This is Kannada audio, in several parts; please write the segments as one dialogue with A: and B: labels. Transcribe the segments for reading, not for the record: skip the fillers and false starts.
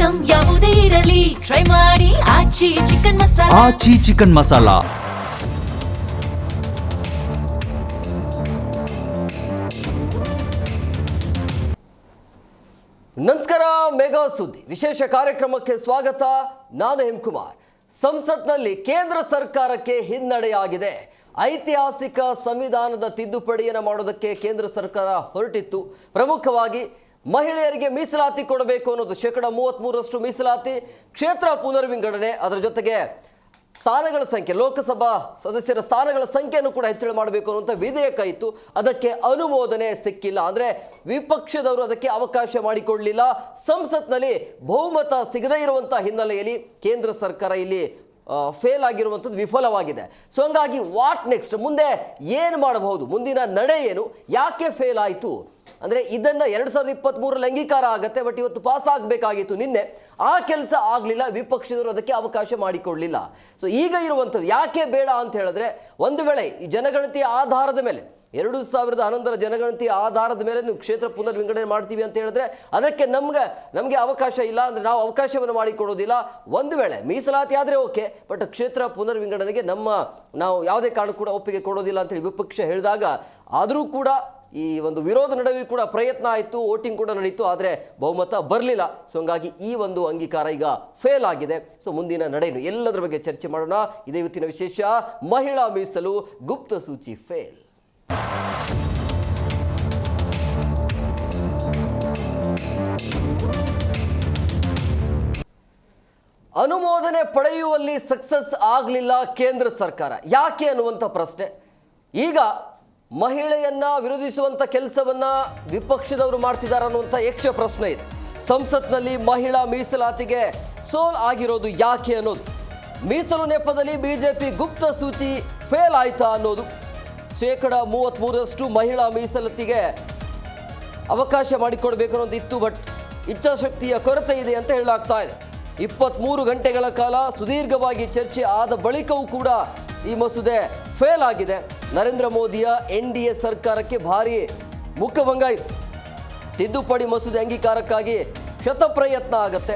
A: ಐಟಂ ಯಾವುದೇ ಇರಲಿ ಟ್ರೈ ಮಾಡಿ ಆಚಿ ಚಿಕನ್ ಮಸಾಲಾ.
B: ಆಚಿ ಚಿಕನ್ ಮಸಾಲಾ.
C: ನಮಸ್ಕಾರ. ಮೆಗಾ ಸುದ್ದಿ ವಿಶೇಷ ಕಾರ್ಯಕ್ರಮಕ್ಕೆ ಸ್ವಾಗತ. ನಾನು ಹೇಮಕುಮಾರ್. ಸಂಸತ್ನಲ್ಲಿ ಕೇಂದ್ರ ಸರ್ಕಾರಕ್ಕೆ ಹಿನ್ನಡೆಯಾಗಿದೆ. ಐತಿಹಾಸಿಕ ಸಂವಿಧಾನದ ತಿದ್ದುಪಡಿಯನ್ನು ಮಾಡೋದಕ್ಕೆ ಕೇಂದ್ರ ಸರ್ಕಾರ ಹೊರಟಿತ್ತು. ಪ್ರಮುಖವಾಗಿ ಮಹಿಳೆಯರಿಗೆ ಮೀಸಲಾತಿ ಕೊಡಬೇಕು ಅನ್ನೋದು, 33% ಮೀಸಲಾತಿ, ಕ್ಷೇತ್ರ ಪುನರ್ವಿಂಗಡಣೆ, ಅದರ ಜೊತೆಗೆ ಸ್ಥಾನಗಳ ಸಂಖ್ಯೆ, ಲೋಕಸಭಾ ಸದಸ್ಯರ ಸ್ಥಾನಗಳ ಸಂಖ್ಯೆಯನ್ನು ಕೂಡ ಹೆಚ್ಚಳ ಮಾಡಬೇಕು ಅನ್ನುವಂಥ ವಿಧೇಯಕ ಇತ್ತು. ಅದಕ್ಕೆ ಅನುಮೋದನೆ ಸಿಕ್ಕಿಲ್ಲ. ಅಂದರೆ ವಿಪಕ್ಷದವರು ಅದಕ್ಕೆ ಅವಕಾಶ ಮಾಡಿಕೊಡಲಿಲ್ಲ. ಸಂಸತ್ನಲ್ಲಿ ಬಹುಮತ ಸಿಗದೇ ಇರುವಂಥ ಹಿನ್ನೆಲೆಯಲ್ಲಿ ಕೇಂದ್ರ ಸರ್ಕಾರ ಇಲ್ಲಿ ಫೇಲ್ ಆಗಿರುವಂಥದ್ದು, ವಿಫಲವಾಗಿದೆ. ಸೊ ಹಂಗಾಗಿ ವಾಟ್ ನೆಕ್ಸ್ಟ್, ಮುಂದೆ ಏನು ಮಾಡಬಹುದು, ಮುಂದಿನ ನಡೆ ಏನು, ಯಾಕೆ ಫೇಲ್ ಆಯಿತು ಅಂದರೆ ಇದನ್ನು 2023 ಅಂಗೀಕಾರ ಆಗುತ್ತೆ. ಬಟ್ ಇವತ್ತು ಪಾಸ್ ಆಗಬೇಕಾಗಿತ್ತು ನಿನ್ನೆ, ಆ ಕೆಲಸ ಆಗಲಿಲ್ಲ. ವಿಪಕ್ಷದವರು ಅದಕ್ಕೆ ಅವಕಾಶ ಮಾಡಿಕೊಡಲಿಲ್ಲ. ಸೊ ಈಗ ಇರುವಂಥದ್ದು ಯಾಕೆ ಬೇಡ ಅಂತ ಹೇಳಿದ್ರೆ, ಒಂದು ವೇಳೆ ಈ ಜನಗಣತಿಯ ಆಧಾರದ ಮೇಲೆ 2011 ಜನಗಣತಿಯ ಆಧಾರದ ಮೇಲೆ ನೀವು ಕ್ಷೇತ್ರ ಪುನರ್ವಿಂಗಡಣೆ ಮಾಡ್ತೀವಿ ಅಂತ ಹೇಳಿದ್ರೆ ಅದಕ್ಕೆ ನಮಗೆ ಅವಕಾಶ ಇಲ್ಲ, ಅಂದರೆ ನಾವು ಅವಕಾಶವನ್ನು ಮಾಡಿಕೊಡೋದಿಲ್ಲ. ಒಂದು ವೇಳೆ ಮೀಸಲಾತಿ ಆದರೆ ಓಕೆ, ಬಟ್ ಕ್ಷೇತ್ರ ಪುನರ್ವಿಂಗಡಣೆಗೆ ನಾವು ಯಾವುದೇ ಕಾರಣ ಕೂಡ ಒಪ್ಪಿಗೆ ಕೊಡೋದಿಲ್ಲ ಅಂತೇಳಿ ವಿಪಕ್ಷ ಹೇಳಿದಾಗ, ಆದರೂ ಕೂಡ ಈ ಒಂದು ವಿರೋಧ ನಡುವೆ ಕೂಡ ಪ್ರಯತ್ನ ಆಯಿತು, ವೋಟಿಂಗ್ ಕೂಡ ನಡೀತು, ಆದರೆ ಬಹುಮತ ಬರಲಿಲ್ಲ. ಸೊ ಹಂಗಾಗಿ ಈ ಒಂದು ಅಂಗೀಕಾರ ಈಗ ಫೇಲ್ ಆಗಿದೆ. ಸೊ ಮುಂದಿನ ನಡೆಯನ್ನು ಎಲ್ಲದರ ಬಗ್ಗೆ ಚರ್ಚೆ ಮಾಡೋಣ. ಇದೇ ಇವತ್ತಿನ ವಿಶೇಷ. ಮಹಿಳಾ ಮೀಸಲು ಗುಪ್ತ ಸೂಚಿ ಫೇಲ್. ಅನುಮೋದನೆ ಪಡೆಯುವಲ್ಲಿ ಸಕ್ಸಸ್ ಆಗಲಿಲ್ಲ ಕೇಂದ್ರ ಸರ್ಕಾರ. ಯಾಕೆ ಅನ್ನುವಂಥ ಪ್ರಶ್ನೆ. ಈಗ ಮಹಿಳೆಯನ್ನ ವಿರೋಧಿಸುವಂಥ ಕೆಲಸವನ್ನ ವಿಪಕ್ಷದವರು ಮಾಡ್ತಿದ್ದಾರೆ ಅನ್ನುವಂಥ ಯಕ್ಷ ಪ್ರಶ್ನೆ ಇದೆ. ಸಂಸತ್ನಲ್ಲಿ ಮಹಿಳಾ ಮೀಸಲಾತಿಗೆ ಸೋಲ್ ಆಗಿರೋದು ಯಾಕೆ ಅನ್ನೋದು, ಮೀಸಲು ನೆಪದಲ್ಲಿ ಬಿಜೆಪಿ ಗುಪ್ತ ಸೂಚಿ ಫೇಲ್ ಆಯ್ತಾ ಅನ್ನೋದು, 33% ಮಹಿಳಾ ಮೀಸಲಾತಿಗೆ ಅವಕಾಶ ಮಾಡಿಕೊಡ್ಬೇಕು ಅನ್ನೋದು ಇತ್ತು, ಬಟ್ ಇಚ್ಛಾಶಕ್ತಿಯ ಕೊರತೆ ಇದೆ ಅಂತ ಹೇಳಲಾಗ್ತಾ ಇದೆ. 23 ಗಂಟೆಗಳ ಕಾಲ ಸುದೀರ್ಘವಾಗಿ ಚರ್ಚೆ ಆದ ಬಳಿಕವೂ ಕೂಡ ಈ ಮಸೂದೆ ಫೇಲ್ ಆಗಿದೆ. ನರೇಂದ್ರ ಮೋದಿಯ NDA ಸರ್ಕಾರಕ್ಕೆ ಭಾರಿ ಮುಖಭಂಗ ಇದೆ. ತಿದ್ದುಪಡಿ ಮಸೂದೆ ಅಂಗೀಕಾರಕ್ಕಾಗಿ ಶತಪ್ರಯತ್ನ ಆಗತ್ತೆ,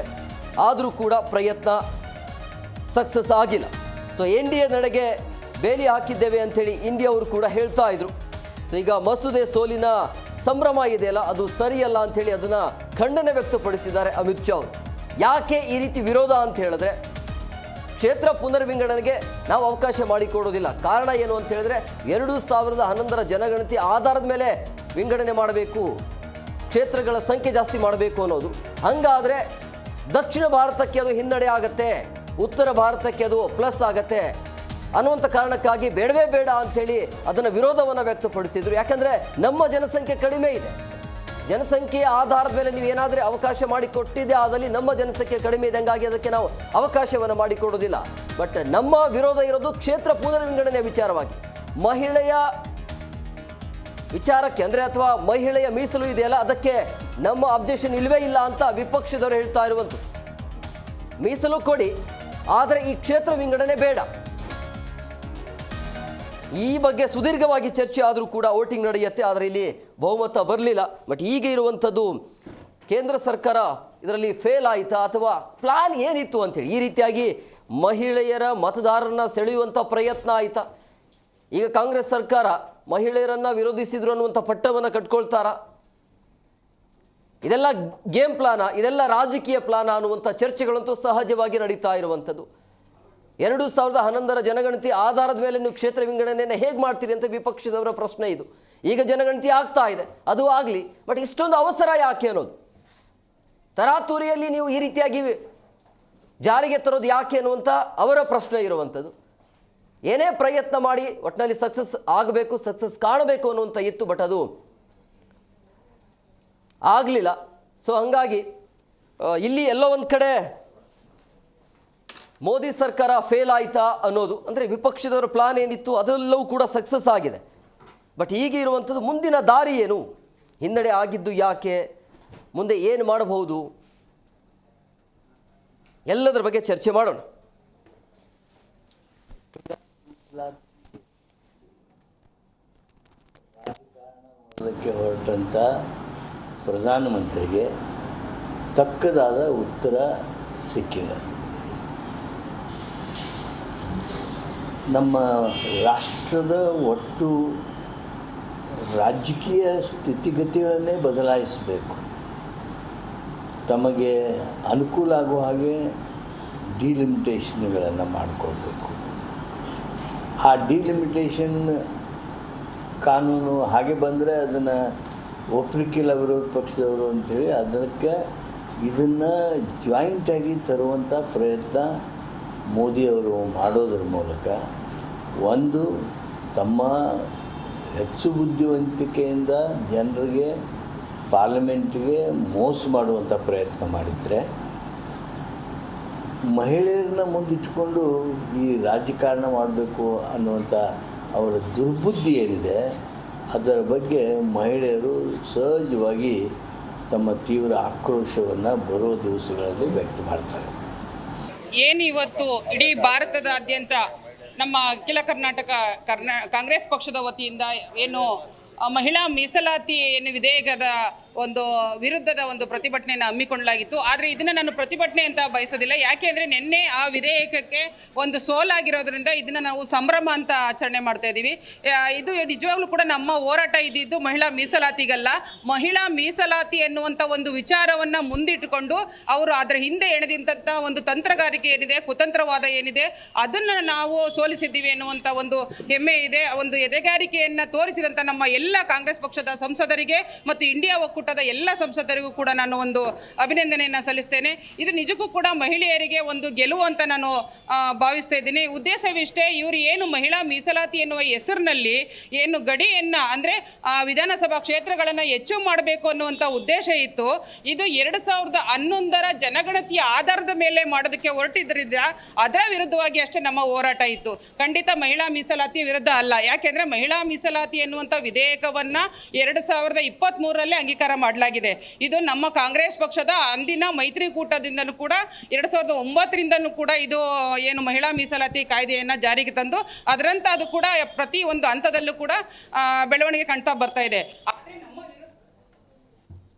C: ಆದರೂ ಕೂಡ ಪ್ರಯತ್ನ ಸಕ್ಸಸ್ ಆಗಿಲ್ಲ. ಸೊ NDA ನಡೆಗೆ ಬೇಲಿ ಹಾಕಿದ್ದೇವೆ ಅಂಥೇಳಿ ಇಂಡಿಯಾ ಅವರು ಕೂಡ ಹೇಳ್ತಾ ಇದ್ರು. ಸೊ ಈಗ ಮಸೂದೆ ಸೋಲಿನ ಸಂಭ್ರಮ ಇದೆಯಲ್ಲ, ಅದು ಸರಿಯಲ್ಲ ಅಂಥೇಳಿ ಅದನ್ನು ಖಂಡನೆ ವ್ಯಕ್ತಪಡಿಸಿದ್ದಾರೆ ಅಮಿತ್ ಶಾ ಅವರು. ಯಾಕೆ ಈ ರೀತಿ ವಿರೋಧ ಅಂತ ಹೇಳಿದ್ರೆ, ಕ್ಷೇತ್ರ ಪುನರ್ವಿಂಗಡಣೆಗೆ ನಾವು ಅವಕಾಶ ಮಾಡಿಕೊಡೋದಿಲ್ಲ. ಕಾರಣ ಏನು ಅಂತ ಹೇಳಿದ್ರೆ, 2011 ಜನಗಣತಿ ಆಧಾರದ ಮೇಲೆ ವಿಂಗಡಣೆ ಮಾಡಬೇಕು, ಕ್ಷೇತ್ರಗಳ ಸಂಖ್ಯೆ ಜಾಸ್ತಿ ಮಾಡಬೇಕು ಅನ್ನೋದು. ಹಾಗಾದರೆ ದಕ್ಷಿಣ ಭಾರತಕ್ಕೆ ಅದು ಹಿನ್ನಡೆ ಆಗತ್ತೆ, ಉತ್ತರ ಭಾರತಕ್ಕೆ ಅದು ಪ್ಲಸ್ ಆಗತ್ತೆ ಅನ್ನುವಂಥ ಕಾರಣಕ್ಕಾಗಿ ಬೇಡವೇ ಬೇಡ ಅಂಥೇಳಿ ಅದನ್ನು ವಿರೋಧವನ್ನು ವ್ಯಕ್ತಪಡಿಸಿದರು. ಯಾಕಂದರೆ ನಮ್ಮ ಜನಸಂಖ್ಯೆ ಕಡಿಮೆ ಇದೆ, ಜನಸಂಖ್ಯೆಯ ಆಧಾರದ ಮೇಲೆ ನೀವು ಏನಾದರೂ ಅವಕಾಶ ಮಾಡಿಕೊಟ್ಟಿದ್ದೆ ಆದಲ್ಲಿ ನಮ್ಮ ಜನಸಂಖ್ಯೆ ಕಡಿಮೆ ಇದೆ, ಹಂಗಾಗಿ ಅದಕ್ಕೆ ನಾವು ಅವಕಾಶವನ್ನು ಮಾಡಿಕೊಡೋದಿಲ್ಲ. ಬಟ್ ನಮ್ಮ ವಿರೋಧ ಇರೋದು ಕ್ಷೇತ್ರ ಪುನರ್ವಿಂಗಡಣೆ ವಿಚಾರವಾಗಿ, ಮಹಿಳೆಯ ವಿಚಾರಕ್ಕೆ ಅಂದರೆ, ಅಥವಾ ಮಹಿಳೆಯ ಮೀಸಲು ಇದೆಯಲ್ಲ ಅದಕ್ಕೆ ನಮ್ಮ ಅಬ್ಜೆಕ್ಷನ್ ಇಲ್ಲವೇ ಇಲ್ಲ ಅಂತ ವಿಪಕ್ಷದವರು ಹೇಳ್ತಾ ಇರುವಂಥದ್ದು. ಮೀಸಲು ಕೊಡಿ, ಆದರೆ ಈ ಕ್ಷೇತ್ರ ವಿಂಗಡಣೆ ಬೇಡ. ಈ ಬಗ್ಗೆ ಸುದೀರ್ಘವಾಗಿ ಚರ್ಚೆ ಆದರೂ ಕೂಡ ವೋಟಿಂಗ್ ನಡೆಯುತ್ತೆ, ಆದರೆ ಇಲ್ಲಿ ಬಹುಮತ ಬರಲಿಲ್ಲ. ಬಟ್ ಈಗ ಇರುವಂಥದ್ದು, ಕೇಂದ್ರ ಸರ್ಕಾರ ಇದರಲ್ಲಿ ಫೇಲ್ ಆಯಿತಾ ಅಥವಾ ಪ್ಲಾನ್ ಏನಿತ್ತು ಅಂಥೇಳಿ, ಈ ರೀತಿಯಾಗಿ ಮಹಿಳೆಯರ ಮತದಾರರನ್ನ ಸೆಳೆಯುವಂಥ ಪ್ರಯತ್ನ ಆಯಿತಾ? ಈಗ ಕಾಂಗ್ರೆಸ್ ಸರ್ಕಾರ ಮಹಿಳೆಯರನ್ನು ವಿರೋಧಿಸಿದ್ರು ಅನ್ನುವಂಥ ಪಟ್ಟವನ್ನು ಕಟ್ಕೊಳ್ತಾರ? ಇದೆಲ್ಲ ಗೇಮ್ ಪ್ಲಾನ, ಇದೆಲ್ಲ ರಾಜಕೀಯ ಪ್ಲಾನ ಅನ್ನುವಂಥ ಚರ್ಚೆಗಳಂತೂ ಸಹಜವಾಗಿ ನಡೀತಾ ಇರುವಂಥದ್ದು. 2011 ಜನಗಣತಿ ಆಧಾರದ ಮೇಲೆ ನೀವು ಕ್ಷೇತ್ರ ವಿಂಗಡಣೆಯನ್ನು ಹೇಗೆ ಮಾಡ್ತೀರಿ ಅಂತ ವಿಪಕ್ಷದವರ ಪ್ರಶ್ನೆ ಇದು. ಈಗ ಜನಗಣತಿ ಆಗ್ತಾ ಇದೆ, ಅದು ಆಗಲಿ, ಬಟ್ ಇಷ್ಟೊಂದು ಅವಸರ ಯಾಕೆ ಅನ್ನೋದು, ತರಾತುರಿಯಲ್ಲಿ ನೀವು ಈ ರೀತಿಯಾಗಿ ಜಾರಿಗೆ ತರೋದು ಯಾಕೆ ಅನ್ನುವಂಥ ಅವರ ಪ್ರಶ್ನೆ ಇರುವಂಥದ್ದು. ಏನೇ ಪ್ರಯತ್ನ ಮಾಡಿ ಒಟ್ಟಿನಲ್ಲಿ ಸಕ್ಸಸ್ ಆಗಬೇಕು, ಸಕ್ಸಸ್ ಕಾಣಬೇಕು ಅನ್ನುವಂಥ ಇತ್ತು, ಬಟ್ ಅದು ಆಗಲಿಲ್ಲ. ಸೊ ಹಾಗಾಗಿ ಇಲ್ಲಿ ಎಲ್ಲೋ ಒಂದು ಕಡೆ ಮೋದಿ ಸರ್ಕಾರ ಫೇಲ್ ಆಯಿತಾ ಅನ್ನೋದು, ಅಂದರೆ ವಿಪಕ್ಷದವರ ಪ್ಲಾನ್ ಏನಿತ್ತು ಅದೆಲ್ಲವೂ ಕೂಡ ಸಕ್ಸಸ್ ಆಗಿದೆ. ಬಟ್ ಈಗ ಇರುವಂಥದ್ದು ಮುಂದಿನ ದಾರಿ ಏನು, ಹಿನ್ನಡೆ ಆಗಿದ್ದು ಯಾಕೆ, ಮುಂದೆ ಏನು ಮಾಡಬಹುದು, ಎಲ್ಲದರ ಬಗ್ಗೆ ಚರ್ಚೆ ಮಾಡೋಣ.
D: ಹೊರಟಂಥ ಪ್ರಧಾನಮಂತ್ರಿಗೆ
B: ತಕ್ಕದಾದ ಉತ್ತರ ಸಿಕ್ಕಿದೆ. ನಮ್ಮ ರಾಷ್ಟ್ರದ ಒಟ್ಟು ರಾಜಕೀಯ ಸ್ಥಿತಿಗತಿಗಳನ್ನೇ ಬದಲಾಯಿಸಬೇಕು. ತಮಗೆ ಅನುಕೂಲ ಆಗುವ ಹಾಗೆ ಡಿಲಿಮಿಟೇಷನ್ಗಳನ್ನು ಮಾಡಿಕೊಳ್ಬೇಕು. ಆ ಡಿಲಿಮಿಟೇಷನ್ ಕಾನೂನು ಹಾಗೆ ಬಂದರೆ ಅದನ್ನು ಒಪ್ಪಲಿಕ್ಕಿಲ್ಲ ವಿರೋಧ ಪಕ್ಷದವರು ಅಂಥೇಳಿ ಅದಕ್ಕೆ ಇದನ್ನು ಜಾಯಿಂಟಾಗಿ ತರುವಂಥ ಪ್ರಯತ್ನ ಮೋದಿಯವರು ಮಾಡೋದ್ರ ಮೂಲಕ ಒಂದು ತಮ್ಮ ಹೆಚ್ಚು ಬುದ್ಧಿವಂತಿಕೆಯಿಂದ ಜನರಿಗೆ ಪಾರ್ಲಿಮೆಂಟಿಗೆ ಮೋಸ ಮಾಡುವಂಥ ಪ್ರಯತ್ನ ಮಾಡಿದರೆ, ಮಹಿಳೆಯರನ್ನ ಮುಂದಿಟ್ಕೊಂಡು ಈ ರಾಜಕಾರಣ ಮಾಡಬೇಕು ಅನ್ನುವಂಥ ಅವರ ದುರ್ಬುದ್ಧಿ ಏನಿದೆ ಅದರ ಬಗ್ಗೆ ಮಹಿಳೆಯರು ಸಹಜವಾಗಿ ತಮ್ಮ ತೀವ್ರ ಆಕ್ರೋಶವನ್ನು ಬರುವ ದಿವಸಗಳಲ್ಲಿ ವ್ಯಕ್ತ ಮಾಡ್ತಾರೆ.
D: ಏನು ಇವತ್ತು ಇಡೀ ಭಾರತದಾದ್ಯಂತ ನಮ್ಮ ಅಖಿಲ ಕರ್ನಾಟಕ ಕಾಂಗ್ರೆಸ್ ಪಕ್ಷದ ವತಿಯಿಂದ ಏನು ಮಹಿಳಾ ಮೀಸಲಾತಿ ಏನು ವಿಧೇಯಕದ ಒಂದು ವಿರುದ್ಧದ ಒಂದು ಪ್ರತಿಭಟನೆಯನ್ನು ಹಮ್ಮಿಕೊಳ್ಳಲಾಗಿತ್ತು. ಆದರೆ ಇದನ್ನು ನಾನು ಪ್ರತಿಭಟನೆ ಅಂತ ಬಯಸೋದಿಲ್ಲ. ಯಾಕೆ ಅಂದರೆ ನಿನ್ನೆ ಆ ವಿಧೇಯಕಕ್ಕೆ ಒಂದು ಸೋಲಾಗಿರೋದ್ರಿಂದ ಇದನ್ನು ನಾವು ಸಂಭ್ರಮ ಅಂತ ಆಚರಣೆ ಮಾಡ್ತಾ ಇದ್ದೀವಿ. ಇದು ನಿಜವಾಗ್ಲೂ ಕೂಡ ನಮ್ಮ ಹೋರಾಟ ಇದ್ದಿದ್ದು ಮಹಿಳಾ ಮೀಸಲಾತಿಗಲ್ಲ. ಮಹಿಳಾ ಮೀಸಲಾತಿ ಎನ್ನುವಂಥ ಒಂದು ವಿಚಾರವನ್ನು ಮುಂದಿಟ್ಟುಕೊಂಡು ಅವರು ಅದರ ಹಿಂದೆ ಎಣೆದಂಥ ಒಂದು ತಂತ್ರಗಾರಿಕೆ ಏನಿದೆ, ಕುತಂತ್ರವಾದ ಏನಿದೆ, ಅದನ್ನು ನಾವು ಸೋಲಿಸಿದ್ದೀವಿ ಎನ್ನುವಂಥ ಒಂದು ಹೆಮ್ಮೆ ಇದೆ. ಒಂದು ಎದೆಗಾರಿಕೆಯನ್ನು ತೋರಿಸಿದಂಥ ನಮ್ಮ ಎಲ್ಲ ಕಾಂಗ್ರೆಸ್ ಪಕ್ಷದ ಸಂಸದರಿಗೆ ಮತ್ತು ಇಂಡಿಯಾ ಒಕ್ಕೂಟದ ಎಲ್ಲ ಸಂಸದರಿಗೂ ಕೂಡ ನಾನು ಒಂದು ಅಭಿನಂದನೆಯನ್ನು ಸಲ್ಲಿಸ್ತೇನೆ. ಇದು ನಿಜಕ್ಕೂ ಕೂಡ ಮಹಿಳೆಯರಿಗೆ ಒಂದು ಗೆಲುವು ಅಂತ ನಾನು ಭಾವಿಸ್ತಾ ಇದ್ದೀನಿ. ಉದ್ದೇಶವಿಷ್ಟೇ, ಇವರು ಏನು ಮಹಿಳಾ ಮೀಸಲಾತಿ ಎನ್ನುವ ಹೆಸರಿನಲ್ಲಿ ಏನು ಗಡಿಯನ್ನು ಅಂದರೆ ವಿಧಾನಸಭಾ ಕ್ಷೇತ್ರಗಳನ್ನು ಹೆಚ್ಚು ಮಾಡಬೇಕು ಅನ್ನುವಂಥ ಉದ್ದೇಶ ಇತ್ತು. ಇದು 2011ರ ಜನಗಣತಿಯ ಆಧಾರದ ಮೇಲೆ ಮಾಡೋದಕ್ಕೆ ಹೊರಟಿದ್ದರಿಂದ ಅದರ ವಿರುದ್ಧವಾಗಿ ಅಷ್ಟೇ ನಮ್ಮ ಹೋರಾಟ ಇತ್ತು. ಖಂಡಿತ ಮಹಿಳಾ ಮೀಸಲಾತಿಯ ವಿರುದ್ಧ ಅಲ್ಲ. ಯಾಕೆಂದರೆ ಮಹಿಳಾ ಮೀಸಲಾತಿ ಎನ್ನುವಂಥ ವಿಧೇಯಕವನ್ನು 2023ರಲ್ಲಿ ಅಂಗೀಕಾರ ಮಾಡಲಾಗಿದೆ. ಇದು ನಮ್ಮ ಕಾಂಗ್ರೆಸ್ ಪಕ್ಷದ ಅಂದಿನ ಮೈತ್ರಿಕೂಟದಿಂದಲೂ ಕೂಡ 2009ರಿಂದಲೂ ಕೂಡ ಇದು ಏನು ಮಹಿಳಾ ಮೀಸಲಾತಿ ಕಾಯ್ದೆಯನ್ನು ಜಾರಿಗೆ ತಂದು ಅದರಂತೆ ಅದು ಕೂಡ ಪ್ರತಿ ಒಂದು ಹಂತದಲ್ಲೂ ಕೂಡ ಬೆಳವಣಿಗೆ ಕಾಣ್ತಾ ಬರ್ತಾ ಇದೆ.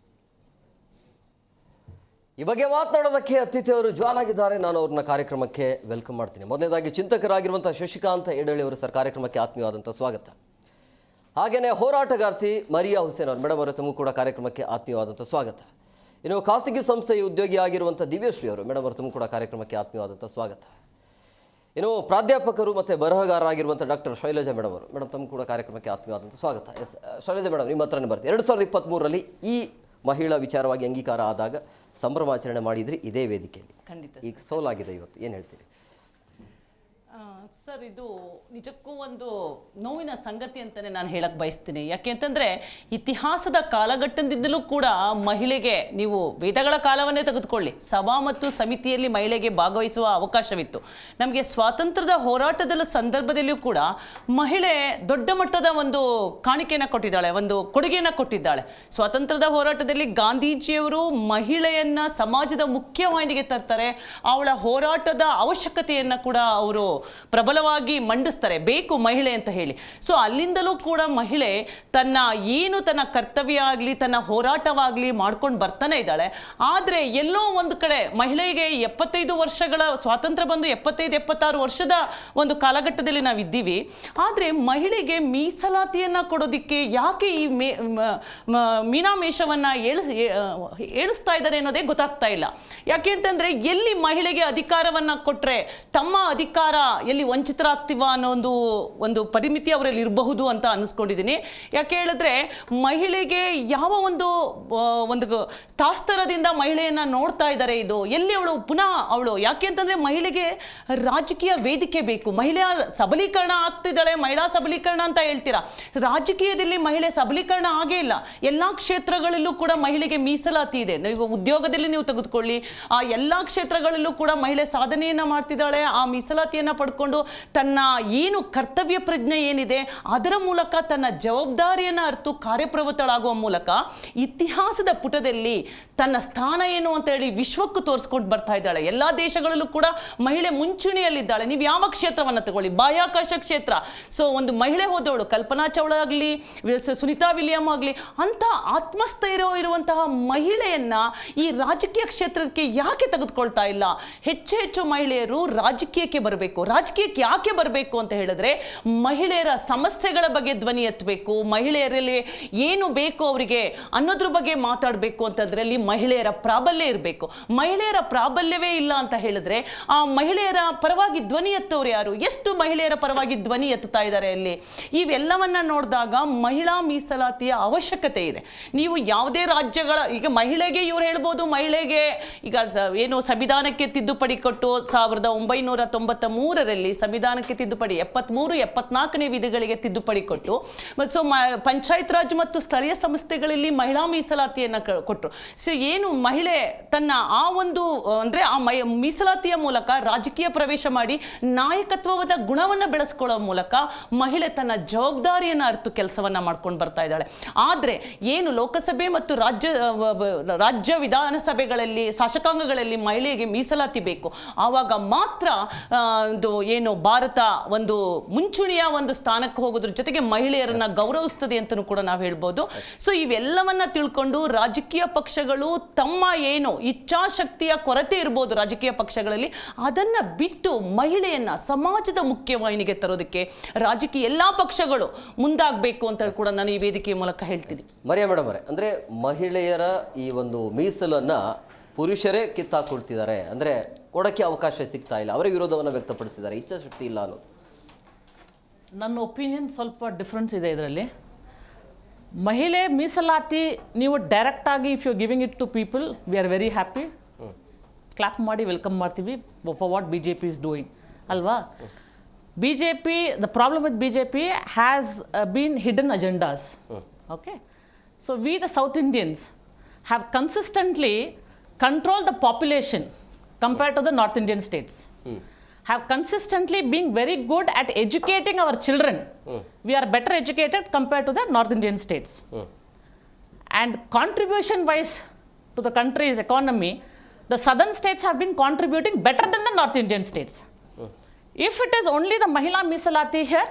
C: ಈ ಬಗ್ಗೆ ಮಾತನಾಡೋದಕ್ಕೆ ಅತಿಥಿಯವರು ಜಾಯ್ನ್ ಆಗಿದ್ದಾರೆ. ನಾನು ಅವ್ರನ್ನ ಕಾರ್ಯಕ್ರಮಕ್ಕೆ ವೆಲ್ಕಮ್ ಮಾಡ್ತೀನಿ. ಮೊದಲನೇದಾಗಿ ಚಿಂತಕರಾಗಿರುವಂಥ ಶಶಿಕಾಂತ್ ಯಡಳ್ಳಿ ಅವರು ಸರ್, ಕಾರ್ಯಕ್ರಮಕ್ಕೆ ಆತ್ಮೀಯವಾದಂಥ ಸ್ವಾಗತ. ಹಾಗೆಯೇ ಹೋರಾಟಗಾರ್ತಿ ಮರಿಯಾ ಹುಸೇನ್ ಅವರು, ಮೇಡಮ್ ಅವರು ತಮಗೂ ಕೂಡ ಕಾರ್ಯಕ್ರಮಕ್ಕೆ ಆತ್ಮೀಯವಾದಂಥ ಸ್ವಾಗತ. ಇನ್ನು ಖಾಸಗಿ ಸಂಸ್ಥೆಯ ಉದ್ಯೋಗಿ ಆಗಿರುವಂಥ ದಿವ್ಯಶ್ರೀ ಅವರು, ಮೇಡಮ್ ಅವರು ತಮಗೂ ಕೂಡ ಕಾರ್ಯಕ್ರಮಕ್ಕೆ ಆತ್ಮೀಯವಾದಂಥ ಸ್ವಾಗತ. ಇನ್ನು ಪ್ರಾಧ್ಯಾಪಕರು ಮತ್ತು ಬರಹಗಾರರಾಗಿರುವಂಥ ಡಾಕ್ಟರ್ ಶೈಲಜಾ ಮೇಡಮ್ ಅವರು, ಮೇಡಮ್ ತಮಗೂ ಕೂಡ ಕಾರ್ಯಕ್ರಮಕ್ಕೆ ಆತ್ಮೀಯವಾದಂಥ ಸ್ವಾಗತ. ಎಸ್ ಶೈಲಜಾ ಮೇಡಮ್, ನಿಮ್ಮ ಹತ್ರನೇ ಬರ್ತೀವಿ. 2023ರಲ್ಲಿ ಈ ಮಹಿಳಾ ವಿಚಾರವಾಗಿ ಅಂಗೀಕಾರ ಆದಾಗ ಸಂಭ್ರಮಾಚರಣೆ ಮಾಡಿದ್ರಿ ಇದೇ ವೇದಿಕೆಯಲ್ಲಿ.
E: ಖಂಡಿತ
C: ಈಗ ಸೋಲಾಗಿದೆ, ಇವತ್ತು ಏನು ಹೇಳ್ತೀರಿ
E: ಸರ್? ಇದು ನಿಜಕ್ಕೂ ಒಂದು ನೋವಿನ ಸಂಗತಿ ಅಂತಲೇ ನಾನು ಹೇಳಕ್ಕೆ ಬಯಸ್ತೀನಿ. ಯಾಕೆ ಅಂತಂದರೆ ಇತಿಹಾಸದ ಕಾಲಘಟ್ಟದಿಂದಲೂ ಕೂಡ ಮಹಿಳೆಗೆ, ನೀವು ವೇದಗಳ ಕಾಲವನ್ನೇ ತೆಗೆದುಕೊಳ್ಳಿ, ಸಭಾ ಮತ್ತು ಸಮಿತಿಯಲ್ಲಿ ಮಹಿಳೆಗೆ ಭಾಗವಹಿಸುವ ಅವಕಾಶವಿತ್ತು. ನಮಗೆ ಸ್ವಾತಂತ್ರ್ಯದ ಹೋರಾಟದ ಸಂದರ್ಭದಲ್ಲಿಯೂ ಕೂಡ ಮಹಿಳೆ ದೊಡ್ಡ ಮಟ್ಟದ ಒಂದು ಕಾಣಿಕೆಯನ್ನು ಕೊಟ್ಟಿದ್ದಾಳೆ, ಒಂದು ಕೊಡುಗೆಯನ್ನು ಕೊಟ್ಟಿದ್ದಾಳೆ. ಸ್ವಾತಂತ್ರ್ಯದ ಹೋರಾಟದಲ್ಲಿ ಗಾಂಧೀಜಿಯವರು ಮಹಿಳೆಯನ್ನು ಸಮಾಜದ ಮುಖ್ಯವಾಹಿನಿಗೆ ತರ್ತಾರೆ. ಅವಳ ಹೋರಾಟದ ಅವಶ್ಯಕತೆಯನ್ನು ಕೂಡ ಅವರು ಪ್ರಬಲವಾಗಿ ಮಂಡಿಸ್ತಾರೆ, ಬೇಕು ಮಹಿಳೆ ಅಂತ ಹೇಳಿ. ಸೊ ಅಲ್ಲಿಂದಲೂ ಕೂಡ ಮಹಿಳೆ ತನ್ನ ಕರ್ತವ್ಯ ಆಗಲಿ ತನ್ನ ಹೋರಾಟವಾಗಲಿ ಮಾಡ್ಕೊಂಡು ಬರ್ತಾನೆ ಇದ್ದಾಳೆ. ಆದರೆ ಎಲ್ಲೋ ಒಂದು ಕಡೆ ಮಹಿಳೆಗೆ 75 ವರ್ಷಗಳ ಸ್ವಾತಂತ್ರ್ಯ ಬಂದು 75-76 ವರ್ಷದ ಒಂದು ಕಾಲಘಟ್ಟದಲ್ಲಿ ನಾವಿದ್ದೀವಿ. ಆದರೆ ಮಹಿಳೆಗೆ ಮೀಸಲಾತಿಯನ್ನು ಕೊಡೋದಕ್ಕೆ ಯಾಕೆ ಈ ಮೀನಾಮೇಷವನ್ನು ಏಳಿಸ್ತಾ ಇದ್ದಾರೆ ಅನ್ನೋದೇ ಗೊತ್ತಾಗ್ತಾ ಇಲ್ಲ. ಯಾಕೆ ಅಂತಂದರೆ ಎಲ್ಲಿ ಮಹಿಳೆಗೆ ಅಧಿಕಾರವನ್ನು ಕೊಟ್ಟರೆ ತಮ್ಮ ಅಧಿಕಾರ ಎಲ್ಲಿ ವಂಚಿತರಾಗ್ತೀವ ಅನ್ನೋ ಒಂದು ಪರಿಮಿತಿ ಅವರಲ್ಲಿ ಇರಬಹುದು ಅಂತ ಅನ್ನಿಸ್ಕೊಂಡಿದ್ದೀನಿ. ಯಾಕೆ ಹೇಳಿದ್ರೆ ಮಹಿಳೆಗೆ ಯಾವ ಒಂದು ತಾಸ್ತರದಿಂದ ಮಹಿಳೆಯನ್ನು ನೋಡ್ತಾ ಇದ್ದಾರೆ. ಇದು ಎಲ್ಲಿ ಅವಳು ಯಾಕೆ ಅಂತಂದರೆ ಮಹಿಳೆಗೆ ರಾಜಕೀಯ ವೇದಿಕೆ ಬೇಕು. ಮಹಿಳೆಯ ಸಬಲೀಕರಣ ಆಗ್ತಿದ್ದಾಳೆ, ಮಹಿಳಾ ಸಬಲೀಕರಣ ಅಂತ ಹೇಳ್ತೀರಾ. ರಾಜಕೀಯದಲ್ಲಿ ಮಹಿಳೆ ಸಬಲೀಕರಣ ಆಗೇ ಇಲ್ಲ. ಎಲ್ಲ ಕ್ಷೇತ್ರಗಳಲ್ಲೂ ಕೂಡ ಮಹಿಳೆಗೆ ಮೀಸಲಾತಿ ಇದೆ. ನೀವು ಉದ್ಯೋಗದಲ್ಲಿ ನೀವು ತೆಗೆದುಕೊಳ್ಳಿ, ಆ ಎಲ್ಲ ಕ್ಷೇತ್ರಗಳಲ್ಲೂ ಕೂಡ ಮಹಿಳೆ ಸಾಧನೆಯನ್ನು ಮಾಡ್ತಿದ್ದಾಳೆ. ಆ ಮೀಸಲಾತಿಯನ್ನು ಪಡ್ಕೊಂಡು ತಿಳ್ಕೊಂಡು ತನ್ನ ಏನು ಕರ್ತವ್ಯ ಪ್ರಜ್ಞೆ ಏನಿದೆ ಅದರ ಮೂಲಕ ತನ್ನ ಜವಾಬ್ದಾರಿಯನ್ನು ಅರಿತು ಕಾರ್ಯಪ್ರವೃತ್ತಳಾಗುವ ಮೂಲಕ ಇತಿಹಾಸದ ಪುಟದಲ್ಲಿ ತನ್ನ ಸ್ಥಾನ ಏನು ಅಂತ ಹೇಳಿ ವಿಶ್ವಕ್ಕೂ ತೋರಿಸ್ಕೊಂಡು ಬರ್ತಾ ಇದ್ದಾಳೆ. ಎಲ್ಲ ದೇಶಗಳಲ್ಲೂ ಕೂಡ ಮಹಿಳೆ ಮುಂಚೂಣಿಯಲ್ಲಿದ್ದಾಳೆ. ನೀವು ಯಾವ ಕ್ಷೇತ್ರವನ್ನು ತಗೊಳ್ಳಿ, ಬಾಹ್ಯಾಕಾಶ ಕ್ಷೇತ್ರ, ಸೊ ಒಂದು ಮಹಿಳೆ ಹೋದವಳು ಕಲ್ಪನಾ ಚಾವ್ಲಾ ಆಗಲಿ, ಸುನಿತಾ ವಿಲಿಯಮ್ ಆಗಲಿ, ಅಂತ ಆತ್ಮಸ್ಥೈರ್ಯ ಇರುವಂತಹ ಮಹಿಳೆಯನ್ನ ಈ ರಾಜಕೀಯ ಕ್ಷೇತ್ರಕ್ಕೆ ಯಾಕೆ ತೆಗೆದುಕೊಳ್ತಾ ಇಲ್ಲ? ಹೆಚ್ಚು ಹೆಚ್ಚು ಮಹಿಳೆಯರು ರಾಜಕೀಯಕ್ಕೆ ಬರಬೇಕು. ರಾಜಕೀಯಕ್ಕೆ ಯಾಕೆ ಬರಬೇಕು ಅಂತ ಹೇಳಿದ್ರೆ ಮಹಿಳೆಯರ ಸಮಸ್ಯೆಗಳ ಬಗ್ಗೆ ಧ್ವನಿ ಎತ್ತಬೇಕು, ಮಹಿಳೆಯರಲ್ಲಿ ಏನು ಬೇಕು ಅವರಿಗೆ ಅನ್ನೋದ್ರ ಬಗ್ಗೆ ಮಾತಾಡಬೇಕು ಅಂತಂದ್ರಲ್ಲಿ ಮಹಿಳೆಯರ ಪ್ರಾಬಲ್ಯ ಇರಬೇಕು. ಮಹಿಳೆಯರ ಪ್ರಾಬಲ್ಯವೇ ಇಲ್ಲ ಅಂತ ಹೇಳಿದ್ರೆ ಆ ಮಹಿಳೆಯರ ಪರವಾಗಿ ಧ್ವನಿ ಎತ್ತೋರು ಯಾರು? ಎಷ್ಟು ಮಹಿಳೆಯರ ಪರವಾಗಿ ಧ್ವನಿ ಎತ್ತುತ್ತಾ ಇದ್ದಾರೆ ಅಲ್ಲಿ? ಇವೆಲ್ಲವನ್ನ ನೋಡಿದಾಗ ಮಹಿಳಾ ಮೀಸಲಾತಿಯ ಅವಶ್ಯಕತೆ ಇದೆ. ನೀವು ಯಾವುದೇ ರಾಜ್ಯಗಳ, ಈಗ ಮಹಿಳೆಗೆ ಇವ್ರು ಹೇಳ್ಬೋದು, ಮಹಿಳೆಗೆ ಈಗ ಏನು ಸಂವಿಧಾನಕ್ಕೆ ತಿದ್ದುಪಡಿ ಕೊಟ್ಟು 1993ರಲ್ಲಿ ಸಂವಿಧಾನಕ್ಕೆ ತಿದ್ದುಪಡಿ 74ನೇ ವಿಧಿಗಳಿಗೆ ತಿದ್ದುಪಡಿ ಕೊಟ್ಟು ಸೊ ಪಂಚಾಯತ್ ರಾಜ್ ಮತ್ತು ಸ್ಥಳೀಯ ಸಂಸ್ಥೆಗಳಲ್ಲಿ ಮಹಿಳಾ ಮೀಸಲಾತಿಯನ್ನು ಕೊಟ್ಟರು. ಸೊ ಏನು ಮಹಿಳೆ ತನ್ನ ಆ ಒಂದು ಅಂದರೆ ಆ ಮೀಸಲಾತಿಯ ಮೂಲಕ ರಾಜಕೀಯ ಪ್ರವೇಶ ಮಾಡಿ ನಾಯಕತ್ವದ ಗುಣವನ್ನು ಬೆಳೆಸ್ಕೊಳ್ಳೋ ಮೂಲಕ ಮಹಿಳೆ ತನ್ನ ಜವಾಬ್ದಾರಿಯನ್ನು ಅರಿತು ಕೆಲಸವನ್ನು ಮಾಡ್ಕೊಂಡು ಬರ್ತಾ ಇದ್ದಾಳೆ. ಆದರೆ ಏನು ಲೋಕಸಭೆ ಮತ್ತು ರಾಜ್ಯ ವಿಧಾನಸಭೆಗಳಲ್ಲಿ ಶಾಸಕಾಂಗಗಳಲ್ಲಿ ಮಹಿಳೆಗೆ ಮೀಸಲಾತಿ ಬೇಕು, ಆವಾಗ ಮಾತ್ರ ಏನು ಭಾರತ ಒಂದು ಮುಂಚೂಣಿಯ ಒಂದು ಸ್ಥಾನಕ್ಕೆ ಹೋಗೋದ್ರ ಜೊತೆಗೆ ಮಹಿಳೆಯರನ್ನ ಗೌರವಿಸ್ತದೆ ಅಂತಲೂ ಕೂಡ ನಾವು ಹೇಳ್ಬೋದು. ಸೊ ಇವೆಲ್ಲವನ್ನ ತಿಳ್ಕೊಂಡು ರಾಜಕೀಯ ಪಕ್ಷಗಳು ತಮ್ಮ ಏನು ಇಚ್ಛಾಶಕ್ತಿಯ ಕೊರತೆ ಇರ್ಬೋದು ರಾಜಕೀಯ ಪಕ್ಷಗಳಲ್ಲಿ, ಅದನ್ನ ಬಿಟ್ಟು ಮಹಿಳೆಯನ್ನ ಸಮಾಜದ ಮುಖ್ಯವಾಹಿನಿಗೆ ತರೋದಕ್ಕೆ ರಾಜಕೀಯ ಎಲ್ಲಾ ಪಕ್ಷಗಳು ಮುಂದಾಗಬೇಕು ಅಂತ ಕೂಡ ನಾನು ಈ ವೇದಿಕೆಯ ಮೂಲಕ ಹೇಳ್ತೀನಿ.
C: ಮರಿಯಾ ಮೇಡಮ್ ಅವರೇ, ಅಂದರೆ ಮಹಿಳೆಯರ ಈ ಒಂದು ಮೀಸಲನ್ನ ಪುರುಷರೇ ಕಿತ್ತಾಕೊಳ್ತಿದ್ದಾರೆ, ಅಂದರೆ ಕೊಡಕ್ಕೆ ಅವಕಾಶ ಸಿಗ್ತಾ ಇಲ್ಲ, ಅವರೇ ವಿರೋಧವನ್ನು ವ್ಯಕ್ತಪಡಿಸಿದ್ದಾರೆ, ಇಚ್ಛಾಶಕ್ತಿ ಇಲ್ಲ ಅನ್ನೋದು.
F: ನನ್ನ ಒಪಿನಿಯನ್ ಸ್ವಲ್ಪ ಡಿಫ್ರೆನ್ಸ್ ಇದೆ ಇದರಲ್ಲಿ. ಮಹಿಳೆ ಮೀಸಲಾತಿ ನೀವು ಡೈರೆಕ್ಟಾಗಿ if you giving it to people, we are very happy, clap ಮಾಡಿ ವೆಲ್ಕಮ್ ಮಾಡ್ತೀವಿ for what BJP is doing ಅಲ್ವಾ. BJP, the problem with BJP has been hidden agendas. Okay, so we the South Indians have consistently controlled the population compared to the North Indian states. Have consistently been very good at educating our children. We are better educated compared to the North Indian states. And contribution wise to the country's economy, the southern states have been contributing better than the North Indian states. If it is only the Mahila Misalati here,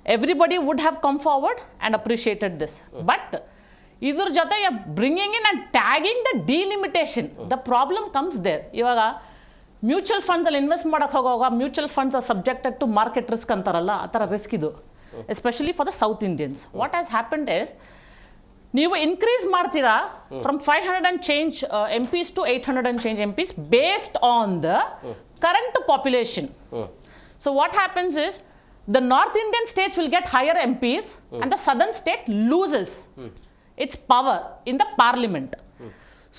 F: everybody would have come forward and appreciated this. But idur jate bringing in and tagging the delimitation, the problem comes there. Ivaga mutual funds ಅಲ್ಲಿ ಇನ್ವೆಸ್ಟ್ ಮಾಡಕ್ಕೆ ಹೋಗುವಾಗ mutual funds are subjected to market risk ಅಂತಾರಲ್ಲ, ಆ ಥರ ರಿಸ್ಕ್ ಇದು, especially for the south Indians. What has happened is ನೀವು ಇನ್ಕ್ರೀಸ್ ಮಾಡ್ತೀರಾ from 500 and change MPs to 800 and change MPs based on the current population. So what happens is the North Indian states will get higher MPs and the southern state loses its power in the parliament.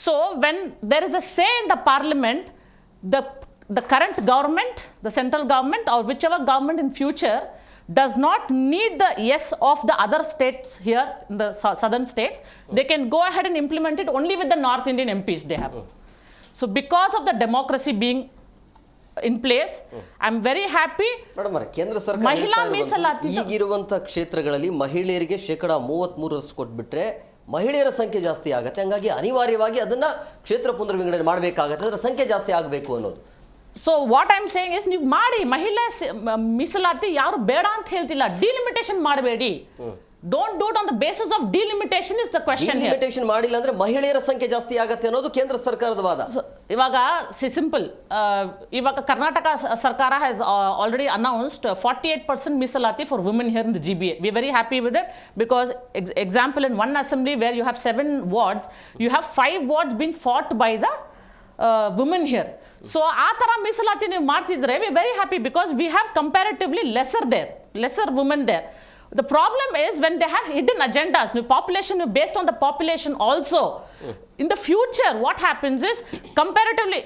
F: So when there is a say in the parliament, the current government, the central government or whichever government in future does not need the yes of the other states here in the southern states. They can go ahead and implement it only with the North Indian MPs they have. So because of the democracy being in place, I'm very happy.
C: Madam ಅವರೇ, ಕೇಂದ್ರ ಸರ್ಕಾರ ಈಗಿರುವಂಥ ಕ್ಷೇತ್ರಗಳಲ್ಲಿ ಮಹಿಳೆಯರಿಗೆ 33% ಕೊಟ್ಬಿಟ್ರೆ ಮಹಿಳೆಯರ ಸಂಖ್ಯೆ ಜಾಸ್ತಿ ಆಗುತ್ತೆ, ಹಂಗಾಗಿ ಅನಿವಾರ್ಯವಾಗಿ ಅದನ್ನ ಕ್ಷೇತ್ರ ಪುನರ್ ವಿಂಗಡಣೆ ಮಾಡಬೇಕಾಗತ್ತೆ, ಅದರ ಸಂಖ್ಯೆ ಜಾಸ್ತಿ ಆಗಬೇಕು ಅನ್ನೋದು.
F: So what I am saying is, ನೀವು ಮಾಡಿ ಮಹಿಳಾ ಮೀಸಲಾತಿ ಯಾರು ಬೇಡ ಅಂತ ಹೇಳ್ತಿಲ್ಲ, ಡಿಲಿಮಿಟೇಷನ್ ಮಾಡಬೇಡಿ. Don't do it on the basis of delimitation is the question.
C: Delimitation ಮಾಡಿಲ್ಲ ಅಂದ್ರೆ ಮಹಿಳೆಯರ ಸಂಖ್ಯೆ ಜಾಸ್ತಿ ಆಗುತ್ತೆ ಅನ್ನೋದು ಕೇಂದ್ರ ಸರ್ಕಾರದ ವಾದ.
F: ಇವಾಗ ಸಿಂಪಲ್, ಇವಾಗ ಕರ್ನಾಟಕ ಸರ್ಕಾರ ಹ್ಯಾಸ್ ಆಲ್ರೆಡಿ ಅನೌನ್ಸ್ಡ್ 48% ಮೀಸಲಾತಿ for women here in the GBA. We very happy with it because example in one assembly where you have 7 wards, you have 5 wards been fought by the women here. So ಆ ಥರ ಮೀಸಲಾತಿ ನೀವು ಮಾಡ್ತಿದ್ರೆ V very happy because we have comparatively lesser women there. The problem is when they have hidden agendas, new population based on the population also. In the future, what happens is comparatively,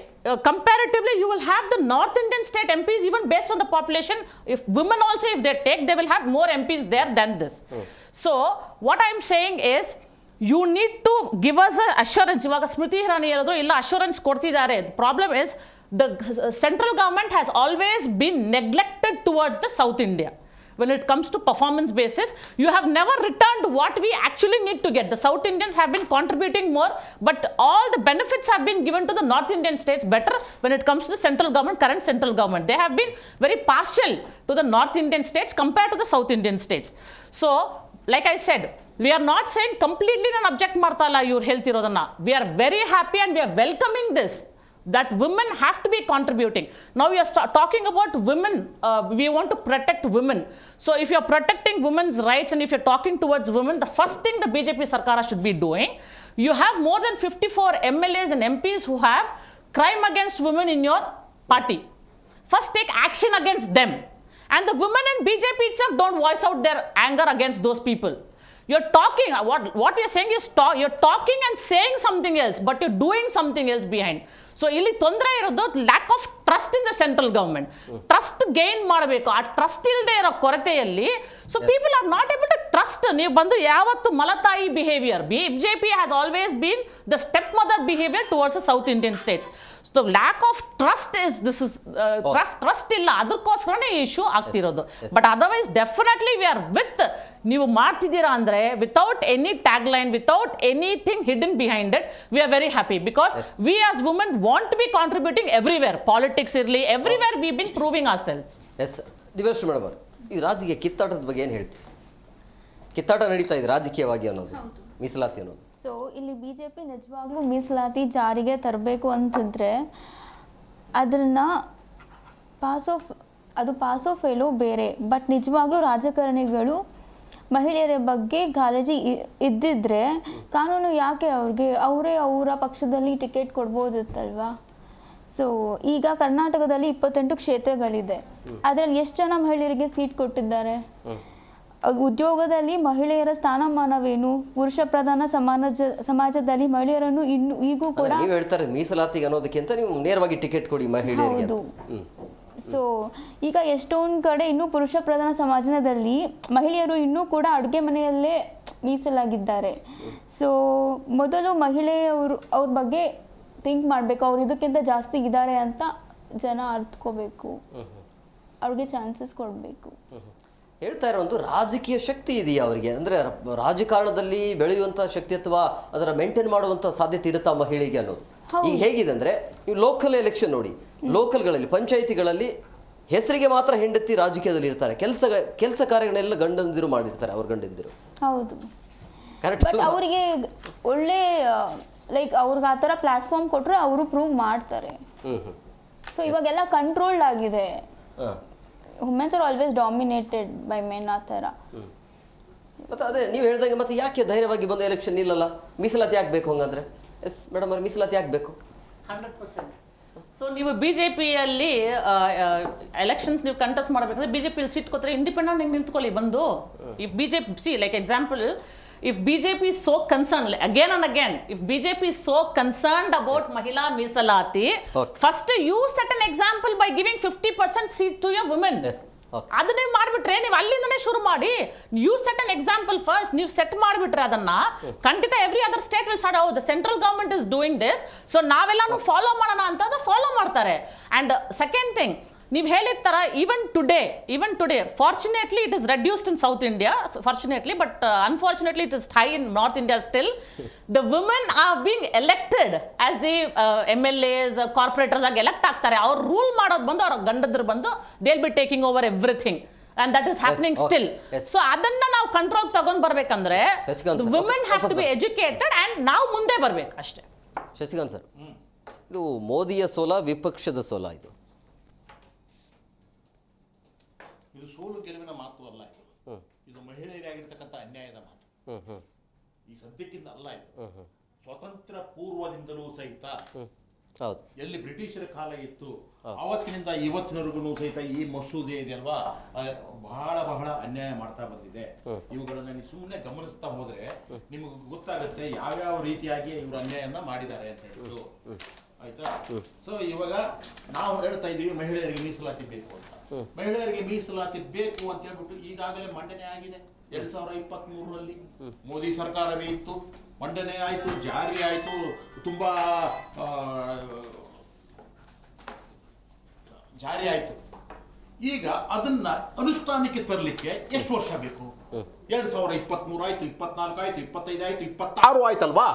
F: you will have the North Indian state MPs even based on the population. If women also, if they take, they will have more MPs there than this. So what I am saying is, you need to give us a assurance. ಇವಾಗ ಸ್ಮೃತಿ ಇರಾನಿ ಹೇಳಿದ್ರು ಇಲ್ಲ ಅಶ್ಯೂರೆನ್ಸ್ ಕೊಡ್ತಿದ್ದಾರೆ. Problem is the central government has always been neglected towards the South India. When it comes to performance basis, you have never returned what we actually need to get. The South Indians have been contributing more, but all the benefits have been given to the North Indian states better when it comes to the central government, current central government. They have been very partial to the North Indian states compared to the South Indian states. So, like I said, we are not saying completely non object martala your health irodana. We are very happy and we are welcoming this, that women have to be contributing. Now we are talking about women. We want to protect women. So if you are protecting women's rights and if you are talking towards women, the first thing the BJP Sarkara should be doing, you have more than 54 MLAs and MPs who have crime against women in your party. First take action against them. And the women in BJP itself don't voice out their anger against those people. You're talking, what you're saying is you're talking and saying something else, but you're doing something else behind. So ಇಲ್ಲಿ ತೊಂದರೆ ಇರೋದು lack of trust in the central government. Trust gain ಮಾಡಬೇಕು, ಆ ಟ್ರಸ್ಟ್ ಇಲ್ಲದೆ ಇರೋ ಕೊರತೆಯಲ್ಲಿ so people are not able to trust. ನೀವು ಬಂದು ಯಾವತ್ತು ಮಲತಾಯಿ behaviour, BJP has always been the step mother behaviour towards the south Indian states. So lack of trust trust ಇಲ್ಲ, ಅದಕ್ಕೋಸ್ಕರನೇ ಇಶ್ಯೂ ಆಗ್ತಿರೋದು. But otherwise definitely we are with. ನೀವು ಮಾಡ್ತಿದ್ದೀರಾ ಅಂದರೆ without any tag line, without anything hidden behind it, we are very happy because we as women want to be contributing everywhere. Politics ಇರಲಿ, everywhere we been proving ourselves.
C: Yes Divyashree madam ಅವರು, ಈ ರಾಜಕೀಯ ಕಿತ್ತಾಟದ ಬಗ್ಗೆ ಏನು ಹೇಳ್ತೀವಿ? ಕಿತ್ತಾಟ ನಡೀತಾ ಇದೆ ರಾಜಕೀಯವಾಗಿ ಅನ್ನೋದು, ಮೀಸಲಾತಿ ಅನ್ನೋದು.
G: ಸೊ ಇಲ್ಲಿ BJP ನಿಜವಾಗ್ಲೂ ಮೀಸಲಾತಿ ಜಾರಿಗೆ ತರಬೇಕು ಅಂತಂದರೆ ಅದನ್ನು ಪಾಸ್ ಆಫ್ ಫೇಲೋ ಬೇರೆ. ಬಟ್ ನಿಜವಾಗ್ಲೂ ರಾಜಕಾರಣಿಗಳು ಮಹಿಳೆಯರ ಬಗ್ಗೆ ಕಾಳಜಿ ಇದ್ದಿದ್ರೆ ಕಾನೂನು ಯಾಕೆ ಅವರೇ ಅವರ ಪಕ್ಷದಲ್ಲಿ ಟಿಕೆಟ್ ಕೊಡ್ಬೋದಿತ್ತಲ್ವಾ? ಸೊ ಈಗ ಕರ್ನಾಟಕದಲ್ಲಿ 28 ಕ್ಷೇತ್ರಗಳಿದೆ. ಅದರಲ್ಲಿ ಎಷ್ಟು ಜನ ಮಹಿಳೆಯರಿಗೆ ಸೀಟ್ ಕೊಟ್ಟಿದ್ದಾರೆ? ಉದ್ಯೋಗದಲ್ಲಿ ಮಹಿಳೆಯರ ಸ್ಥಾನಮಾನವೇನು? ಪುರುಷ ಪ್ರಧಾನ ಸಮಾಜದಲ್ಲಿ ಮಹಿಳೆಯರನ್ನು ಈಗೂ ಕೂಡ
C: ನೀವು ಹೇಳ್ತಾರೆ ಮೀಸಲಾತಿಗೆ ಅನ್ನೋದಕ್ಕಿಂತ ನೀವು ನೇರವಾಗಿ ಟಿಕೆಟ್ ಕೊಡಿ ಮಹಿಳೆಯರಿಗೆ.
G: ಸೊ ಈಗ ಎಷ್ಟೊಂದು ಕಡೆ ಇನ್ನೂ ಪುರುಷ ಪ್ರಧಾನ ಸಮಾಜದಲ್ಲಿ ಮಹಿಳೆಯರು ಇನ್ನೂ ಕೂಡ ಅಡುಗೆ ಮನೆಯಲ್ಲೇ ಮೀಸಲಾಗಿದ್ದಾರೆ. ಸೊ ಮೊದಲು ಮಹಿಳೆಯವರು ಅವ್ರ ಬಗ್ಗೆ ಥಿಂಕ್ ಮಾಡಬೇಕು, ಅವ್ರು ಇದಕ್ಕಿಂತ ಜಾಸ್ತಿ ಇದ್ದಾರೆ ಅಂತ ಜನ ಅರ್ಥಕೋಬೇಕು, ಅವ್ರಿಗೆ ಚಾನ್ಸಸ್ ಕೊಡಬೇಕು.
C: ಹೇಳ್ತಾ ಇರೋ ಒಂದು ರಾಜಕೀಯ ಶಕ್ತಿ ಇದೆಯಾ ಅವರಿಗೆ? ಅಂದರೆ ರಾಜಕಾರಣದಲ್ಲಿ ಬೆಳೆಯುವಂಥ ಶಕ್ತಿ ಅಥವಾ ಅದರ ಮೇಂಟೈನ್ ಮಾಡುವಂಥ ಸಾಧ್ಯತೆ ಇರುತ್ತಾ ಮಹಿಳೆಗೆ ಅನ್ನೋದು? ಈಗ ಹೇಗಿದೆ ಅಂದರೆ ನೀವು ಲೋಕಲ್ ಎಲೆಕ್ಷನ್ ನೋಡಿ, ಲೋಕಲ್ಗಳಲ್ಲಿ ಪಂಚಾಯಿತಿಗಳಲ್ಲಿ ಹೆಸರಿಗೆ ಮಾತ್ರ ಹೆಂಡತಿ ರಾಜಕೀಯದಲ್ಲಿ ಇರ್ತಾರೆ, ಕೆಲಸ ಕಾರ್ಯಗಳನ್ನೆಲ್ಲ ಗಂಡಂದಿರು ಮಾಡಿರ್ತಾರೆ, ಅವ್ರ ಗಂಡಂದಿರು.
G: ಹೌದು, ಬಟ್ ಅವರಿಗೆ ಒಳ್ಳೆ ಲೈಕ್ ಅವ್ರಿಗೆ ಆ ಥರ ಪ್ಲಾಟ್ಫಾರ್ಮ್ ಕೊಟ್ಟರೆ ಅವರು ಪ್ರೂವ್ ಮಾಡ್ತಾರೆ. ಸೊ ಇವಾಗೆಲ್ಲ ಕಂಟ್ರೋಲ್ಡ್ ಆಗಿದೆ. Womens are always dominated by men ಆ ಥರ.
C: ಮತ್ತು ಅದೇ ನೀವು ಹೇಳಿದಂಗೆ ಮತ್ತೆ ಯಾಕೆ ಧೈರ್ಯವಾಗಿ ಬಂದು ಎಲೆಕ್ಷನ್ ನಿಲ್ಲಲ್ಲ? ಮೀಸಲಾತಿ ಯಾಕೆ ಬೇಕು ಹಂಗಂದ್ರೆ? ಎಸ್ ಮೇಡಮ್ ಅವ್ರು, ಮೀಸಲಾತಿ ಯಾಕೆ ಬೇಕು?
F: 100%. ಸೊ ನೀವು BJPಯಲ್ಲಿ ಎಲೆಕ್ಷನ್ಸ್ ನೀವು ಕಂಟೆಸ್ಟ್ ಮಾಡಬೇಕಂದ್ರೆ BJPಯಲ್ಲಿ ಸೀಟ್ ಕೊಟ್ಟರೆ ಇಂಡಿಪೆಂಡೆಂಟ್ ಹಿಂಗೆ ನಿಂತ್ಕೊಳ್ಳಿ ಬಂದು. If BJP, C like example, if BJP is so concerned again and again, if BJP is so concerned about Mahila Meesalati, first you set an example by giving 50% seat to your women. ಅದು ನೀವು ಮಾಡಿಬಿಟ್ರೆ, ನೀವು ಅಲ್ಲಿಂದನೇ ಶುರು ಮಾಡಿ, you set an example first. ನೀವು ಸೆಟ್ ಮಾಡಿಬಿಟ್ರೆ ಅದನ್ನ ಖಂಡಿತ every other state will start. The central government is doing this, so ನಾವೆಲ್ಲಾನು ಫಾಲೋ ಮಾಡೋಣ ಅಂತ ಫಾಲೋ ಮಾಡ್ತಾರೆ. ಅಂಡ್ ಸೆಕೆಂಡ್ ಥಿಂಗ್, ನೀವು ಹೇಳಿದ ಥರ even today fortunately it is reduced in south India, fortunately, but unfortunately it is high in north India still. The women are being elected as the MLAs, corporators ಆಗಿ ಎಲೆಕ್ಟ್ ಆಗ್ತಾರೆ. ಅವ್ರು ರೂಲ್ ಮಾಡೋದು ಬಂದು ಅವ್ರ ಗಂಡದ್ರು ಬಂದು they will B taking over everything, and that is happening still. So ಅದನ್ನ ನಾವು ಕಂಟ್ರೋಲ್ ತಗೊಂಡು ಬರ್ಬೇಕಂದ್ರೆ women have to be educated and ನಾವು ಮುಂದೆ ಬರ್ಬೇಕು ಅಷ್ಟೇ.
C: ಶಶಿಕಾಂತ್ ಸರ್, ಇದು ಮೋದಿಯ ಸೋಲ, ವಿಪಕ್ಷದ ಸೋಲ? ಇದು
H: ಸೋಲು ಗೆಲುವಿನ ಮಾತು ಅಲ್ಲ, ಇದು ಮಹಿಳೆಯರಾಗಿರ್ತಕ್ಕಂಥ ಅನ್ಯಾಯದ ಮಾತು. ಈ ಸದ್ಯಕ್ಕಿಂತ ಅಲ್ಲ, ಇದು ಸ್ವತಂತ್ರ ಪೂರ್ವದಿಂದಲೂ ಸಹಿತ ಎಲ್ಲಿ ಬ್ರಿಟಿಷರ ಕಾಲ ಇತ್ತು ಅವತ್ತಿನಿಂದ ಇವತ್ತಿನವರೆಗೂ ಸಹಿತ ಈ ಮಸೂದೆ ಇದೆಯಲ್ವಾ, ಬಹಳ ಬಹಳ ಅನ್ಯಾಯ ಮಾಡ್ತಾ ಬಂದಿದೆ. ಇವುಗಳನ್ನ ನೀವು ಸುಮ್ಮನೆ ಗಮನಿಸ್ತಾ ಹೋದ್ರೆ ನಿಮಗೆ ಗೊತ್ತಾಗುತ್ತೆ ಯಾವ್ಯಾವ ರೀತಿಯಾಗಿ ಇವರು ಅನ್ಯಾಯನ ಮಾಡಿದ್ದಾರೆ ಅಂತ ಹೇಳಿದ್ರು. ಆಯ್ತಾ? ಸೊ ಇವಾಗ ನಾವು ಹೇಳ್ತಾ ಇದ್ದೀವಿ ಮಹಿಳೆಯರಿಗೆ ಮೀಸಲಾತಿ ಬೇಕು ಅಂತ. ಮಹಿಳೆಯರಿಗೆ ಮೀಸಲಾತಿ ಬೇಕು ಅಂತ ಹೇಳ್ಬಿಟ್ಟು ಈಗಾಗಲೇ ಮಂಡನೆ ಆಗಿದೆ 2023ರಲ್ಲಿ. ಮೋದಿ ಸರ್ಕಾರವೇ ಇತ್ತು, ಮಂಡನೆ ಆಯಿತು, ಜಾರಿ ಆಯಿತು, ತುಂಬಾ ಜಾರಿ ಆಯಿತು. ಈಗ ಅದನ್ನ ಅನುಷ್ಠಾನಕ್ಕೆ ತರಲಿಕ್ಕೆ ಎಷ್ಟು ವರ್ಷ ಬೇಕು? 2023 ಆಯ್ತು, 24 ಆಯ್ತು, 25 ಆಯ್ತು, 26 ಆಯ್ತಲ್ವಾ?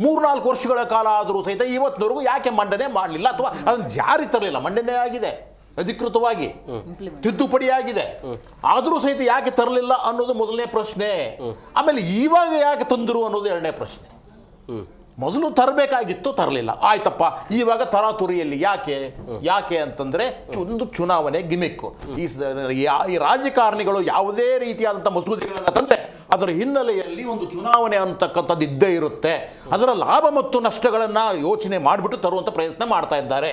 H: 3-4 ವರ್ಷಗಳ ಕಾಲ ಆದರೂ ಸಹಿತ ಇವತ್ತಿನವರೆಗೂ ಯಾಕೆ ಮಂಡನೆ ಮಾಡಲಿಲ್ಲ, ಅಥವಾ ಅದನ್ನು ಜಾರಿ ತರಲಿಲ್ಲ? ಮಂಡನೆ ಆಗಿದೆ, ಅಧಿಕೃತವಾಗಿ ತಿದ್ದುಪಡಿ ಆಗಿದೆ, ಆದರೂ ಸಹಿತ ಯಾಕೆ ತರಲಿಲ್ಲ ಅನ್ನೋದು ಮೊದಲನೇ ಪ್ರಶ್ನೆ. ಆಮೇಲೆ ಇವಾಗ ಯಾಕೆ ತಂದರು ಅನ್ನೋದು ಎರಡನೇ ಪ್ರಶ್ನೆ. ಮೊದಲು ತರಬೇಕಾಗಿತ್ತು, ತರಲಿಲ್ಲ, ಆಯ್ತಪ್ಪ. ಇವಾಗ ತರಾತುರಿಯಲ್ಲಿ ಯಾಕೆ ಅಂತಂದ್ರೆ ಒಂದು ಚುನಾವಣೆ ಗಿಮಿಕ್ಕು. ಈ ರಾಜಕಾರಣಿಗಳು ಯಾವುದೇ ರೀತಿಯಾದಂಥ ಮಸೂದೆಗಳನ್ನು ತಂದ್ರೆ ಅದರ ಹಿನ್ನೆಲೆಯಲ್ಲಿ ಒಂದು ಚುನಾವಣೆ ಅಂತಕ್ಕಂಥದ್ದು ಇದ್ದೇ ಇರುತ್ತೆ. ಅದರ ಲಾಭ ಮತ್ತು ನಷ್ಟಗಳನ್ನು ಯೋಚನೆ ಮಾಡಿಬಿಟ್ಟು ತರುವಂಥ ಪ್ರಯತ್ನ ಮಾಡ್ತಾ ಇದ್ದಾರೆ.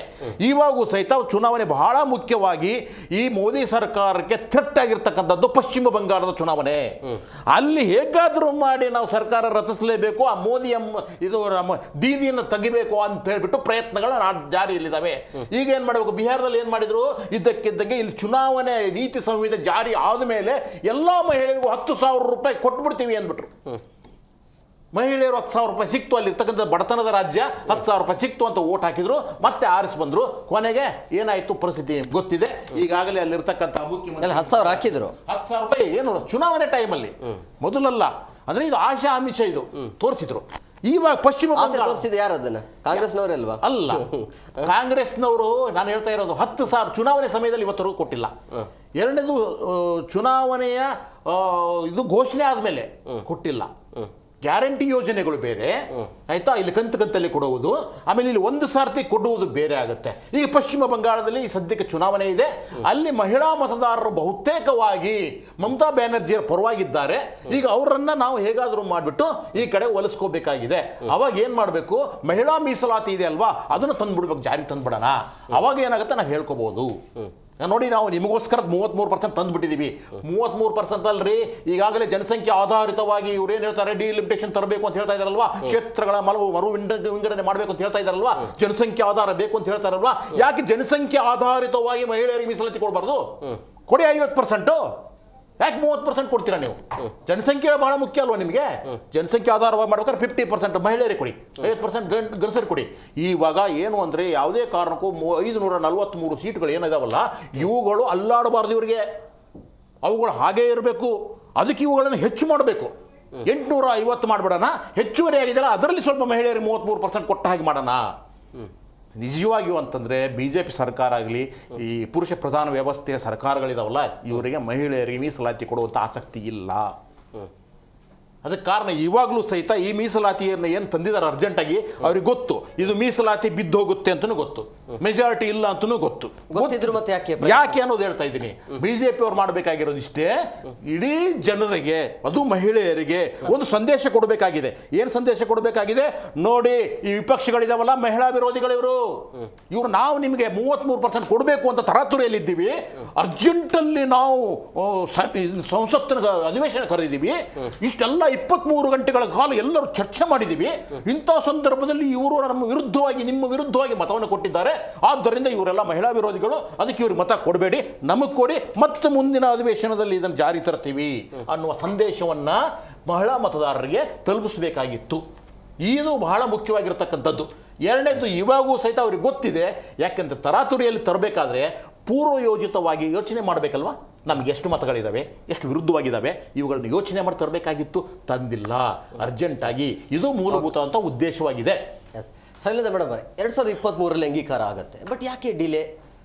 H: ಇವಾಗೂ ಸಹಿತ ಚುನಾವಣೆ ಬಹಳ ಮುಖ್ಯವಾಗಿ ಈ ಮೋದಿ ಸರ್ಕಾರಕ್ಕೆ ಥ್ರೆಟ್ ಆಗಿರ್ತಕ್ಕಂಥದ್ದು ಪಶ್ಚಿಮ ಬಂಗಾಳದ ಚುನಾವಣೆ. ಅಲ್ಲಿ ಹೇಗಾದರೂ ಮಾಡಿ ನಾವು ಸರ್ಕಾರ ರಚಿಸಲೇಬೇಕು, ಆ ಮೋದಿ ಇದು ದೀದಿಯನ್ನು ತೆಗಿಬೇಕು ಅಂತ ಹೇಳ್ಬಿಟ್ಟು ಪ್ರಯತ್ನಗಳು ಜಾರಿಯಲ್ಲಿದ್ದಾವೆ. ಈಗ ಏನು ಮಾಡಬೇಕು? ಬಿಹಾರದಲ್ಲಿ ಏನು ಮಾಡಿದ್ರು, ಇದ್ದಕ್ಕಿದ್ದಂಗೆ ಇಲ್ಲಿ ಚುನಾವಣೆ ನೀತಿ ಸಂಹಿತೆ ಜಾರಿ ಆದಮೇಲೆ ಎಲ್ಲ ಮಹಿಳೆಯರಿಗೂ 10,000 ರೂಪಾಯಿ ಕೊಟ್ಬಿಡ್ತೀವಿ ಅಂದ್ಬಿಟ್ರು. ಮಹಿಳೆಯರು 10,000 ರೂಪಾಯಿ ಸಿಕ್ತು, ಅಲ್ಲಿ ಇರ್ತಕ್ಕಂಥ ಬಡತನದ ರಾಜ್ಯ 10,000 ರೂಪಾಯಿ ಸಿಕ್ತು ಅಂತ ಓಟ್ ಹಾಕಿದ್ರು, ಮತ್ತೆ ಆರಿಸಿ ಬಂದ್ರು. ಕೊನೆಗೆ ಏನಾಯ್ತು ಪರಿಸ್ಥಿತಿ ಗೊತ್ತಿದೆ. ಈಗಾಗಲೇ ಅಲ್ಲಿರ್ತಕ್ಕಂಥ ಮುಖ್ಯಮಂತ್ರಿ
C: 10,000 ಹಾಕಿದ್ರು.
H: 10,000 ರೂಪಾಯಿ ಏನು ಚುನಾವಣೆ ಟೈಮಲ್ಲಿ, ಮೊದಲಲ್ಲ ಅಂದ್ರೆ ಇದು ಆಶಾ ಆಮಿಷ ಇದು ತೋರಿಸಿದ್ರು. ಇವಾಗ ಪಶ್ಚಿಮ
C: ತೋರಿಸಿದ್ರು ಯಾರು? ಅದನ್ನ ಕಾಂಗ್ರೆಸ್ನವರೇ ಅಲ್ವಾ?
H: ಅಲ್ಲ, ಕಾಂಗ್ರೆಸ್ನವರು ನಾನು ಹೇಳ್ತಾ ಇರೋದು 10,000 ಚುನಾವಣೆ ಸಮಯದಲ್ಲಿ ಇವತ್ತರೆಗೂ ಕೊಟ್ಟಿಲ್ಲ. ಎರಡನೇದು ಚುನಾವಣೆಯ ಇದು ಘೋಷಣೆ ಆದಮೇಲೆ ಕೊಟ್ಟಿಲ್ಲ. ಗ್ಯಾರಂಟಿ ಯೋಜನೆಗಳು ಬೇರೆ ಆಯ್ತಾ, ಇಲ್ಲಿ ಕಂತಲ್ಲಿ ಕೊಡುವುದು, ಆಮೇಲೆ ಇಲ್ಲಿ ಒಂದು ಸಾರ್ತಿ ಕೊಡುವುದು ಬೇರೆ ಆಗುತ್ತೆ. ಈಗ ಪಶ್ಚಿಮ ಬಂಗಾಳದಲ್ಲಿ ಸದ್ಯಕ್ಕೆ ಚುನಾವಣೆ ಇದೆ, ಅಲ್ಲಿ ಮಹಿಳಾ ಮತದಾರರು ಬಹುತೇಕವಾಗಿ ಮಮತಾ ಬ್ಯಾನರ್ಜಿಯ ಪರವಾಗಿದ್ದಾರೆ. ಈಗ ಅವರನ್ನ ನಾವು ಹೇಗಾದರೂ ಮಾಡಿಬಿಟ್ಟು ಈ ಕಡೆ ಒಲಿಸ್ಕೋಬೇಕಾಗಿದೆ. ಅವಾಗ ಏನ್ ಮಾಡಬೇಕು? ಮಹಿಳಾ ಮೀಸಲಾತಿ ಇದೆ ಅಲ್ವಾ, ಅದನ್ನು ತಂದ್ಬಿಡ್ಬೇಕು, ಜಾರಿಗೆ ತಂದ್ಬಿಡೋಣ. ಅವಾಗ ಏನಾಗುತ್ತೆ ನಾವು ಹೇಳ್ಕೋಬಹುದು. ನೋಡಿ, ನಾವು ನಿಮಗೋಸ್ಕರ 33% ತಂದುಬಿಟ್ಟಿದ್ದೀವಿ. 33% ಅಲ್ರಿ, ಈಗಾಗಲೇ ಜನಸಂಖ್ಯೆ ಆಧಾರಿತವಾಗಿ ಇವ್ರು ಏನು ಹೇಳ್ತಾರೆ, ಡಿಲಿಮಿಟೇಷನ್ ತರಬೇಕು ಅಂತ ಹೇಳ್ತಾ ಇದಾರಲ್ವಾ, ಕ್ಷೇತ್ರಗಳ ಮರು ವಿಂಗಡಣೆ ಮಾಡಬೇಕು ಅಂತ ಹೇಳ್ತಾ ಇದಾರಲ್ವಾ, ಜನಸಂಖ್ಯೆ ಆಧಾರ ಬೇಕು ಅಂತ ಹೇಳ್ತಾರಲ್ವಾ. ಯಾಕೆ ಜನಸಂಖ್ಯೆ ಆಧಾರಿತವಾಗಿ ಮಹಿಳೆಯರಿಗೆ ಮೀಸಲಾತಿ ಕೊಡಬಾರ್ದು? ಕೊಡಿ 50%. ಯಾಕೆ 30% ಕೊಡ್ತೀರಾ ನೀವು? ಜನಸಂಖ್ಯೆ ಬಹಳ ಮುಖ್ಯ ಅಲ್ವಾ ನಿಮಗೆ? ಜನಸಂಖ್ಯೆ ಆಧಾರವಾಗಿ ಮಾಡ್ಬೇಕಾದ್ರೆ 50% ಮಹಿಳೆಯರಿಗೆ ಕೊಡಿ, 50% ಗಂಡಸರಿಗೆ ಕೊಡಿ. ಇವಾಗ ಏನು ಅಂದರೆ ಯಾವುದೇ ಕಾರಣಕ್ಕೂ 543 ಸೀಟ್ಗಳು ಏನಿದಾವಲ್ಲ, ಇವುಗಳು ಅಲ್ಲಾಡಬಾರ್ದು ಇವರಿಗೆ. ಅವುಗಳು ಹಾಗೇ ಇರಬೇಕು. ಅದಕ್ಕೆ ಇವುಗಳನ್ನು ಹೆಚ್ಚು ಮಾಡಬೇಕು. 850 ಮಾಡಿಬಿಡೋಣ, ಹೆಚ್ಚುವರಿ ಆಗಿದೆಯಲ್ಲ ಅದರಲ್ಲಿ ಸ್ವಲ್ಪ ಮಹಿಳೆಯರಿಗೆ 33% ಕೊಟ್ಟ ಹಾಗೆ ಮಾಡೋಣ. ನಿಜವಾಗಿಯೂ ಅಂತಂದರೆ BJP ಸರ್ಕಾರ ಆಗಲಿ, ಈ ಪುರುಷ ಪ್ರಧಾನ ವ್ಯವಸ್ಥೆಯ ಸರ್ಕಾರಗಳಿದಾವಲ್ಲ, ಇವರಿಗೆ ಮಹಿಳೆಯರಿಗೆ ಮೀಸಲಾತಿ ಕೊಡುವಂಥ ಆಸಕ್ತಿ ಇಲ್ಲ. ಅದಕ್ಕೆ ಕಾರಣ ಇವಾಗಲೂ ಸಹಿತ ಈ ಮೀಸಲಾತಿಯನ್ನು ಏನು ತಂದಿದ್ದಾರೆ ಅರ್ಜೆಂಟಾಗಿ, ಅವ್ರಿಗೆ ಗೊತ್ತು ಇದು ಮೀಸಲಾತಿ ಬಿದ್ದೋಗುತ್ತೆ ಅಂತಲೂ ಗೊತ್ತು, ಮೆಜಾರಿಟಿ ಇಲ್ಲ ಅಂತಲೂ ಗೊತ್ತು.
C: ಮತ್ತೆ
H: ಯಾಕೆ ಅನ್ನೋದು ಹೇಳ್ತಾ ಇದ್ದೀನಿ. BJP ಅವ್ರು ಮಾಡಬೇಕಾಗಿರೋದು ಇಷ್ಟೇ, ಇಡೀ ಜನರಿಗೆ, ಅದು ಮಹಿಳೆಯರಿಗೆ ಒಂದು ಸಂದೇಶ ಕೊಡಬೇಕಾಗಿದೆ. ಏನು ಸಂದೇಶ ಕೊಡಬೇಕಾಗಿದೆ? ನೋಡಿ, ಈ ವಿಪಕ್ಷಗಳಿದಾವಲ್ಲ, ಮಹಿಳಾ ವಿರೋಧಿಗಳಿವರು, ಇವರು ನಾವು ನಿಮಗೆ 33% ಕೊಡಬೇಕು ಅಂತ ತರಾತುರಿಯಲ್ಲಿದ್ದೀವಿ. ಅರ್ಜೆಂಟಲ್ಲಿ ನಾವು ಸಂಸತ್ತಿನ ಅಧಿವೇಶನ ಕರೆದಿದ್ದೀವಿ. ಇಷ್ಟೆಲ್ಲ 23 ಗಂಟೆಗಳ ಕಾಲ ಎಲ್ಲರೂ ಚರ್ಚೆ ಮಾಡಿದ್ದೀವಿ. ಇಂಥ ಸಂದರ್ಭದಲ್ಲಿ ಇವರು ನಮ್ಮ ವಿರುದ್ಧವಾಗಿ, ನಿಮ್ಮ ವಿರುದ್ಧವಾಗಿ ಮತವನ್ನು ಕೊಟ್ಟಿದ್ದಾರೆ. ಆದ್ದರಿಂದ ಇವರೆಲ್ಲ ಮಹಿಳಾ ವಿರೋಧಿಗಳು, ಅದಕ್ಕೆ ಇವ್ರಿಗೆ ಮತ ಕೊಡಬೇಡಿ, ನಮಗೆ ಕೊಡಿ, ಮತ್ತು ಮುಂದಿನ ಅಧಿವೇಶನದಲ್ಲಿ ಇದನ್ನು ಜಾರಿ ತರ್ತೀವಿ ಅನ್ನುವ ಸಂದೇಶವನ್ನ ಮಹಿಳಾ ಮತದಾರರಿಗೆ ತಲುಪಿಸಬೇಕಾಗಿತ್ತು. ಇದು ಬಹಳ ಮುಖ್ಯವಾಗಿರ್ತಕ್ಕಂಥದ್ದು. ಎರಡನೇದು, ಇವಾಗೂ ಸಹಿತ ಅವ್ರಿಗೆ ಗೊತ್ತಿದೆ. ಯಾಕೆಂದ್ರೆ ತರಾತುರಿಯಲ್ಲಿ ತರಬೇಕಾದ್ರೆ ಪೂರ್ವಯೋಜಿತವಾಗಿ ಯೋಚನೆ ಮಾಡಬೇಕಲ್ವಾ, ನಮ್ಗೆ ಎಷ್ಟು ಮತಗಳಿದ್ದಾವೆ, ಎಷ್ಟು ವಿರುದ್ಧವಾಗಿದ್ದಾವೆ, ಇವುಗಳನ್ನ ಯೋಚನೆ ಮಾಡಿ ತರಬೇಕಾಗಿತ್ತು. ತಂದಿಲ್ಲ ಅರ್ಜೆಂಟಾಗಿ. ಇದು ಮೂಲಭೂತ ಅಂತ ಉದ್ದೇಶವಾಗಿದೆ.
C: ಎಸ್, ಶೈಲಜಾ ಮೇಡಮ್ ಅವರೇ, 2023ರಲ್ಲಿ ಅಂಗೀಕಾರ ಆಗುತ್ತೆ, ಬಟ್ ಯಾಕೆ ಡಿಲೇ?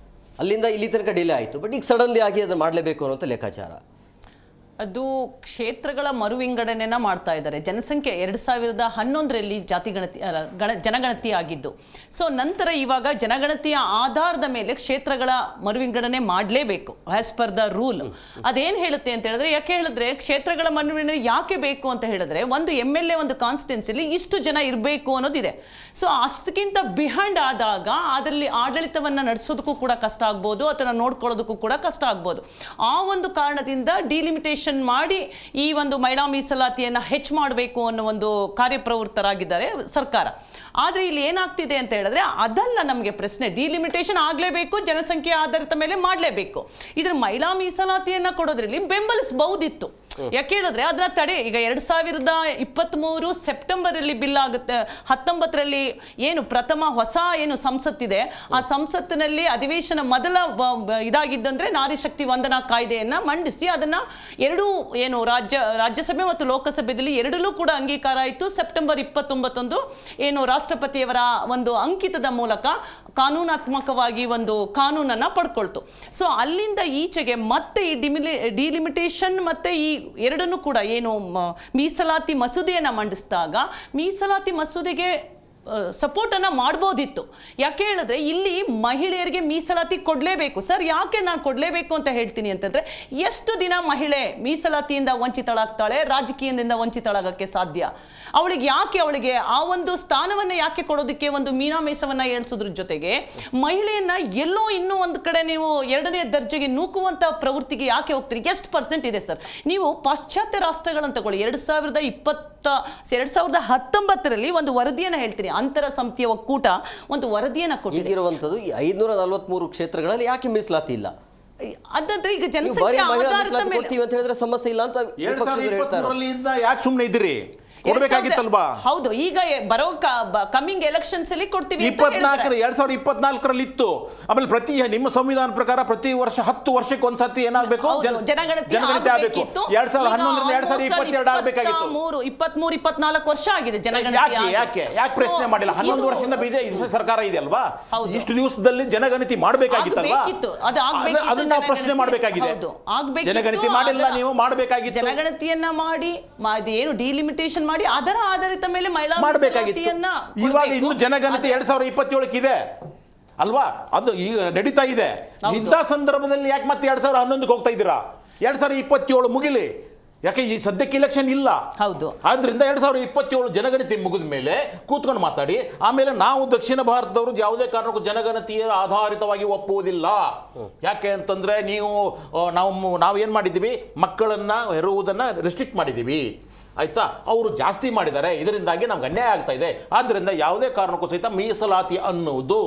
C: ಅಲ್ಲಿಂದ ಇಲ್ಲಿ ತನಕ ಡಿಲೇ ಆಯಿತು, ಬಟ್ ಈಗ ಸಡನ್ಲಿ ಆಗಿ ಅದನ್ನು ಮಾಡಲೇಬೇಕು ಅನ್ನೋಂಥ ಲೆಕ್ಕಾಚಾರ.
E: ಅದು ಕ್ಷೇತ್ರಗಳ ಮರು ವಿಂಗಡಣೆನ ಮಾಡ್ತಾ ಇದ್ದಾರೆ. ಜನಸಂಖ್ಯೆ 2011ರಲ್ಲಿ ಜನಗಣತಿ ಆಗಿದ್ದು. ಸೊ ನಂತರ ಇವಾಗ ಜನಗಣತಿಯ ಆಧಾರದ ಮೇಲೆ ಕ್ಷೇತ್ರಗಳ ಮರು ವಿಂಗಡಣೆ ಮಾಡಲೇಬೇಕು ಆಸ್ ಪರ್ ದ ರೂಲ್. ಅದೇನು ಹೇಳುತ್ತೆ ಅಂತ ಹೇಳಿದ್ರೆ, ಯಾಕೆ ಹೇಳಿದ್ರೆ ಕ್ಷೇತ್ರಗಳ ಮರು ವಿಂಗಡಣೆ ಯಾಕೆ ಬೇಕು ಅಂತ ಹೇಳಿದ್ರೆ, ಒಂದು MLA ಒಂದು ಕಾನ್ಸ್ಟಿಟ್ಯೂನ್ಸಿಲಿ ಇಷ್ಟು ಜನ ಇರಬೇಕು ಅನ್ನೋದಿದೆ. ಸೊ ಅಷ್ಟಕ್ಕಿಂತ ಬಿಹೈಂಡ್ ಆದಾಗ ಅದರಲ್ಲಿ ಆಡಳಿತವನ್ನು ನಡೆಸೋದಕ್ಕೂ ಕೂಡ ಕಷ್ಟ ಆಗ್ಬೋದು, ಅದನ್ನು ನೋಡ್ಕೊಳ್ಳೋದಕ್ಕೂ ಕೂಡ ಕಷ್ಟ ಆಗ್ಬೋದು. ಆ ಒಂದು ಕಾರಣದಿಂದ ಡಿಲಿಮಿಟೇಷನ್ ಮಾಡಿ ಈ ಒಂದು ಮಹಿಳಾ ಮೀಸಲಾತಿಯನ್ನು ಹೆಚ್ಚು ಮಾಡಬೇಕು ಅನ್ನೋ ಒಂದು ಕಾರ್ಯಪ್ರವೃತ್ತರಾಗಿದ್ದಾರೆ ಸರ್ಕಾರ. ಆದರೆ ಇಲ್ಲಿ ಏನಾಗ್ತಿದೆ ಅಂತ ಹೇಳಿದ್ರೆ, ಅದಲ್ಲ ನಮಗೆ ಪ್ರಶ್ನೆ. ಡಿಲಿಮಿಟೇಷನ್ ಆಗಲೇಬೇಕು, ಜನಸಂಖ್ಯೆ ಆಧಾರಿತ ಮೇಲೆ ಮಾಡಲೇಬೇಕು. ಇದ್ರ ಮಹಿಳಾ ಮೀಸಲಾತಿಯನ್ನು ಕೊಡೋದ್ರಲ್ಲಿ ಬೆಂಬಲಿಸಬಹುದಿತ್ತು. ಯಾಕೆ ಹೇಳಿದ್ರೆ ಅದನ್ನ ತಡೆ ಈಗ 2023 ಸೆಪ್ಟೆಂಬರಲ್ಲಿ ಬಿಲ್ ಆಗುತ್ತೆ, 19ರಲ್ಲಿ ಏನು ಪ್ರಥಮ ಹೊಸ ಏನು ಸಂಸತ್ತಿದೆ ಆ ಸಂಸತ್ತಿನಲ್ಲಿ ಅಧಿವೇಶನ ಮೊದಲ ಇದಾಗಿದ್ದಂದ್ರೆ ನಾರಿ ಶಕ್ತಿ ವಂದನಾ ಕಾಯ್ದೆಯನ್ನ ಮಂಡಿಸಿ ಅದನ್ನ ಎರಡೂ ಏನು ರಾಜ್ಯಸಭೆ ಮತ್ತು ಲೋಕಸಭೆಯಲ್ಲಿ ಎರಡಲ್ಲೂ ಕೂಡ ಅಂಗೀಕಾರ ಆಯಿತು. ಸೆಪ್ಟೆಂಬರ್ 29 ಏನು ರಾಷ್ಟ್ರಪತಿಯವರ ಒಂದು ಅಂಕಿತದ ಮೂಲಕ ಕಾನೂನಾತ್ಮಕವಾಗಿ ಒಂದು ಕಾನೂನನ್ನ ಪಡ್ಕೊಳ್ತು. ಸೊ ಅಲ್ಲಿಂದ ಈಚೆಗೆ ಮತ್ತೆ ಈ ಡಿಲಿಮಿಟೇಷನ್ ಮತ್ತೆ ಈ ಎರಡನ್ನೂ ಕೂಡ ಏನು ಮೀಸಲಾತಿ ಮಸೂದೆಯನ್ನ ಮಂಡಿಸಿದಾಗ ಮೀಸಲಾತಿ ಮಸೂದೆಗೆ ಸಪೋರ್ಟ್ ಅನ್ನ ಮಾಡಬಹುದಿತ್ತು. ಯಾಕೆ ಹೇಳಿದ್ರೆ ಇಲ್ಲಿ ಮಹಿಳೆಯರಿಗೆ ಮೀಸಲಾತಿ ಕೊಡಲೇಬೇಕು. ಸರ್ ಯಾಕೆ ನಾನು ಕೊಡಲೇಬೇಕು ಅಂತ ಹೇಳ್ತೀನಿ ಅಂತಂದ್ರೆ, ಎಷ್ಟು ದಿನ ಮಹಿಳೆ ಮೀಸಲಾತಿಯಿಂದ ವಂಚಿತಳಾಗ್ತಾಳೆ, ರಾಜಕೀಯದಿಂದ ವಂಚಿತಳಾಗಕ್ಕೆ ಸಾಧ್ಯ? ಅವಳಿಗೆ ಆ ಒಂದು ಸ್ಥಾನವನ್ನ ಯಾಕೆ ಕೊಡೋದಕ್ಕೆ ಒಂದು ಮೀನಾಮೇಷವನ್ನ ಏಳ್ಸೋದ್ರ ಜೊತೆಗೆ ಮಹಿಳೆಯನ್ನ ಎಲ್ಲೋ ಇನ್ನೂ ಒಂದು ಕಡೆ ನೀವು 2ನೇ ದರ್ಜೆಗೆ ನೂಕುವಂತ ಪ್ರವೃತ್ತಿಗೆ ಯಾಕೆ ಹೋಗ್ತೀರಿ? ಎಷ್ಟು % ಇದೆ ಸರ್? ನೀವು ಪಾಶ್ಚಾತ್ಯ ರಾಷ್ಟ್ರಗಳನ್ನು ತಗೊಳ್ಳಿ. 2019ರಲ್ಲಿ ಒಂದು ವರದಿಯನ್ನು ಹೇಳ್ತೀನಿ, ಅಂತರ ಸಮಿತಿಯ ಒಕ್ಕೂಟ ಒಂದು ವರದಿಯನ್ನು ಕೊಟ್ಟಿದೆ.
C: ಈಗಿರುವಂತದ್ದು 543 ಕ್ಷೇತ್ರಗಳಲ್ಲಿ ಯಾಕೆ ಮೀಸಲಾತಿ ಇಲ್ಲ?
E: ಅದಂದ್ರೆ ಈಗ ಜನಸಂಖ್ಯೆ ಆಧಾರದ ಮೇಲೆ
C: ಕೊಡ್ತೀವಿ ಅಂತ ಹೇಳಿದ್ರೆ ಸಮಸ್ಯೆ ಇಲ್ಲ ಅಂತ ವಿಪಕ್ಷದವರು ಹೇಳ್ತಾರೆ.
H: ಯಾಕೆ ಸುಮ್ಮನೆ ಇದ್ದೀರಿ? ಕೊಡ್ಬೇಕಾಗಿತ್ತಲ್ವಾ?
E: ಹೌದು, ಈಗ ಬರೋ ಕಮಿಂಗ್ ಎಲೆಕ್ಷನ್ಸ್ ಅಲ್ಲಿ ಕೊಡ್ತೀವಿ.
H: 2024ರಲ್ಲಿ ಇತ್ತು. ಆಮೇಲೆ ನಿಮ್ಮ ಸಂವಿಧಾನ ಪ್ರಕಾರ ಪ್ರತಿ ವರ್ಷ 10 ವರ್ಷಕ್ಕೆ ಒಂದ್ಸತಿ ಏನಾಗಬೇಕು, ಜನಗಣತಿ ಆಗಬೇಕು. 2011ರಿಂದ 2022 ಆಗಬೇಕಾಗಿತ್ತು.
E: 23-24 ವರ್ಷ ಆಗಿದೆ ಜನಗಣತಿ.
H: ಯಾಕೆ ಪ್ರಶ್ನೆ ಮಾಡಿಲ್ಲ? 11 ವರ್ಷದಿಂದ ಬಿಜೆಪಿ ಸರ್ಕಾರ ಇದೆ ಅಲ್ವಾ? ಇಷ್ಟು ದಿವಸದಲ್ಲಿ ಜನಗಣತಿ ಮಾಡಬೇಕಾಗಿತ್ತಲ್ವಾ? ಅದನ್ನ ನಾವು ಪ್ರಶ್ನೆ ಮಾಡಬೇಕಾಗಿದೆ. ಜನಗಣತಿ ಮಾಡಿಲ್ಲ, ನೀವು ಮಾಡಬೇಕಾಗಿತ್ತು.
E: ಜನಗಣತಿಯನ್ನ ಮಾಡಿ ಏನು ಡಿಲಿಮಿಟೇಷನ್ ಮಾಡಿ ಅದರ ಆಧಾರಿತ ಮೇಲೆ ಮಹಿಳಾ
H: ಮಾಡಬೇಕಾಗಿತ್ತು. ಇವಾಗ ಇನ್ನು ಜನಗಣತಿ 2027 ಇದೆ ಅಲ್ವಾ? ಅದು ಈಗ ನಡೀತಾ ಇದೆ. ಇಂಥ ಸಂದರ್ಭದಲ್ಲಿ ಯಾಕೆ ಮತ್ತೆ 2011ಕ್ಕೆ ಹೋಗ್ತಾ ಇದ್ದೀರಾ? 2027 ಮುಗಿಲಿ. ಯಾಕೆ ಈ ಸದ್ಯಕ್ಕೆ ಇಲೆಕ್ಷನ್ ಇಲ್ಲ.
E: ಹೌದು,
H: ಆದ್ರಿಂದ 2027 ಜನಗಣತಿ ಮುಗಿದ ಮೇಲೆ ಕೂತ್ಕೊಂಡು ಮಾತಾಡಿ. ಆಮೇಲೆ ನಾವು ದಕ್ಷಿಣ ಭಾರತದವರು ಯಾವುದೇ ಕಾರಣಕ್ಕೂ ಜನಗಣತಿಯ ಆಧಾರಿತವಾಗಿ ಒಪ್ಪುವುದಿಲ್ಲ. ಯಾಕೆ ಅಂತಂದ್ರೆ ನಾವು ಏನ್ ಮಾಡಿದ್ದೀವಿ, ಮಕ್ಕಳನ್ನ ಹೆರುವುದನ್ನ ರೆಸ್ಟ್ರಿಕ್ಟ್ ಮಾಡಿದ್ದೀವಿ. ಆಯ್ತಾ? ಅವರು ಜಾಸ್ತಿ ಮಾಡಿದ್ದಾರೆ, ಇದರಿಂದಾಗಿ ನಮ್ಗೆ ಅನ್ಯಾಯ ಆಗ್ತಾ ಇದೆ. ಆದ್ರಿಂದ ಯಾವುದೇ ಕಾರಣಕ್ಕೂ ಸಹಿತ ಮೀಸಲಾತಿ ಅನ್ನುವುದು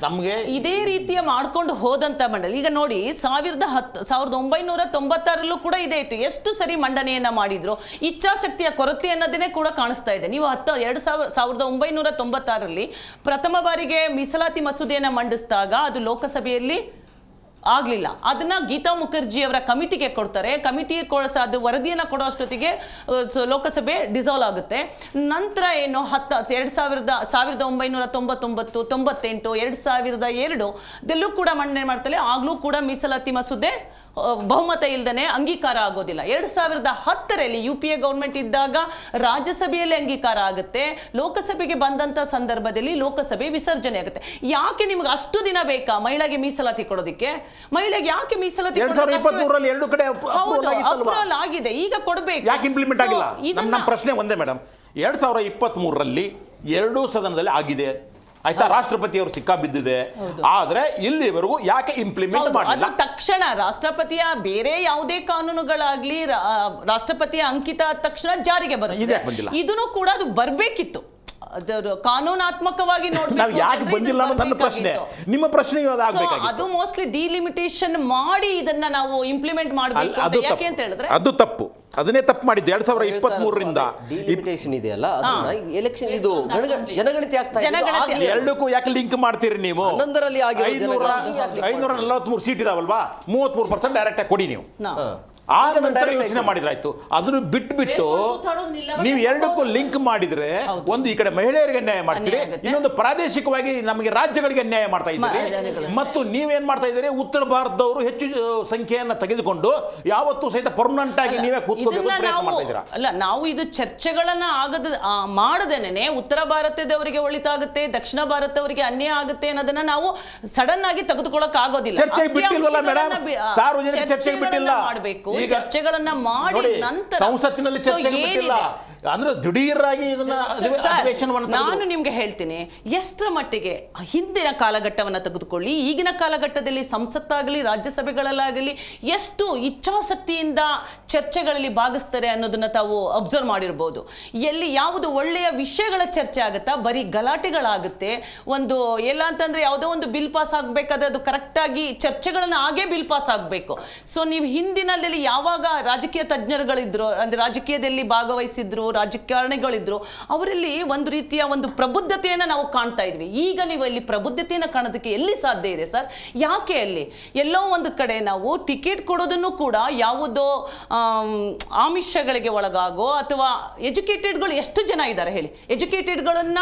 H: ನಮಗೆ
E: ಇದೇ ರೀತಿಯ ಮಾಡ್ಕೊಂಡು ಹೋದಂತ ಮಂಡಳಿ. ಈಗ ನೋಡಿ 1996ರಲ್ಲೂ ಕೂಡ ಇದೇ ಇತ್ತು. ಎಷ್ಟು ಸರಿ ಮಂಡನೆಯನ್ನ ಮಾಡಿದ್ರು, ಇಚ್ಛಾಶಕ್ತಿಯ ಕೊರತೆ ಅನ್ನೋದನ್ನೇ ಕೂಡ ಕಾಣಿಸ್ತಾ ಇದೆ. ನೀವು 1996ರಲ್ಲಿ ಪ್ರಥಮ ಬಾರಿಗೆ ಮೀಸಲಾತಿ ಮಸೂದೆಯನ್ನ ಮಂಡಿಸಿದಾಗ ಅದು ಲೋಕಸಭೆಯಲ್ಲಿ ಆಗಲಿಲ್ಲ. ಅದನ್ನ ಗೀತಾ ಮುಖರ್ಜಿ ಅವರ ಕಮಿಟಿಗೆ ಕೊಡ್ತಾರೆ. ಕಮಿಟಿ ಅದು ವರದಿಯನ್ನು ಕೊಡೋ ಅಷ್ಟೊತ್ತಿಗೆ ಲೋಕಸಭೆ ಡಿಸಾಲ್ವ್ ಆಗುತ್ತೆ. ನಂತರ ಏನು 1999, 98, 2002 ಇದೆಲ್ಲೂ ಕೂಡ ಮಂಡನೆ ಮಾಡ್ತಾರೆ. ಆಗ್ಲೂ ಕೂಡ ಮೀಸಲಾತಿ ಮಸೂದೆ ಬಹುಮತ ಇಲ್ಲದೇ ಅಂಗೀಕಾರ ಆಗೋದಿಲ್ಲ. 2010ರಲ್ಲಿ UPA ಗೌರ್ಮೆಂಟ್ ಇದ್ದಾಗ ರಾಜ್ಯಸಭೆಯಲ್ಲಿ ಅಂಗೀಕಾರ ಆಗುತ್ತೆ. ಲೋಕಸಭೆಗೆ ಬಂದಂತ ಸಂದರ್ಭದಲ್ಲಿ ಲೋಕಸಭೆ ವಿಸರ್ಜನೆ ಆಗುತ್ತೆ. ಯಾಕೆ ನಿಮ್ಗೆ ಅಷ್ಟು ದಿನ ಬೇಕಾ ಮಹಿಳೆಗೆ ಮೀಸಲಾತಿ ಕೊಡೋದಕ್ಕೆ? ಮಹಿಳೆಗೆ ಯಾಕೆ ಮೀಸಲಾತಿ?
H: 2023ರಲ್ಲಿ 2 ಕಡೆ
E: ಅಪ್ರೂವಲ್ ಆಗಿದೆ, ಈಗ ಕೊಡಬೇಕು.
H: ಯಾಕೆ ಇಂಪ್ಲಿಮೆಂಟ್ ಆಗಿಲ್ಲ? ನಮ್ಮ ಪ್ರಶ್ನೆ ಒಂದೇ ಮೇಡಮ್. 2023ರಲ್ಲಿ 2 ಸದನದಲ್ಲಿ ಆಗಿದೆ. ಆಯ್ತಾ? ರಾಷ್ಟ್ರಪತಿ ಅವರು ಸಿಕ್ಕಾಬಿದ್ದಿದೆ. ಆದ್ರೆ ಇಲ್ಲಿವರೆಗೂ ಯಾಕೆ ಇಂಪ್ಲಿಮೆಂಟ್ ಮಾಡಿಲ್ಲ?
E: ತಕ್ಷಣ ರಾಷ್ಟ್ರಪತಿಯ ಬೇರೆ ಯಾವುದೇ ಕಾನೂನುಗಳಾಗ್ಲಿ ರಾಷ್ಟ್ರಪತಿಯ ಅಂಕಿತ ತಕ್ಷಣ ಜಾರಿಗೆ ಬರುತ್ತೆ. ಇದನ್ನು ಕೂಡ ಅದು ಬರ್ಬೇಕಿತ್ತು. ಕಾನೂನಾತ್ಮಕವಾಗಿ ನೋಡ್ಬೇಕು.
H: ಯಾಕೆ ಬಂದಿಲ್ಲ ಅನ್ನೋದು ನನ್ನ ಪ್ರಶ್ನೆ. ನಿಮ್ಮ ಪ್ರಶ್ನೆ
E: ಅದು ಮೋಸ್ಟ್ಲಿ ಡಿಲಿಮಿಟೇಷನ್ ಮಾಡಿ ಇದನ್ನ ನಾವು ಇಂಪ್ಲಿಮೆಂಟ್ ಮಾಡಬೇಕು. ಯಾಕೆ ಅಂತ ಹೇಳಿದ್ರೆ
H: ಅದು ತಪ್ಪು. ಅದನ್ನೇ ತಪ್ಪು ಮಾಡಿದ್ದು 2023ರಿಂದ
C: ಡಿಲಿಮಿಟೇಷನ್ ಇದೆಯಲ್ಲ, ಅದನ್ನ ಎಲೆಕ್ಷನ್ ಇದು ಜನಗಣತಿ ಆಗ್ತಾ ಇದೆ.
H: ಎರಡಕ್ಕೂ ಯಾಕೆ ಲಿಂಕ್ ಮಾಡ್ತೀರಿ ನೀವು?
C: 11ರಲ್ಲಿ
H: 543 ಸೀಟ್ ಇದಾವಲ್ವಾ, 33% ಡೈರೆಕ್ಟ್ ಆಗಿ ಕೊಡಿ ನೀವು. ಆ ನಂತರ ಯೋಚನೆ ಮಾಡಿದ್ರಾಯ್ತು. ಅದನ್ನು ಬಿಟ್ಟು ನೀವು ಎರಡಕ್ಕೂ ಲಿಂಕ್ ಮಾಡಿದ್ರೆ ಒಂದು ಈ ಕಡೆ ಮಹಿಳೆಯರಿಗೆ ಅನ್ಯಾಯ ಮಾಡ್ತೀರಿ, ಇನ್ನೊಂದು ಪ್ರಾದೇಶಿಕವಾಗಿ ನಮಗೆ ರಾಜ್ಯಗಳಿಗೆ ಅನ್ಯಾಯ ಮಾಡ್ತಾ ಇದ್ದೀರಿ. ಮತ್ತು ನೀವೇನ್ ಮಾಡ್ತಾ ಇದ್ದೀರಿ, ಉತ್ತರ ಭಾರತದವರು ಹೆಚ್ಚು ಸಂಖ್ಯೆಯನ್ನ ತೆಗೆದುಕೊಂಡು ಯಾವತ್ತೂ ಸಹಿತ ಪರ್ಮನೆಂಟ್ ಆಗಿ ನೀವೇ ಕೂತ್ಕೋಬೇಕು ಪ್ರಯತ್ನ ಮಾಡ್ತಾ ಇದ್ದೀರಾ.
E: ಅಲ್ಲ, ನಾವು ಇದು ಚರ್ಚೆಗಳನ್ನ ಮಾಡದೇನೆ ಉತ್ತರ ಭಾರತದವರಿಗೆ ಒಳಿತಾಗುತ್ತೆ, ದಕ್ಷಿಣ ಭಾರತದವರಿಗೆ ಅನ್ಯಾಯ ಆಗುತ್ತೆ ಅನ್ನೋದನ್ನ ನಾವು ಸಡನ್ ಆಗಿ ತೆಗೆದುಕೊಳ್ಳಕ್ ಆಗೋದಿಲ್ಲ.
H: ಚರ್ಚೆಗೆ ಬಿಟ್ಟಿಲ್ವಲ್ಲ ಮೇಡಮ್, ಸಾರ್ವಜನಿಕ ಚರ್ಚೆಗೆ ಬಿಟ್ಟಿಲ್ಲ.
E: ಮಾಡಬೇಕು, ಚರ್ಚೆಗಳನ್ನ ಮಾಡಿ ನಂತರ
H: ಸಂಸತ್ತಿನಲ್ಲಿ ಚರ್ಚೆಗೆ ಬಿಟ್ಟಿಲ್ಲ. ಅಂದ್ರೆ ದಿಢೀರಾಗಿ ಇದನ್ನ
E: ಸರ್,
H: ಅಧಿವೇಶನವನ್ನು
E: ನಾನು ನಿಮ್ಗೆ ಹೇಳ್ತೀನಿ, ಎಷ್ಟರ ಮಟ್ಟಿಗೆ ಹಿಂದಿನ ಕಾಲಘಟ್ಟವನ್ನು ತೆಗೆದುಕೊಳ್ಳಿ, ಈಗಿನ ಕಾಲಘಟ್ಟದಲ್ಲಿ ಸಂಸತ್ತಾಗಲಿ ರಾಜ್ಯಸಭೆಗಳಲ್ಲಾಗಲಿ ಎಷ್ಟು ಇಚ್ಛಾಶಕ್ತಿಯಿಂದ ಚರ್ಚೆಗಳಲ್ಲಿ ಭಾಗಿಸ್ತಾರೆ ಅನ್ನೋದನ್ನ ತಾವು ಅಬ್ಸರ್ವ್ ಮಾಡಿರ್ಬೋದು. ಎಲ್ಲಿ ಯಾವುದು ಒಳ್ಳೆಯ ವಿಷಯಗಳ ಚರ್ಚೆ ಆಗುತ್ತಾ, ಬರೀ ಗಲಾಟೆಗಳಾಗುತ್ತೆ. ಒಂದು ಎಲ್ಲ ಅಂತಂದ್ರೆ ಯಾವುದೋ ಒಂದು ಬಿಲ್ ಪಾಸ್ ಆಗಬೇಕಾದ್ರೆ ಅದು ಕರೆಕ್ಟಾಗಿ ಚರ್ಚೆಗಳನ್ನು ಆಗೇ ಬಿಲ್ ಪಾಸ್ ಆಗಬೇಕು. ಸೊ ನೀವು ಹಿಂದಿನಲ್ಲಿ ಯಾವಾಗ ರಾಜಕೀಯ ತಜ್ಞರುಗಳಿದ್ರು, ಅಂದ್ರೆ ರಾಜಕೀಯದಲ್ಲಿ ಭಾಗವಹಿಸಿದ್ರು, ರಾಜಕಾರಣಿಗಳಿದ್ರು, ಅವರಲ್ಲಿ ಒಂದು ರೀತಿಯ ಒಂದು ಪ್ರಬುದ್ಧತೆಯನ್ನು ನಾವು ಕಾಣ್ತಾ ಇದ್ವಿ. ಈಗ ನೀವು ಅಲ್ಲಿ ಪ್ರಬುದ್ಧತೆಯನ್ನು ಕಾಣೋದಕ್ಕೆ ಎಲ್ಲಿ ಸಾಧ್ಯ ಇದೆ ಸರ್? ಯಾಕೆ ಅಲ್ಲಿ ಎಲ್ಲೋ ಒಂದು ಕಡೆ ನಾವು ಟಿಕೆಟ್ ಕೊಡೋದನ್ನು ಕೂಡ ಯಾವುದೋ ಆಮಿಷಗಳಿಗೆ ಒಳಗಾಗೋ, ಅಥವಾ ಎಜುಕೇಟೆಡ್ಗಳು ಎಷ್ಟು ಜನ ಇದ್ದಾರೆ ಹೇಳಿ, ಎಜುಕೇಟೆಡ್ಗಳನ್ನ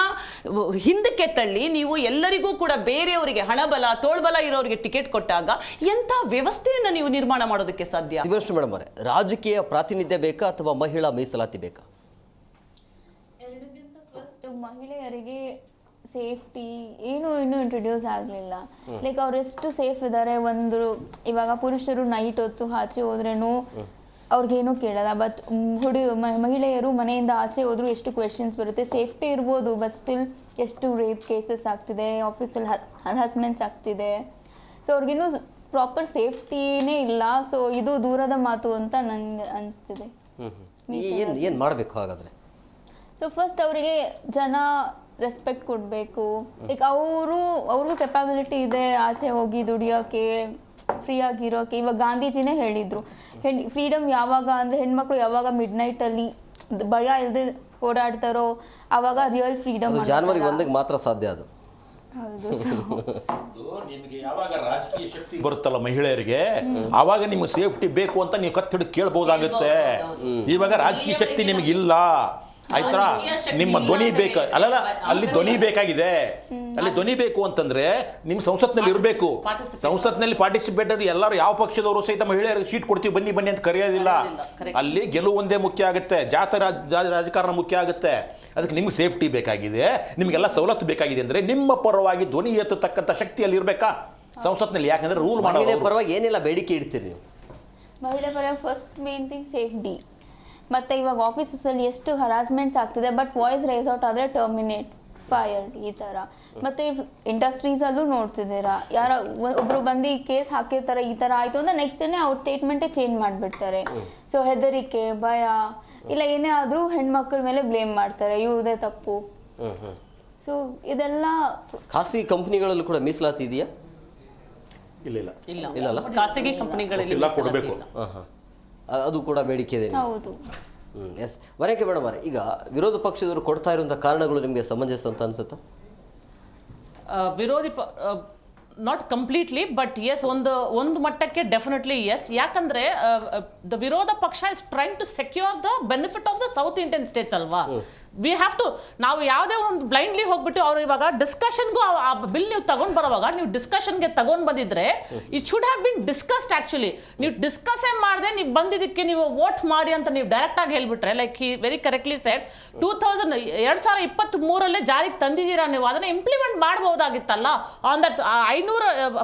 E: ಹಿಂದಕ್ಕೆ ತಳ್ಳಿ ನೀವು ಎಲ್ಲರಿಗೂ ಕೂಡ ಬೇರೆಯವರಿಗೆ ಹಣಬಲ ತೋಳ್ಬಲ ಇರೋರಿಗೆ ಟಿಕೆಟ್ ಕೊಟ್ಟಾಗ ಎಂಥ ವ್ಯವಸ್ಥೆಯನ್ನು ನೀವು ನಿರ್ಮಾಣ ಮಾಡೋದಕ್ಕೆ ಸಾಧ್ಯ?
C: ದಿವ್ಯಶ್ರೀ ಮೇಡಮ್ ಅವರೇ, ರಾಜಕೀಯ ಪ್ರಾತಿನಿಧ್ಯ ಬೇಕಾ ಅಥವಾ ಮಹಿಳಾ ಮೀಸಲಾತಿ ಬೇಕಾ?
G: ಮಹಿಳೆಯರಿಗೆ ಸೇಫ್ಟಿ ಏನು ಇನ್ನೂ ಇಂಟ್ರೊಡ್ಯೂಸ್ ಆಗಲಿಲ್ಲ. ಲೈಕ್ ಅವ್ರು ಎಷ್ಟು ಸೇಫ್ ಇದ್ದಾರೆ. ಇವಾಗ ಪುರುಷರು ನೈಟ್ ಹೊತ್ತು ಆಚೆ ಹೋದ್ರೇನು ಅವ್ರಿಗೇನು ಕೇಳಲ್ಲ. ಬಟ್ ಮಹಿಳೆಯರು ಮನೆಯಿಂದ ಆಚೆ ಹೋದ್ರು ಎಷ್ಟು ಕ್ವೆಶನ್ಸ್ ಬರುತ್ತೆ. ಸೇಫ್ಟಿ ಇರ್ಬೋದು, ಬಟ್ ಸ್ಟಿಲ್ ಎಷ್ಟು ರೇಪ್ ಕೇಸಸ್ ಆಗ್ತಿದೆ, ಆಫೀಸಲ್ಲಿ ಹರಾಸ್ಮೆಂಟ್ಸ್ ಆಗ್ತಿದೆ. ಸೊ ಅವ್ರಿಗಿನ್ನೂ ಪ್ರಾಪರ್ ಸೇಫ್ಟಿನೇ ಇಲ್ಲ. ಸೊ ಇದು ದೂರದ ಮಾತು ಅಂತ ನನಗೆ ಅನಿಸ್ತಿದೆ.
C: ಏನು ಮಾಡಬೇಕು ಹಾಗಾದರೆ?
G: ಸೊ ಫಸ್ಟ್ ಅವರಿಗೆ ಜನ ರೆಸ್ಪೆಕ್ಟ್ ಕೊಡಬೇಕು. ಲೈಕ್ ಅವ್ರಿಗೂ ಕೆಪಾಬಿಲಿಟಿ ಇದೆ ಆಚೆ ಹೋಗಿ ದುಡಿಯೋಕ್ಕೆ, ಫ್ರೀ ಆಗಿರೋಕ್ಕೆ. ಇವಾಗ ಗಾಂಧೀಜಿನೇ ಹೇಳಿದರು, ಫ್ರೀಡಮ್ ಯಾವಾಗ ಅಂದರೆ ಹೆಣ್ಮಕ್ಳು ಯಾವಾಗ ಮಿಡ್ನೈಟಲ್ಲಿ ಭಯ ಇಲ್ಲದೆ ಓಡಾಡ್ತಾರೋ ಆವಾಗ ರಿಯಲ್ ಫ್ರೀಡಮ್.
C: ಜನವರಿ 1ಕ್ಕೆ ಮಾತ್ರ ಸಾಧ್ಯ ಅದು.
G: ಹೌದು.
H: ನಿಮಗೆ ಯಾವಾಗ ರಾಜಕೀಯ ಶಕ್ತಿ ಬರುತ್ತಲ್ಲ ಮಹಿಳೆಯರಿಗೆ, ಆವಾಗ ನಿಮ್ಗೆ ಸೇಫ್ಟಿ ಬೇಕು ಅಂತ ನೀವು ಕತ್ತಿಡಿ ಕೇಳ್ಬೋದಾಗುತ್ತೆ. ಇವಾಗ ರಾಜಕೀಯ ಶಕ್ತಿ ನಿಮಗಿಲ್ಲ, ಆಯ್ತಾ? ನಿಮ್ಮ ಧ್ವನಿ ಬೇಕು. ಅಲ್ಲಲ್ಲ, ಅಲ್ಲಿ ಧ್ವನಿ ಬೇಕಾಗಿದೆ. ಅಲ್ಲಿ ಧ್ವನಿ ಬೇಕು ಅಂತಂದ್ರೆ ನಿಮ್ಮ ಸಂಸತ್ನಲ್ಲಿ ಇರಬೇಕು. ಸಂಸತ್ನಲ್ಲಿ ಪಾರ್ಟಿಸಿಪೇಟ್ ಎಲ್ಲರೂ ಯಾವ ಪಕ್ಷದವರು ಸಹಿತ ಮಹಿಳೆಯರಿಗೆ ಸೀಟ್ ಕೊಡ್ತೀವಿ ಬನ್ನಿ ಬನ್ನಿ ಅಂತ ಕರೆಯೋದಿಲ್ಲ. ಅಲ್ಲಿ ಗೆಲುವು ಒಂದೇ ಮುಖ್ಯ ಆಗುತ್ತೆ, ರಾಜಕಾರಣ ಮುಖ್ಯ ಆಗುತ್ತೆ. ಅದಕ್ಕೆ ನಿಮ್ಗೆ ಸೇಫ್ಟಿ ಬೇಕಾಗಿದೆ, ನಿಮಗೆಲ್ಲ ಸವಲತ್ತು ಬೇಕಾಗಿದೆ ಅಂದ್ರೆ ನಿಮ್ಮ ಪರವಾಗಿ ಧ್ವನಿ ಎತ್ತತಕ್ಕಂಥ ಶಕ್ತಿ ಅಲ್ಲಿ ಇರಬೇಕಾ ಸಂಸತ್ನಲ್ಲಿ? ಯಾಕಂದ್ರೆ ರೂಲ್
C: ಮಹಿಳೆ ಪರವಾಗಿ ಏನೆಲ್ಲ ಬೇಡಿಕೆ ಇಡ್ತೀರಿ ನೀವು?
G: ಮಹಿಳೆ ಪರವಾಗಿ ಫಸ್ಟ್ ಮೇನ್ ಥಿಂಗ್ ಸೇಫ್ಟಿ. ಮತ್ತು ಇವಾಗ ಆಫೀಸಲ್ಲಿ ಎಷ್ಟು ಹರಾಸ್ಮೆಂಟ್ಸ್ ಆಗ್ತಿದೆ, ಬಟ್ ವಾಯ್ಸ್ ರೈಸ್ ಔಟ್ ಆದರೆ ಟರ್ಮಿನೇಟ್, ಫೈರ್, ಈ ಥರ. ಮತ್ತು ಇಂಡಸ್ಟ್ರೀಸಲ್ಲೂ ನೋಡ್ತಿದ್ದೀರಾ, ಯಾರೋ ಒಬ್ಬರು ಬಂದು ಕೇಸ್ ಹಾಕಿರ್ತಾರೆ, ಈ ಥರ ಆಯಿತು ಅಂದರೆ ನೆಕ್ಸ್ಟ್ ಡೇನೇ ಅವ್ರ ಸ್ಟೇಟ್ಮೆಂಟೇ ಚೇಂಜ್ ಮಾಡಿಬಿಡ್ತಾರೆ. ಸೊ ಹೆದರಿಕೆ, ಭಯ, ಇಲ್ಲ ಏನೇ ಆದರೂ ಹೆಣ್ಮಕ್ಳ ಮೇಲೆ ಬ್ಲೇಮ್ ಮಾಡ್ತಾರೆ, ಇವ್ರದೇ ತಪ್ಪು. ಸೊ ಇದೆಲ್ಲ
C: ಖಾಸಗಿ ಕಂಪ್ನಿಗಳಲ್ಲೂ ಕೂಡ ಮೀಸಲಾತಿ ಇದೆಯಾ?
E: ಇಲ್ಲ, ಖಾಸಗಿ ಕಂಪನಿಗಳಲ್ಲಿ
H: ಕೊಡಬೇಕು.
C: ಅದು ಕೂಡ ಬೇಡಿಕೆ ಇದೆ.
G: ಹೌದು.
C: ಎಸ್. ವರೇಕೆ ಮೇಡಮ್ ಅವರೇ, ಈಗ ವಿರೋಧ ಪಕ್ಷದವರು ಕೊಡ್ತಾ ಇರುವಂಥ ಕಾರಣಗಳು ನಿಮಗೆ ಸಮಂಜಸ ಅಂತ ಅನ್ಸುತ್ತಾ?
F: ವಿರೋಧಿ ನಾಟ್ ಕಂಪ್ಲೀಟ್ಲಿ, ಬಟ್ ಎಸ್, ಒಂದು ಮಟ್ಟಕ್ಕೆ ಡೆಫಿನೆಟ್ಲಿ ಎಸ್. ಯಾಕಂದ್ರೆ ದ ವಿರೋಧ ಪಕ್ಷ is trying to secure the benefit of the south Indian states ಅಲ್ವಾ? ವಿ ಹ್ಯಾವ್ ಟು, ನಾವು ಯಾವುದೇ ಒಂದು ಬ್ಲೈಂಡ್ಲಿ ಹೋಗ್ಬಿಟ್ಟು ಅವ್ರು ಇವಾಗ ಡಿಸ್ಕಷನ್ಗೂ ಆ ಬಿಲ್ ನೀವು ತಗೊಂಡು ಬರೋವಾಗ ನೀವು ಡಿಸ್ಕಷನ್ಗೆ ತಗೊಂಡು ಬಂದಿದ್ರೆ it should have been discussed. Actually ನೀವು ಡಿಸ್ಕಸ್ಸೇ ಮಾಡದೆ ನೀವು ಬಂದಿದ್ದಕ್ಕೆ ನೀವು ವೋಟ್ ಮಾಡಿ ಅಂತ ನೀವು ಡೈರೆಕ್ಟಾಗಿ ಹೇಳ್ಬಿಟ್ರೆ, like he very correctly said, 2023 ಜಾರಿಗೆ ತಂದಿದ್ದೀರಾ ನೀವು, ಅದನ್ನು ಇಂಪ್ಲಿಮೆಂಟ್ ಮಾಡ್ಬೋದಾಗಿತ್ತಲ್ಲ. ಆನ್ ದಟ್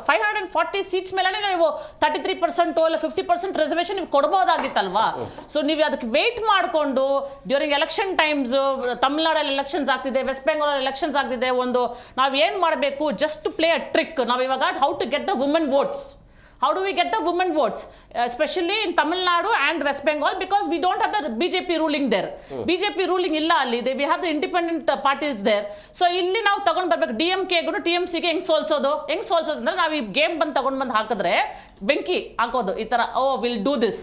F: 540 ಸೀಟ್ಸ್ ಮೇಲೆ ನೀವು 33% ಇಲ್ಲ 50% ರಿಸರ್ವೇಷನ್ ನೀವು ಕೊಡ್ಬೋದಾಗಿತ್ತಲ್ವಾ? ಸೊ ನೀವು ಅದಕ್ಕೆ ವೇಟ್ ಮಾಡಿಕೊಂಡು ಡ್ಯೂರಿಂಗ್ ಎಲೆಕ್ಷನ್ ಟೈಮ್ಸ್, ತಮಿಳ್ನಾಡಲ್ಲಿ ಎಲೆಕ್ಷನ್ಸ್ ಆಗ್ತಿದೆ, ವೆಸ್ಟ್ ಬೆಂಗಾಲ್ ಎಲೆಕ್ಷನ್ಸ್ ಆಗ್ತಿದೆ, ನಾವು ಏನು ಮಾಡಬೇಕು, just to play a trick. ನಾವು ಇವಾಗ how to get the women votes. How do we get the women votes, especially in Tamil Nadu and West Bengal, because we don't have the BJP ruling there. BJP ruling illa alli, we have the independent parties there. So illi ನಾವು ತಗೊಂಡು ಬರ್ಬೇಕು. DMK ಗೂ TMC ಗೆ ಹೆಂಗ್ ಸೋಲ್ಸೋದು ಅಂದ್ರೆ ನಾವು ಈ ಗೇಮ್ ಬಂದು ತಗೊಂಡು ಬಂದು ಹಾಕಿದ್ರೆ ಬೆಂಕಿ ಹಾಕೋದು ಈ ಥರ, ಓ ವಿಲ್ ಡೂ ದಿಸ್.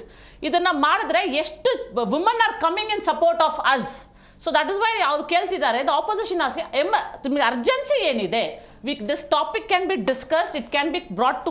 F: ಇದನ್ನ ಮಾಡಿದ್ರೆ ಎಷ್ಟು women are coming in support of us. So that is why ಅವ್ರು ಕೇಳ್ತಿದ್ದಾರೆ, ದ ಆಪೋಸಿಷನ್ ನಿಮಗೆ ಅರ್ಜೆನ್ಸಿ ಏನಿದೆ, this topic can be discussed, it can be brought to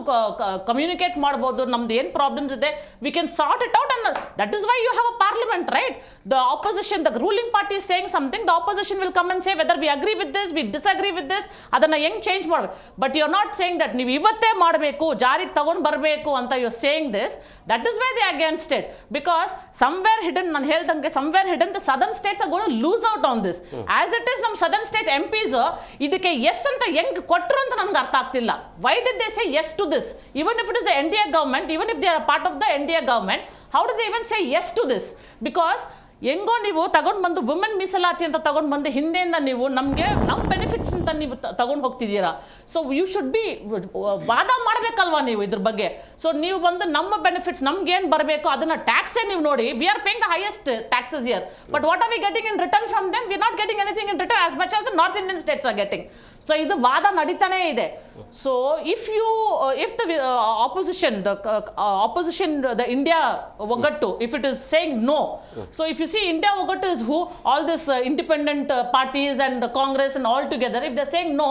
F: communicate ಮಾಡ್ಬೋದು, ನಮ್ದು ಏನು ಪ್ರಾಬ್ಲಮ್ಸ್ ಇದೆ, we can sort it out. And that is why you have a parliament, right? The opposition, the ruling party is saying something, the opposition will come and say whether we agree with this, we disagree with this, ಅದನ್ನು ಹೆಂಗೆ ಚೇಂಜ್ ಮಾಡಬೇಕು. But you are not saying that ನೀವು ಇವತ್ತೇ ಮಾಡಬೇಕು, ಜಾರಿಗೆ ತಗೊಂಡು ಬರಬೇಕು ಅಂತ you are saying this. That is why they against it, because somewhere hidden, ನಾನು ಹೇಳ್ದಂಗೆ somewhere hidden the southern states are going to lose out on this. As it is ನಮ್ಮ ಸದರ್ನ್ ಸ್ಟೇಟ್ MPs ಇದಕ್ಕೆ ಎಸ್ ಅಂತ ಹೆಂಗ್ ಕೊಟ್ಟರು ಅಂತ ನನಗೆ ಅರ್ಥ ಆಗ್ತಿಲ್ಲ. Why did they say S to this? Even if it is NDA government, even if they are a part of the NDA government, how do they even say yes to this? Because ಹೆಂಗೋ ನೀವು ತಗೊಂಡು ಬಂದು ವುಮೆನ್ ಮೀಸಲಾತಿ ಅಂತ ತಗೊಂಡು ಬಂದು ಹಿಂದೆಯಿಂದ ನೀವು ನಮಗೆ ನಮ್ಮ ಬೆನಿಫಿಟ್ಸ್ ಅಂತ ನೀವು ತಗೊಂಡು ಹೋಗ್ತಿದ್ದೀರಾ. ಸೊ ಯು ಶುಡ್ ಬಿ ವಾದ ಮಾಡಬೇಕಲ್ವಾ ನೀವು ಇದ್ರ ಬಗ್ಗೆ. ಸೊ ನೀವು ಬಂದು ನಮ್ಮ ಬೆನಿಫಿಟ್ಸ್ ನಮ್ಗೆ ಏನು ಬರಬೇಕು ಅದನ್ನ ಟ್ಯಾಕ್ಸೇ ನೀವು ನೋಡಿ. We are paying the highest taxes year, but what are we getting in return from them? We not getting anything in return as much as the north Indian states are getting. So ಇದು ವಾದ ನಡೀತಾನೇ ಇದೆ. So if the opposition the India ಒಗ್ಗಟ್ಟು, if it is saying no, so if you see India Ogatu is who, all this independent parties and Congress and all together, if they're saying no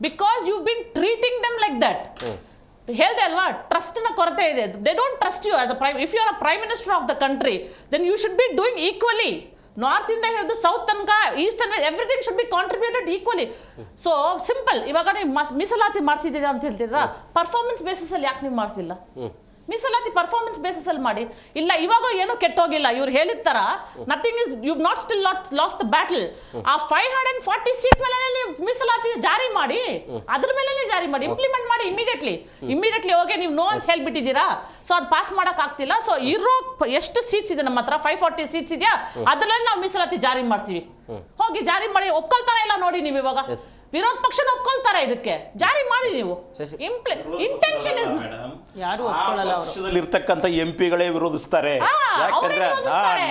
F: because you've been treating them like that, ಹೇಳ್ದೆ ಅಲ್ವಾ, ಟ್ರಸ್ಟ್ ನ ಕೊರತೆ ಇದೆ. They don't trust you as a prime. If you are a prime minister of the country, then you should be doing equally. North ಇಂದ ಹಿಡಿದು ಸೌತ್ ತನಕ, east and everything should be contributed equally. So simple, ಇವಾಗ ನೀವು ಮೀಸಲಾತಿ ಮಾಡ್ತಿದ್ದೀರಾ ಅಂತ ಹೇಳ್ತಿದ್ರಾ, ಪರ್ಫಾರ್ಮೆನ್ಸ್ ಬೇಸಿಸ್ ಅಲ್ಲಿ ಯಾಕೆ ನೀವು ಮಾಡ್ತಿಲ್ಲ? ಮೀಸಲಾತಿ ಪರ್ಫಾರ್ಮೆನ್ಸ್ ಬೇಸಿಸ್ ಅಲ್ಲಿ ಮಾಡಿ. ಇಲ್ಲ ಇವಾಗ ಏನೂ ಕೆಟ್ಟೋಗಿಲ್ಲ, ಇವ್ರು ಹೇಳಿದ ತರ nothing is, you not still lost the battle. ಆ 540 ಸೀಟ್ ಮೇಲೆ ನೀವು ಮೀಸಲಾತಿ ಜಾರಿ ಮಾಡಿ, ಅದ್ರ ಮೇಲೆ ಜಾರಿ ಮಾಡಿ, ಇಂಪ್ಲಿಮೆಂಟ್ ಮಾಡಿ ಇಮಿಡಿಯೇಟ್ಲಿ ಹೋಗಿ ನೀವು ನೋ ಅಂತ ಹೇಳ್ಬಿಟ್ಟಿದ್ದೀರಾ. ಸೊ ಅದು ಪಾಸ್ ಮಾಡಕ್ ಆಗ್ತಿಲ್ಲ. ಸೊ ಇರೋ ಎಷ್ಟು ಸೀಟ್ಸ್ ಇದೆ ನಮ್ಮ ಹತ್ರ, 540 ಸೀಟ್ಸ್ ಇದೆಯಾ, ಅದರಲ್ಲಿ ನಾವು ಮೀಸಲಾತಿ ಜಾರಿ ಮಾಡ್ತೀವಿ. ಹೋಗಿ ಜಾರಿ ಮಾಡಿ. ಒಪ್ಕೊಳ್ತಾನೆ ಇಲ್ಲ ನೋಡಿ ನೀವು ಇವಾಗ, ವಿರೋಧ ಪಕ್ಷನ ಒಪ್ಕೊಳ್ತಾರೆ, ಇದಕ್ಕೆ ಜಾರಿ ಮಾಡಿ ನೀವು. ಇಂಟೆನ್ಷನ್ ಇಸ್,
E: ಯಾರು ಒಪ್ಕೊಳ್ಳಲ್ಲ.
H: ಪಕ್ಷದಲ್ಲಿ ಇರ್ತಕ್ಕಂಥ ಎಂಪಿಗಳೇ ವಿರೋಧಿಸ್ತಾರೆ. ಯಾಕಂದ್ರೆ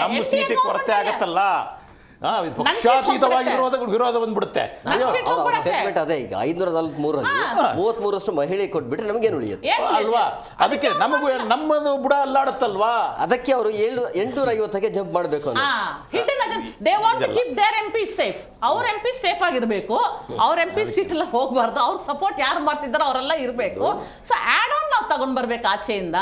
H: ನಮ್ಮ ಸೀಟಿಗೆ ಕೊರತೆ ಆಗತ್ತಲ್ಲ, ಪಕ್ಷಾತೀತವಾಗಿ ವಿರೋಧ ಬಂದ್ಬಿಡುತ್ತೆ.
C: ಸ್ಟೇಟ್ಮೆಂಟ್ ಅದೇ, ಈಗ 543ರಲ್ಲಿ 33ರಷ್ಟು ಮಹಿಳೆ ಕೊಟ್ಬಿಟ್ರೆ ನಮಗೇನು ಉಳಿಯುತ್ತೆ
H: ಅಲ್ವಾ? ಅದಕ್ಕೆ ನಮಗೂ ನಮ್ಮದು ಬುಡ ಅಲ್ಲಾಡುತ್ತಲ್ವಾ?
C: ಅದಕ್ಕೆ ಅವರು 850ಕ್ಕೆ ಜಂಪ್ ಮಾಡಬೇಕು.
F: ಅವ್ರ MP ಸೇಫ್ ಆಗಿರ್ಬೇಕು, ಅವ್ರ MP ಸೀಟ್ ಎಲ್ಲ ಹೋಗ್ಬಾರ್ದು, ಅವ್ರ ಸಪೋರ್ಟ್ ಯಾರು ಮಾಡ್ತಿದಾರೋ ಅವರೆಲ್ಲ ಇರಬೇಕು. ಸೊ ಆಡ್ ಆನ್ ನಾವು ತಗೊಂಡ್ ಬರ್ಬೇಕು ಆಚೆಯಿಂದ.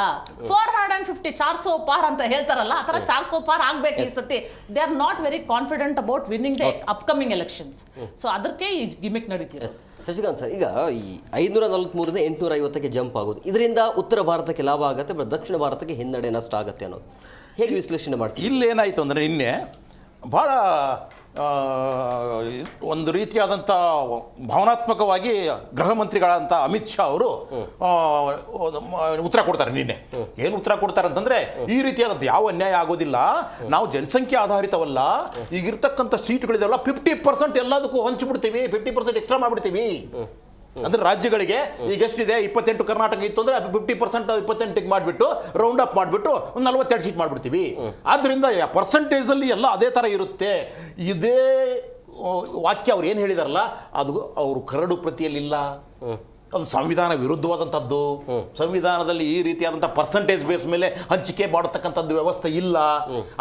F: 450 400 ಪಾರ್ ಅಂತ ಹೇಳ್ತಾರಲ್ಲ, ಆ ತರ 400 ಪಾರ್ ಆಗ್ಬೇಕು ಈ ಸತಿ. They are not very confident about winning the upcoming elections. So ಅದಕ್ಕೆ ಈ ಗಿಮಿಕ್ ನಡೀತಿದೆ.
C: ಶಶಿಕಾಂತ್ ಸರ್, ಈಗ ಈ 543ರಿಂದ 850ಕ್ಕೆ ಜಂಪ್ ಆಗೋದು, ಇದರಿಂದ ಉತ್ತರ ಭಾರತಕ್ಕೆ ಲಾಭ ಆಗುತ್ತೆ, ಬಟ್ ದಕ್ಷಿಣ ಭಾರತಕ್ಕೆ ಹಿನ್ನಡೆ ನಷ್ಟ ಆಗುತ್ತೆ ಅನ್ನೋದು ಹೇಗೆ ವಿಶ್ಲೇಷಣೆ ಮಾಡ್ತೀವಿ?
H: ಇಲ್ಲೇನಾಯಿತು ಅಂದರೆ ನಿನ್ನೆ ಭಾಳ ಒಂದು ರೀತಿಯಾದಂಥ ಭಾವನಾತ್ಮಕವಾಗಿ ಗೃಹ ಮಂತ್ರಿಗಳಂತ ಅಮಿತ್ ಶಾ ಅವರು ಉತ್ತರ ಕೊಡ್ತಾರೆ. ನಿನ್ನೆ ಏನು ಉತ್ತರ ಕೊಡ್ತಾರೆ ಅಂತಂದರೆ, ಈ ರೀತಿಯಾದಂಥ ಯಾವ ಅನ್ಯಾಯ ಆಗೋದಿಲ್ಲ, ನಾವು ಜನಸಂಖ್ಯೆ ಆಧಾರಿತವಲ್ಲ, ಈಗಿರ್ತಕ್ಕಂಥ ಸೀಟ್ಗಳಿದಾವಲ್ಲ 50% ಎಲ್ಲದಕ್ಕೂ ಹಂಚಿಬಿಡ್ತೀವಿ, 50% ಎಕ್ಸ್ಟ್ರಾ ಮಾಡಿಬಿಡ್ತೀವಿ. ಅಂದ್ರೆ ರಾಜ್ಯಗಳಿಗೆ ಈಗ ಎಷ್ಟಿದೆ, 28 ಕರ್ನಾಟಕ ಇತ್ತು ಅಂದರೆ 50% 28ಗೆ ಮಾಡಿಬಿಟ್ಟು ರೌಂಡ್ ಅಪ್ ಮಾಡಿಬಿಟ್ಟು ಒಂದು 42 ಸೀಟ್ ಮಾಡಿಬಿಡ್ತೀವಿ. ಆದ್ದರಿಂದ ಪರ್ಸೆಂಟೇಜಲ್ಲಿ ಎಲ್ಲ ಅದೇ ಥರ ಇರುತ್ತೆ. ಇದೇ ವಾಕ್ಯ ಅವ್ರು ಏನು ಹೇಳಿದಾರಲ್ಲ, ಅದು ಅವರು ಕರಡು ಪ್ರತಿಯಲ್ಲಿಲ್ಲ, ಅದು ಸಂವಿಧಾನ ವಿರುದ್ಧವಾದಂಥದ್ದು. ಸಂವಿಧಾನದಲ್ಲಿ ಈ ರೀತಿಯಾದಂಥ ಪರ್ಸೆಂಟೇಜ್ ಬೇಸ್ ಮೇಲೆ ಹಂಚಿಕೆ ಮಾಡತಕ್ಕಂಥದ್ದು ವ್ಯವಸ್ಥೆ ಇಲ್ಲ.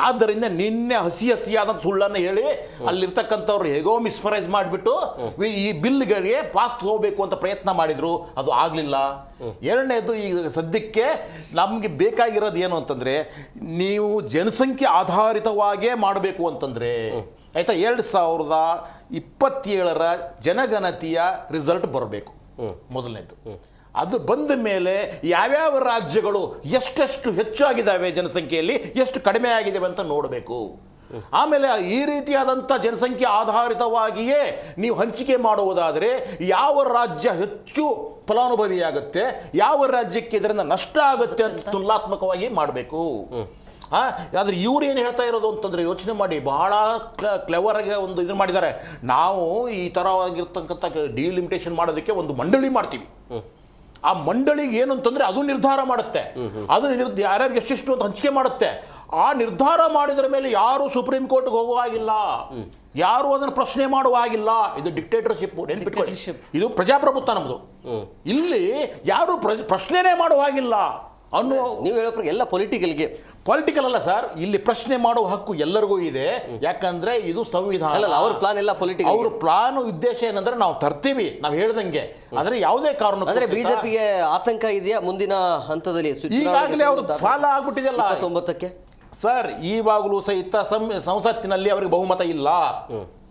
H: ಆದ್ದರಿಂದ ನಿನ್ನೆ ಹಸಿಯಾದಂಥ ಸುಳ್ಳನ್ನು ಹೇಳಿ ಅಲ್ಲಿರ್ತಕ್ಕಂಥವ್ರು ಹೇಗೋ ಮಿಸ್ಫರೈಸ್ ಮಾಡಿಬಿಟ್ಟು ಈ ಬಿಲ್ಗಳಿಗೆ ಪಾಸ್ ಹೋಗಬೇಕು ಅಂತ ಪ್ರಯತ್ನ ಮಾಡಿದ್ರು, ಅದು ಆಗಲಿಲ್ಲ. ಎರಡನೇದು, ಈಗ ಸದ್ಯಕ್ಕೆ ನಮಗೆ ಬೇಕಾಗಿರೋದು ಏನು ಅಂತಂದರೆ, ನೀವು ಜನಸಂಖ್ಯೆ ಆಧಾರಿತವಾಗೇ ಮಾಡಬೇಕು ಅಂತಂದರೆ ಆಯಿತಾ, 2027ರ ಜನಗಣತಿಯ ರಿಸಲ್ಟ್ ಬರಬೇಕು ಮೊದಲನೇದು. ಅದು ಬಂದ ಮೇಲೆ ಯಾವ್ಯಾವ ರಾಜ್ಯಗಳು ಎಷ್ಟೆಷ್ಟು ಹೆಚ್ಚಾಗಿದ್ದಾವೆ ಜನಸಂಖ್ಯೆಯಲ್ಲಿ, ಎಷ್ಟು ಕಡಿಮೆ ಆಗಿದ್ದಾವೆ ಅಂತ ನೋಡಬೇಕು. ಆಮೇಲೆ ಈ ರೀತಿಯಾದಂಥ ಜನಸಂಖ್ಯೆ ಆಧಾರಿತವಾಗಿಯೇ ನೀವು ಹಂಚಿಕೆ ಮಾಡುವುದಾದರೆ ಯಾವ ರಾಜ್ಯ ಹೆಚ್ಚು ಫಲಾನುಭವಿಯಾಗುತ್ತೆ, ಯಾವ ರಾಜ್ಯಕ್ಕೆ ಇದರಿಂದ ನಷ್ಟ ಆಗುತ್ತೆ ಅಂತ ತುಲನಾತ್ಮಕವಾಗಿ ಮಾಡಬೇಕು. ಆದರೆ ಇವ್ರು ಏನು ಹೇಳ್ತಾ ಇರೋದು ಅಂತಂದರೆ, ಯೋಚನೆ ಮಾಡಿ, ಬಹಳ ಕ್ಲೆವರಾಗಿ ಒಂದು ಇದು ಮಾಡಿದ್ದಾರೆ. ನಾವು ಈ ಥರವಾಗಿರ್ತಕ್ಕಂಥ ಡಿಲಿಮಿಟೇಷನ್ ಮಾಡೋದಕ್ಕೆ ಒಂದು ಮಂಡಳಿ ಮಾಡ್ತೀವಿ. ಆ ಮಂಡಳಿಗೆ ಏನು ಅಂತಂದರೆ ಅದು ನಿರ್ಧಾರ ಮಾಡುತ್ತೆ, ಅದು ಯಾರ್ಯಾರು ಎಷ್ಟೆಷ್ಟು ಅಂತ ಹಂಚಿಕೆ ಮಾಡುತ್ತೆ. ಆ ನಿರ್ಧಾರ ಮಾಡಿದ್ರ ಮೇಲೆ ಯಾರು ಸುಪ್ರೀಂ ಕೋರ್ಟ್ಗೆ ಹೋಗುವಾಗಿಲ್ಲ, ಯಾರು ಅದನ್ನು ಪ್ರಶ್ನೆ ಮಾಡುವಾಗಿಲ್ಲ. ಇದು ಡಿಕ್ಟೇಟರ್ಶಿಪ್, ನೆನ್ಪಿಟ್ಕೊಳ್ಳಿ. ಇದು ಪ್ರಜಾಪ್ರಭುತ್ವ ನಮ್ಮದು. ಇಲ್ಲಿ ಯಾರು ಪ್ರಶ್ನೆನೇ ಮಾಡುವಾಗಿಲ್ಲ ಅನ್ನೋ,
C: ನೀವು ಹೇಳೋ ಎಲ್ಲ
H: ಪೊಲಿಟಿಕಲ್ ಅಲ್ಲ ಸರ್, ಇಲ್ಲಿ ಪ್ರಶ್ನೆ ಮಾಡುವ ಹಕ್ಕು ಎಲ್ಲರಿಗೂ ಇದೆ. ಯಾಕಂದ್ರೆ ಇದು ಸಂವಿಧಾನ.
C: ಅವ್ರ ಪ್ಲಾನ್ ಎಲ್ಲ ಪೊಲಿಟಿಕಲ್.
H: ಅವ್ರ ಪ್ಲಾನ್ ಉದ್ದೇಶ ಏನಂದ್ರೆ ನಾವು ತರ್ತೀವಿ, ನಾವು ಹೇಳ್ದಂಗೆ. ಆದ್ರೆ ಯಾವುದೇ ಕಾರಣ
C: ಅಂದ್ರೆ ಬಿಜೆಪಿಗೆ ಆತಂಕ ಇದೆಯಾ ಮುಂದಿನ ಹಂತದಲ್ಲಿ?
H: ಈಗಾಗಲೇ ಅವರು ಫಾಲ ಆಗ್ಬಿಟ್ಟಿದೆಯಲ್ಲ
C: 29ಕ್ಕೆ
H: ಸರ್. ಈವಾಗಲೂ ಸಹಿತ ಸಂಸತ್ತಿನಲ್ಲಿ ಅವರಿಗೆ ಬಹುಮತ ಇಲ್ಲ,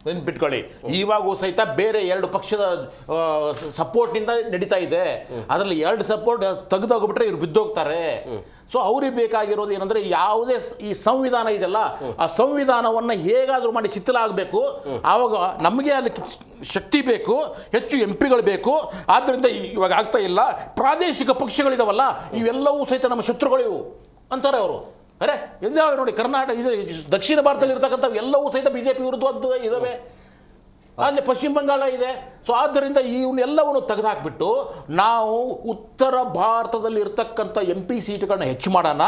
H: ನೆನ್ಪಿಟ್ಕೊಳ್ಳಿ. ಇವಾಗೂ ಸಹಿತ ಬೇರೆ 2 ಪಕ್ಷದ ಸಪೋರ್ಟ್ನಿಂದ ನಡೀತಾ ಇದೆ. ಅದರಲ್ಲಿ 2 ಸಪೋರ್ಟ್ ತೆಗೆದೋಗ್ಬಿಟ್ರೆ ಇವ್ರು ಬಿದ್ದೋಗ್ತಾರೆ. ಸೊ ಅವ್ರಿಗೆ ಬೇಕಾಗಿರೋದು ಏನಂದ್ರೆ, ಯಾವುದೇ ಈ ಸಂವಿಧಾನ ಇದೆಯಲ್ಲ, ಆ ಸಂವಿಧಾನವನ್ನು ಹೇಗಾದರೂ ಮಾಡಿ ಶಿಥಿಲಾಗಬೇಕು. ಆವಾಗ ನಮಗೆ ಅದಕ್ಕೆ ಶಕ್ತಿ ಬೇಕು, ಹೆಚ್ಚು ಎಂಪಿಗಳು ಬೇಕು. ಆದ್ದರಿಂದ ಇವಾಗ ಆಗ್ತಾ ಇಲ್ಲ. ಪ್ರಾದೇಶಿಕ ಪಕ್ಷಗಳಿದಾವಲ್ಲ, ಇವೆಲ್ಲವೂ ಸಹಿತ ನಮ್ಮ ಶತ್ರುಗಳು ಇವು ಅಂತಾರೆ ಅವರು. ಅರೆ ಇದಾವೆ ನೋಡಿ, ಕರ್ನಾಟಕ ಇದು ದಕ್ಷಿಣ ಭಾರತದಲ್ಲಿ ಇರ್ತಕ್ಕಂಥವು ಎಲ್ಲವೂ ಸಹಿತ BJP ವಿರುದ್ಧದ್ದು ಇದಾವೆ. ಅಲ್ಲಿ ಪಶ್ಚಿಮ ಬಂಗಾಳ ಇದೆ. ಸೊ ಆದ್ದರಿಂದ ಇವನ್ನೆಲ್ಲವನ್ನು ತೆಗೆದುಹಾಕ್ಬಿಟ್ಟು ನಾವು ಉತ್ತರ ಭಾರತದಲ್ಲಿ ಇರ್ತಕ್ಕಂಥ MP ಸೀಟುಗಳನ್ನ ಹೆಚ್ಚು ಮಾಡೋಣ.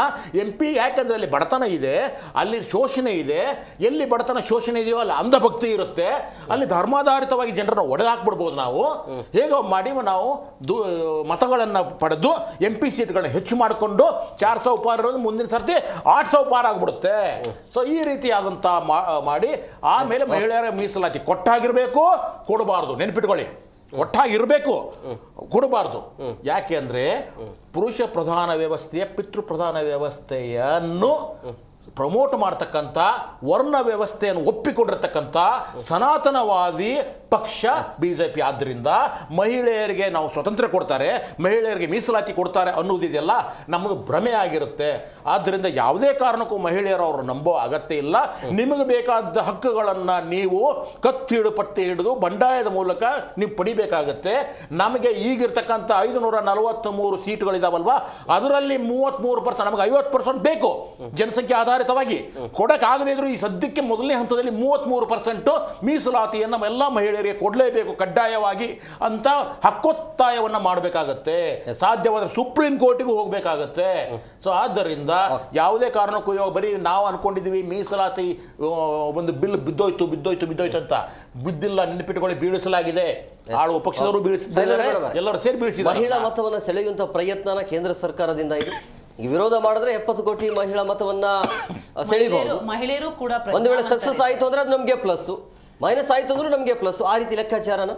H: MP ಯಾಕಂದರೆ ಅಲ್ಲಿ ಬಡತನ ಇದೆ, ಅಲ್ಲಿ ಶೋಷಣೆ ಇದೆ. ಎಲ್ಲಿ ಬಡತನ ಶೋಷಣೆ ಇದೆಯೋ ಅಲ್ಲಿ ಅಂಧಭಕ್ತಿ ಇರುತ್ತೆ, ಅಲ್ಲಿ ಧರ್ಮಾಧಾರಿತವಾಗಿ ಜನರನ್ನು ಒಡೆದಾಕ್ಬಿಡ್ಬೋದು. ನಾವು ಹೇಗೋ ಮಾಡಿ ನಾವು ಮತಗಳನ್ನು ಪಡೆದು MP ಸೀಟ್ಗಳನ್ನ ಹೆಚ್ಚು ಮಾಡಿಕೊಂಡು 400 ಪಾರ್ ಇರೋದು ಮುಂದಿನ ಸರ್ತಿ 800 ಪಾರ್ ಆಗಿಬಿಡುತ್ತೆ. ಸೊ ಈ ರೀತಿಯಾದಂಥ ಮಾಡಿ ಆಮೇಲೆ ಮಹಿಳೆಯರ ಮೀಸಲಾತಿ ಕೊಟ್ಟಾಗಿರಬೇಕು, ಕೊಡಬಾರ್ದು. ನೆನ್ಪಿಟ್ಕೊಳ್ಳಿ, ಒಟ್ಟಾಗಿರಬೇಕು, ಕೊಡಬಾರ್ದು. ಯಾಕೆ ಅಂದರೆ ಪುರುಷ ಪ್ರಧಾನ ವ್ಯವಸ್ಥೆಯ ಪಿತೃ ಪ್ರಧಾನ ವ್ಯವಸ್ಥೆಯನ್ನು ಪ್ರಮೋಟ್ ಮಾಡ್ತಕ್ಕಂಥ, ವರ್ಣ ವ್ಯವಸ್ಥೆಯನ್ನು ಒಪ್ಪಿಕೊಂಡಿರ್ತಕ್ಕಂಥ ಸನಾತನವಾದಿ ಪಕ್ಷ BJP. ಆದ್ದರಿಂದ ಮಹಿಳೆಯರಿಗೆ ನಾವು ಸ್ವತಂತ್ರ ಕೊಡ್ತಾರೆ, ಮಹಿಳೆಯರಿಗೆ ಮೀಸಲಾತಿ ಕೊಡ್ತಾರೆ ಅನ್ನೋದಿದೆಯಲ್ಲ, ನಮ್ಮದು ಭ್ರಮೆ ಆಗಿರುತ್ತೆ. ಆದ್ದರಿಂದ ಯಾವುದೇ ಕಾರಣಕ್ಕೂ ಮಹಿಳೆಯರು ಅವರು ನಂಬೋ ಅಗತ್ಯ ಇಲ್ಲ. ನಿಮಗೆ ಬೇಕಾದ ಹಕ್ಕುಗಳನ್ನು ನೀವು ಕತ್ತಿಡು ಪಟ್ಟಿ ಹಿಡಿದು ಬಂಡಾಯದ ಮೂಲಕ ನೀವು ಪಡಿಬೇಕಾಗತ್ತೆ. ನಮಗೆ ಈಗಿರ್ತಕ್ಕಂಥ 543 ಸೀಟುಗಳಿದಾವಲ್ವಾ, ಅದರಲ್ಲಿ 33%, ನಮಗೆ 50% ಬೇಕು ಜನಸಂಖ್ಯೆ ಆಧಾರಿತವಾಗಿ. ಕೊಡಕ್ಕಾಗದೇ ಇದ್ರು ಈ ಸದ್ಯಕ್ಕೆ ಮೊದಲನೇ ಹಂತದಲ್ಲಿ 33% ಮೀಸಲಾತಿಯನ್ನು ಎಲ್ಲ ಮಹಿಳೆಯರಿಗೆ ಕೊಡಲೇಬೇಕು ಕಡ್ಡಾಯವಾಗಿ ಅಂತ ಹಕ್ಕೊತ್ತಾಯವನ್ನು ಮಾಡಬೇಕಾಗತ್ತೆ. ಸಾಧ್ಯವಾದರೆ ಸುಪ್ರೀಂ ಕೋರ್ಟಿಗೂ ಹೋಗಬೇಕಾಗತ್ತೆ. ಸೊ ಆದ್ದರಿಂದ ಯಾವುದೇ ಕಾರಣಕ್ಕೂ ಇವಾಗ ಬರೀ ನಾವು ಅನ್ಕೊಂಡಿದ್ದೀವಿ ಮೀಸಲಾತಿ ಒಂದು ಬಿಲ್ ಬಿದ್ದೋಯ್ತು ಅಂತ. ಬಿದ್ದಿಲ್ಲ, ನೆನಪಿಟ್ಟುಕೊಳ್ಳಿ, ಬೀಳಿಸಲಾಗಿದೆ. ಆಳುವ ಪಕ್ಷದವರು ಬೀಳಿಸಿದ್ದಾರೆ, ಎಲ್ಲರೂ ಸೇರಿ ಬೀಳಿಸಿದ್ದಾರೆ.
C: ಮಹಿಳಾ ಮತವನ್ನು ಸೆಳೆಯುವಂಥ ಪ್ರಯತ್ನನ ಕೇಂದ್ರ ಸರ್ಕಾರದಿಂದ ಇದು ಈ ವಿರೋಧ ಮಾಡಿದ್ರೆ 70 ಕೋಟಿ ಮಹಿಳಾ ಮತವನ್ನ ಸೆಳಿಬಹುದು.
E: ಮಹಿಳೆಯರು ಕೂಡ
C: ಒಂದು ವೇಳೆ ಸಕ್ಸಸ್ ಆಯಿತು ಅಂದ್ರೆ ಅದು ನಮಗೆ ಪ್ಲಸ್, ಮೈನಸ್ ಆಯಿತು ಅಂದ್ರೂ ನಮಗೆ ಪ್ಲಸ್. ಆ ರೀತಿ ಲೆಕ್ಕಾಚಾರನ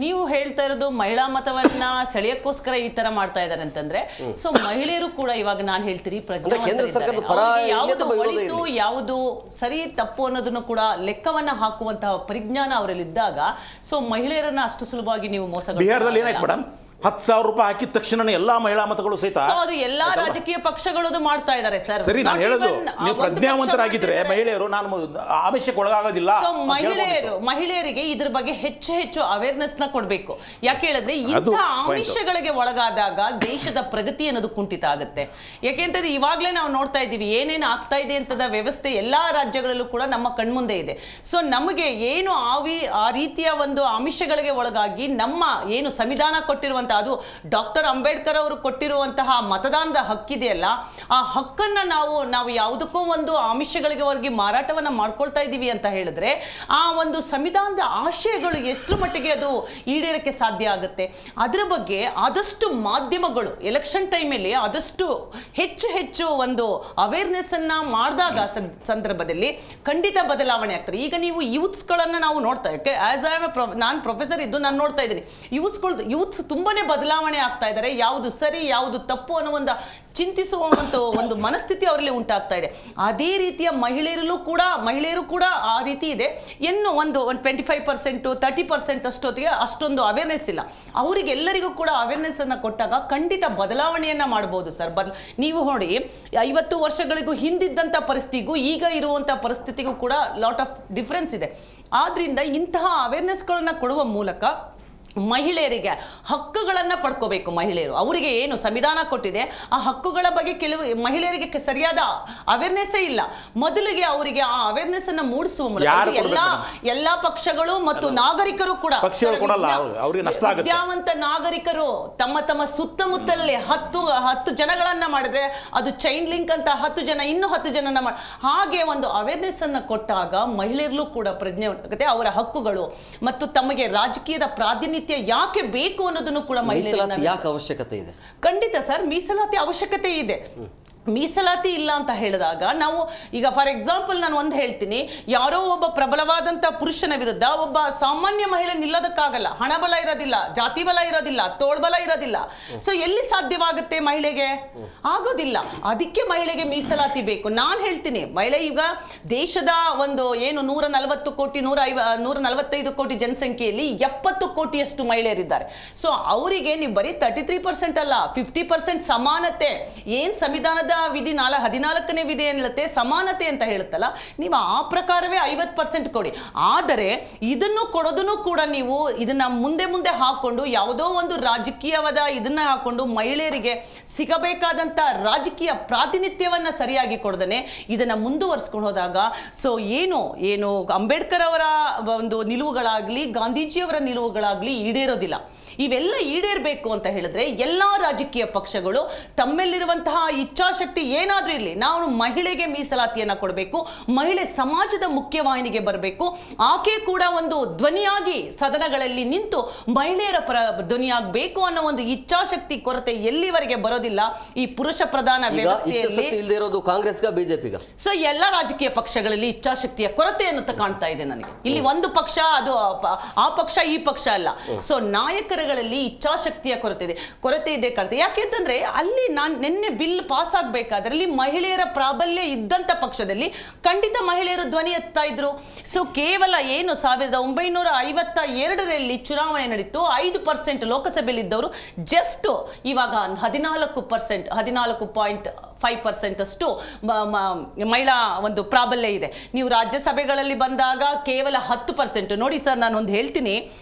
E: ನೀವು ಹೇಳ್ತಾ ಇರೋದು ಮಹಿಳಾ ಮತವನ್ನ ಸೆಳೆಯಕ್ಕೋಸ್ಕರ ಈ ತರ ಮಾಡ್ತಾ ಇದ್ದಾರೆ ಅಂತಂದ್ರೆ, ಸೊ ಮಹಿಳೆಯರು ಕೂಡ ಇವಾಗ ನಾನು ಹೇಳ್ತೀರಿ ಯಾವುದು ಸರಿ ತಪ್ಪು ಅನ್ನೋದನ್ನು ಕೂಡ ಲೆಕ್ಕವನ್ನ ಹಾಕುವಂತಹ ಪರಿಜ್ಞಾನ ಅವರಲ್ಲಿ ಇದ್ದಾಗ, ಸೊ ಮಹಿಳೆಯರನ್ನ ಅಷ್ಟು ಸುಲಭವಾಗಿ ನೀವು ಮೋಸ.
H: ಬಿಹಾರದಲ್ಲಿ ಏನಾಯ್ತು ಮೇಡಮ್, 10,000 ರೂಪಾಯಿ ಹಾಕಿದ ತಕ್ಷಣ ಎಲ್ಲಾ ಮಹಿಳಾ ಮತಗಳು ಸಹಿತ
E: ಅದು ಎಲ್ಲಾ ರಾಜಕೀಯ ಪಕ್ಷಗಳು ಮಾಡ್ತಾ ಇದ್ದಾರೆ ಸರ್.
H: ಸರಿ, ನಾನು ಹೇಳೋದು ನೀವು ಪ್ರಜ್ಞಾವಂತರಾಗಿದ್ರೆ ಮಹಿಳೆಯರು ನಾನು ಆಮಿಷಕ್ಕೆ ಒಳಗಾಗೋದಿಲ್ಲ.
E: ಮಹಿಳೆಯರಿಗೆ ಇದ್ರ ಬಗ್ಗೆ ಹೆಚ್ಚು ಅವೇರ್ನೆಸ್ ನ ಕೊಡಬೇಕು. ಯಾಕೆ ಹೇಳಿದ್ರೆ ಇಂಥ ಆಮಿಷಗಳಿಗೆ ಒಳಗಾದಾಗ ದೇಶದ ಪ್ರಗತಿ ಅನ್ನೋದು ಕುಂಠಿತ ಆಗುತ್ತೆ. ಯಾಕೆಂತಂದ್ರೆ ಇವಾಗಲೇ ನಾವು ನೋಡ್ತಾ ಇದ್ದೀವಿ ಏನೇನು ಆಗ್ತಾ ಇದೆ ಅಂತದ ವ್ಯವಸ್ಥೆ ಎಲ್ಲಾ ರಾಜ್ಯಗಳಲ್ಲೂ ಕೂಡ ನಮ್ಮ ಕಣ್ಮುಂದೆ ಇದೆ. ಸೊ ನಮಗೆ ಏನು ಆ ರೀತಿಯ ಒಂದು ಆಮಿಷಗಳಿಗೆ ಒಳಗಾಗಿ ನಮ್ಮ ಏನು ಸಂವಿಧಾನ ಕೊಟ್ಟಿರುವಂತ, ಅದು ಡಾಕ್ಟರ್ ಅಂಬೇಡ್ಕರ್ ಅವರು ಕೊಟ್ಟಿರುವಂತಹ ಮತದಾನದ ಹಕ್ಕಿದೆಯಲ್ಲ, ಆ ಹಕ್ಕನ್ನ ನಾವು ಯಾವುದಕ್ಕೂ ಒಂದು ಆಮಿಷಗಳಿಗೆ ಹೊರಗೆ ಮಾರಾಟವನ್ನ ಮಾಡ್ಕೊಳ್ತಾ ಇದ್ದೀವಿ ಅಂತ ಹೇಳಿದ್ರೆ ಆ ಒಂದು ಸಂವಿಧಾನದ ಆಶಯಗಳು ಎಷ್ಟು ಮಟ್ಟಿಗೆ ಅದು ಈಡೇರಕ್ಕೆ ಸಾಧ್ಯ ಆಗುತ್ತೆ. ಅದರ ಬಗ್ಗೆ ಆದಷ್ಟು ಮಾಧ್ಯಮಗಳು ಎಲೆಕ್ಷನ್ ಟೈಮಲ್ಲಿ ಆದಷ್ಟು ಹೆಚ್ಚು ಒಂದು ಅವೇರ್ನೆಸ್ ಅನ್ನ ಮಾಡಿದಾಗ ಸಂದರ್ಭದಲ್ಲಿ ಖಂಡಿತ ಬದಲಾವಣೆ ಆಗ್ತದೆ. ಈಗ ನೀವು ಯೂತ್ಸ್ಗಳನ್ನ ನಾವು ನೋಡ್ತಾ ಇದ್ದೆ, ಆಸ್ ನಾನು ಪ್ರೊಫೆಸರ್ ಇದ್ದು ನಾನು ನೋಡ್ತಾ ಇದ್ದೀನಿ, ಯೂತ್ಸ್ ತುಂಬಾನೇ ಬದಲಾವಣೆ ಆಗ್ತಾ ಇದ್ದಾರೆ. ಯಾವುದು ಸರಿ ಯಾವುದು ತಪ್ಪು ಅನ್ನೋ ಒಂದು ಚಿಂತಿಸುವಂತ ಒಂದು ಮನಸ್ಥಿತಿ ಅವರಲ್ಲಿ ಉಂಟಾಗ್ತಾ ಇದೆ. ಅದೇ ರೀತಿಯ ಮಹಿಳೆಯರು ಕೂಡ ಆ ರೀತಿ ಇದೆ. ಇನ್ನು ಒಂದು 25% 30% ಅಷ್ಟೊತ್ತಿಗೆ ಅಷ್ಟೊಂದು ಅವೇರ್ನೆಸ್ ಇಲ್ಲ. ಅವರಿಗೆಲ್ಲರಿಗೂ ಕೂಡ ಅವೇರ್ನೆಸ್ ಅನ್ನ ಕೊಟ್ಟಾಗ ಖಂಡಿತ ಬದಲಾವಣೆಯನ್ನ ಮಾಡಬಹುದು ಸರ್. ನೀವು ನೋಡಿ 50 ವರ್ಷಗಳಿಗೂ ಹಿಂದಿದ್ದಂಥ ಪರಿಸ್ಥಿತಿಗೂ ಈಗ ಇರುವಂಥ ಪರಿಸ್ಥಿತಿಗೂ ಕೂಡ ಲಾಟ್ ಆಫ್ ಡಿಫ್ರೆನ್ಸ್ ಇದೆ. ಆದ್ರಿಂದ ಇಂತಹ ಅವೇರ್ನೆಸ್ಗಳನ್ನ ಕೊಡುವ ಮೂಲಕ ಮಹಿಳೆಯರಿಗೆ ಹಕ್ಕುಗಳನ್ನು ಪಡ್ಕೋಬೇಕು. ಮಹಿಳೆಯರು ಅವರಿಗೆ ಏನು ಸಂವಿಧಾನ ಕೊಟ್ಟಿದೆ ಆ ಹಕ್ಕುಗಳ ಬಗ್ಗೆ ಕೆಲವು ಮಹಿಳೆಯರಿಗೆ ಸರಿಯಾದ ಅವೇರ್ನೆಸ್ಸೇ ಇಲ್ಲ. ಮೊದಲಿಗೆ ಅವರಿಗೆ ಆ ಅವೇರ್ನೆಸ್ ಅನ್ನು ಮೂಡಿಸುವ ಮೂಲಕ ಎಲ್ಲಾ ಪಕ್ಷಗಳು ಮತ್ತು ನಾಗರಿಕರು ಕೂಡ, ವಿದ್ಯಾವಂತ ನಾಗರಿಕರು ತಮ್ಮ ಸುತ್ತಮುತ್ತಲೇ 10 ಜನಗಳನ್ನ ಮಾಡಿದ್ರೆ ಅದು ಚೈನ್ ಲಿಂಕ್ ಅಂತ 10 ಜನ ಇನ್ನೂ 10 ಜನನ ಮಾಡಿ ಹಾಗೆ ಒಂದು ಅವೇರ್ನೆಸ್ ಅನ್ನ ಕೊಟ್ಟಾಗ ಮಹಿಳೆಯರು ಕೂಡ ಪ್ರಜ್ಞೆ ಆಗುತ್ತೆ. ಅವರ ಹಕ್ಕುಗಳು ಮತ್ತು ತಮಗೆ ರಾಜಕೀಯದ ಪ್ರಾತಿನಿಧ್ಯ ಯಾಕೆ ಬೇಕು ಅನ್ನೋದನ್ನು ಕೂಡ
C: ಮೀಸಲಾತಿ ಯಾಕೆ ಅವಶ್ಯಕತೆ ಇದೆ?
E: ಖಂಡಿತ ಸರ್, ಮೀಸಲಾತಿ ಅವಶ್ಯಕತೆ ಇದೆ. ಮೀಸಲಾತಿ ಇಲ್ಲ ಅಂತ ಹೇಳಿದಾಗ ನಾವು ಈಗ ಫಾರ್ ಎಕ್ಸಾಂಪಲ್ ನಾನು ಒಂದು ಹೇಳ್ತೀನಿ, ಯಾರೋ ಒಬ್ಬ ಪ್ರಬಲವಾದಂಥ ಪುರುಷನ ವಿರುದ್ಧ ಒಬ್ಬ ಸಾಮಾನ್ಯ ಮಹಿಳೆ ನಿಲ್ಲೋದಕ್ಕಾಗಲ್ಲ. ಹಣಬಲ ಇರೋದಿಲ್ಲ, ಜಾತಿ ಬಲ ಇರೋದಿಲ್ಲ, ತೋಳ್ಬಲ ಇರೋದಿಲ್ಲ. ಸೊ ಎಲ್ಲಿ ಸಾಧ್ಯವಾಗುತ್ತೆ ಮಹಿಳೆಗೆ? ಆಗೋದಿಲ್ಲ. ಅದಕ್ಕೆ ಮಹಿಳೆಗೆ ಮೀಸಲಾತಿ ಬೇಕು. ನಾನು ಹೇಳ್ತೀನಿ, ಮಹಿಳೆ ಈಗ ದೇಶದ ಒಂದು ಏನು 140 ಕೋಟಿ 145 ಕೋಟಿ ಜನಸಂಖ್ಯೆಯಲ್ಲಿ 70 ಕೋಟಿಯಷ್ಟು ಮಹಿಳೆಯರಿದ್ದಾರೆ. ಸೊ ಅವರಿಗೆ ನೀವು ಬರೀ 33% ಅಲ್ಲ 50% ಸಮಾನತೆ ಏನ್ ಸಂವಿಧಾನದ ವಿಧಿ 14ನೇ ವಿಧಿ ಏನ್ ಹೇಳುತ್ತೆ, ಸಮಾನತೆ ಅಂತ ಹೇಳುತ್ತಲ್ಲ, ನೀವು ಆ ಪ್ರಕಾರವೇ 50% ಕೊಡಿ. ಆದರೆ ಇದನ್ನು ಕೊಡೋದನ್ನು ಕೂಡ ನೀವು ಇದನ್ನ ಮುಂದೆ ಹಾಕೊಂಡು ಯಾವುದೋ ಒಂದು ರಾಜಕೀಯವಾದ ಇದನ್ನ ಹಾಕೊಂಡು ಮಹಿಳೆಯರಿಗೆ ಸಿಗಬೇಕಾದಂತ ರಾಜಕೀಯ ಪ್ರಾತಿನಿಧ್ಯವನ್ನ ಸರಿಯಾಗಿ ಕೊಡದನೆ ಇದನ್ನ ಮುಂದುವರಿಸ್ಕೊಂಡು ಹೋದಾಗ ಸೊ ಏನು ಅಂಬೇಡ್ಕರ್ ಅವರ ಒಂದು ನಿಲುವುಗಳಾಗ್ಲಿ ಗಾಂಧೀಜಿಯವರ ನಿಲುವುಗಳಾಗ್ಲಿ ಈಡೇರೋದಿಲ್ಲ. ಇವೆಲ್ಲ ಈಡೇರಬೇಕು ಅಂತ ಹೇಳಿದ್ರೆ ಎಲ್ಲಾ ರಾಜಕೀಯ ಪಕ್ಷಗಳು ತಮ್ಮಲ್ಲಿರುವಂತಹ ಇಚ್ಛಾಶಕ್ತಿ ಏನಾದ್ರೂ ಇರಲಿ, ನಾವು ಮಹಿಳೆಗೆ ಮೀಸಲಾತಿಯನ್ನ ಕೊಡಬೇಕು, ಮಹಿಳೆ ಸಮಾಜದ ಮುಖ್ಯವಾಹಿನಿಗೆ ಬರಬೇಕು, ಆಕೆ ಕೂಡ ಒಂದು ಧ್ವನಿಯಾಗಿ ಸದನಗಳಲ್ಲಿ ನಿಂತು ಮಹಿಳೆಯರ ಪರ ಧ್ವನಿಯಾಗಬೇಕು ಅನ್ನೋ ಒಂದು ಇಚ್ಛಾಶಕ್ತಿ ಕೊರತೆ ಎಲ್ಲಿವರೆಗೆ ಬರೋದಿಲ್ಲ ಈ ಪುರುಷ ಪ್ರಧಾನ ವ್ಯವಸ್ಥೆಯಲ್ಲಿ
C: ಕಾಂಗ್ರೆಸ್ಗ ಬಿಜೆಪಿಗ
E: ಸೊ ಎಲ್ಲ ರಾಜಕೀಯ ಪಕ್ಷಗಳಲ್ಲಿ ಇಚ್ಛಾಶಕ್ತಿಯ ಕೊರತೆಯನ್ನು ಕಾಣ್ತಾ ಇದೆ ನನಗೆ. ಇಲ್ಲಿ ಒಂದು ಪಕ್ಷ ಅದು ಆ ಪಕ್ಷ ಈ ಪಕ್ಷ ಅಲ್ಲ, ಸೊ ನಾಯಕರುಗಳಲ್ಲಿ ಇಚ್ಛಾಶಕ್ತಿಯ ಕೊರತೆ ಇದೆ ಕಾಣ್ತದೆ. ಯಾಕೆಂತಂದ್ರೆ ಅಲ್ಲಿ ನಾನು ನಿನ್ನೆ ಬಿಲ್ ಪಾಸ್ ಆಗ್ಬೇಕಾದ್ರೆ ಅಲ್ಲಿ ಮಹಿಳೆಯರ ಪ್ರಾಬಲ್ಯ ಇದ್ದಂತ ಪಕ್ಷದಲ್ಲಿ ಖಂಡಿತ ಮಹಿಳೆಯರು ಧ್ವನಿ ಎತ್ತಾ ಇದ್ರು. ಸೊ ಕೇವಲ 1952ರಲ್ಲಿ ಚುನಾವಣೆ ನಡೀತು, 5% ಲೋಕಸಭೆಯಲ್ಲಿ ಇದ್ದವರು ಜಸ್ಟ್ ಇವಾಗ 14.5% ಅಷ್ಟು ಮಹಿಳಾ ಒಂದು ಪ್ರಾಬಲ್ಯ ಇದೆ. ನೀವು ರಾಜ್ಯಸಭೆಗಳಲ್ಲಿ ಬಂದಾಗ ಕೇವಲ 10%. ನೋಡಿ ಸರ್, ನಾನು ಒಂದು ಹೇಳ್ತೀನಿ,